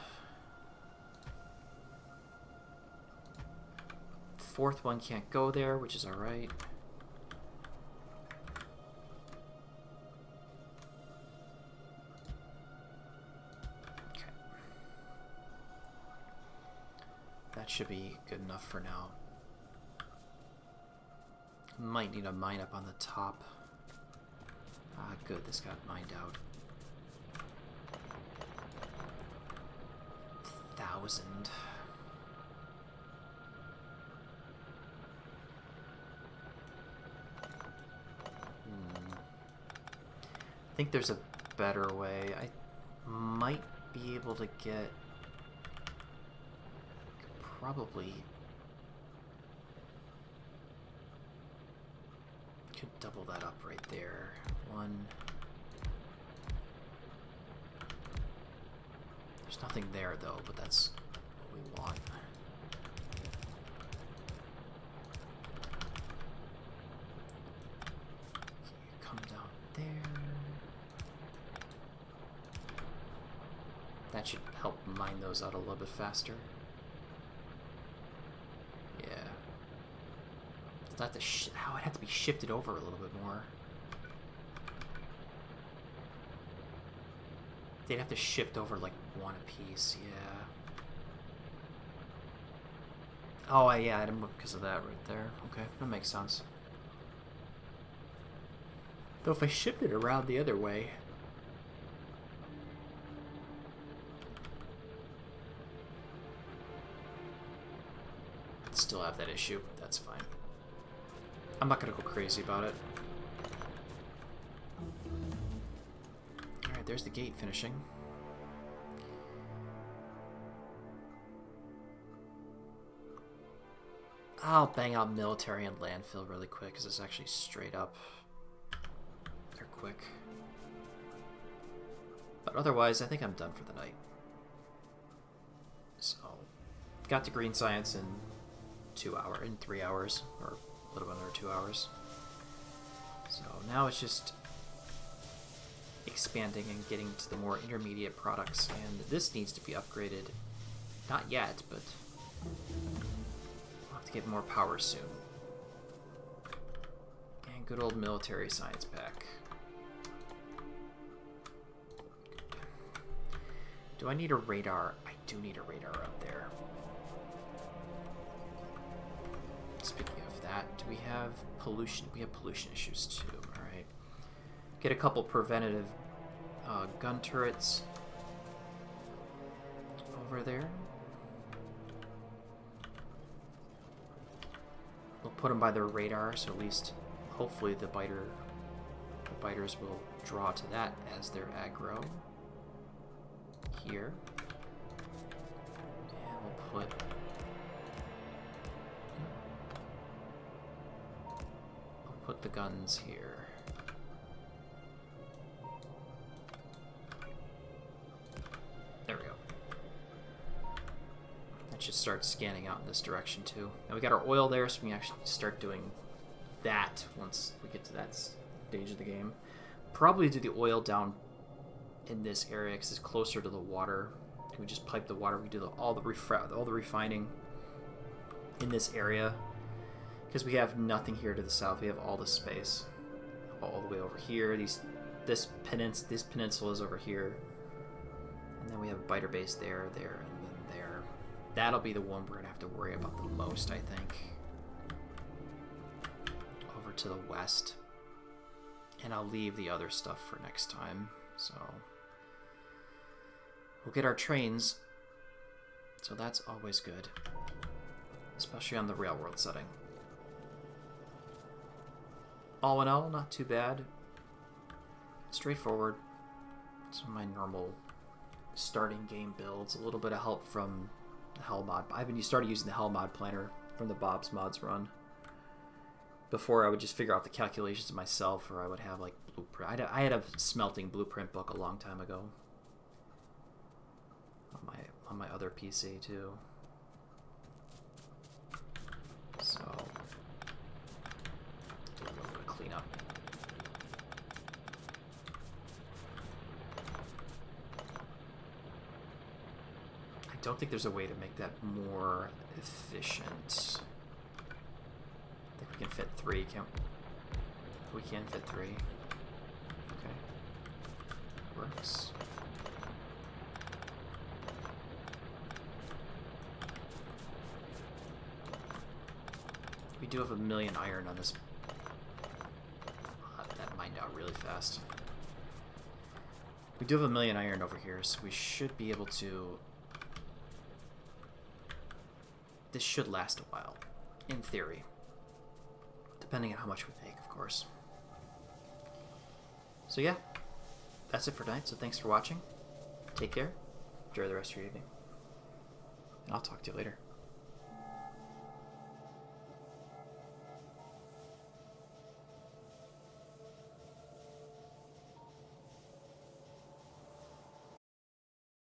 4th one can't go there, which is alright. That should be good enough for now. Might need a mine up on the top. Ah, good, this got mined out. 1,000. I think there's a better way. I might be able to get... Probably could double that up right there. 1. There's nothing there though, but that's what we want. Okay, come down there. That should help mine those out a little bit faster. Oh, it had to be shifted over a little bit more. They'd have to shift over like 1 apiece, yeah. Oh, yeah, I didn't move because of that right there. Okay, that makes sense. Though if I shift it around the other way... I'd still have that issue. That's fine. I'm not gonna go crazy about it. Alright, there's the gate finishing. I'll bang out military and landfill really quick because it's actually straight up. They're quick. But otherwise, I think I'm done for the night. So, got to green science in 3 hours, or a little bit under 2 hours. So now it's just expanding and getting to the more intermediate products, and this needs to be upgraded. Not yet, but we'll have to get more power soon. And good old military science pack. Do I need a radar? I do need a radar out there. Speaking of that, do we have pollution? We have pollution issues too, alright. Get a couple preventative gun turrets over there. We'll put them by their radar, so at least, hopefully, the biters will draw to that as their aggro. Here. And we'll put the guns here. should start scanning out in this direction too. And we got our oil there, so we can actually start doing that once we get to that stage of the game. Probably do the oil down in this area because it's closer to the water. We just pipe the water. We do all the refining in this area because we have nothing here to the south. We have all this space all the way over here. This peninsula is over here, and then we have a biter base there, and then there. That'll be the one we're gonna have to worry about the most, I think. Over to the west, and I'll leave the other stuff for next time. So we'll get our trains, so that's always good, especially on the Railworld setting. All in all, not too bad. Straightforward. Some of my normal starting game builds. A little bit of help from the Hell mod. I've started using the Hell mod planner from the Bob's Mods run. Before I would just figure out the calculations myself, or I would have like blueprint. I had a smelting blueprint book a long time ago on my other PC too. So do a little bit of cleanup. I don't think there's a way to make that more efficient. I think we can fit 3, can't we? We can fit 3. Okay. Works. We do have 1,000,000 iron on this. That mined out really fast. We do have 1,000,000 iron over here, so we should be able to... This should last a while, in theory. Depending on how much we make, of course. So yeah, that's it for tonight, so thanks for watching. Take care, enjoy the rest of your evening, and I'll talk to you later.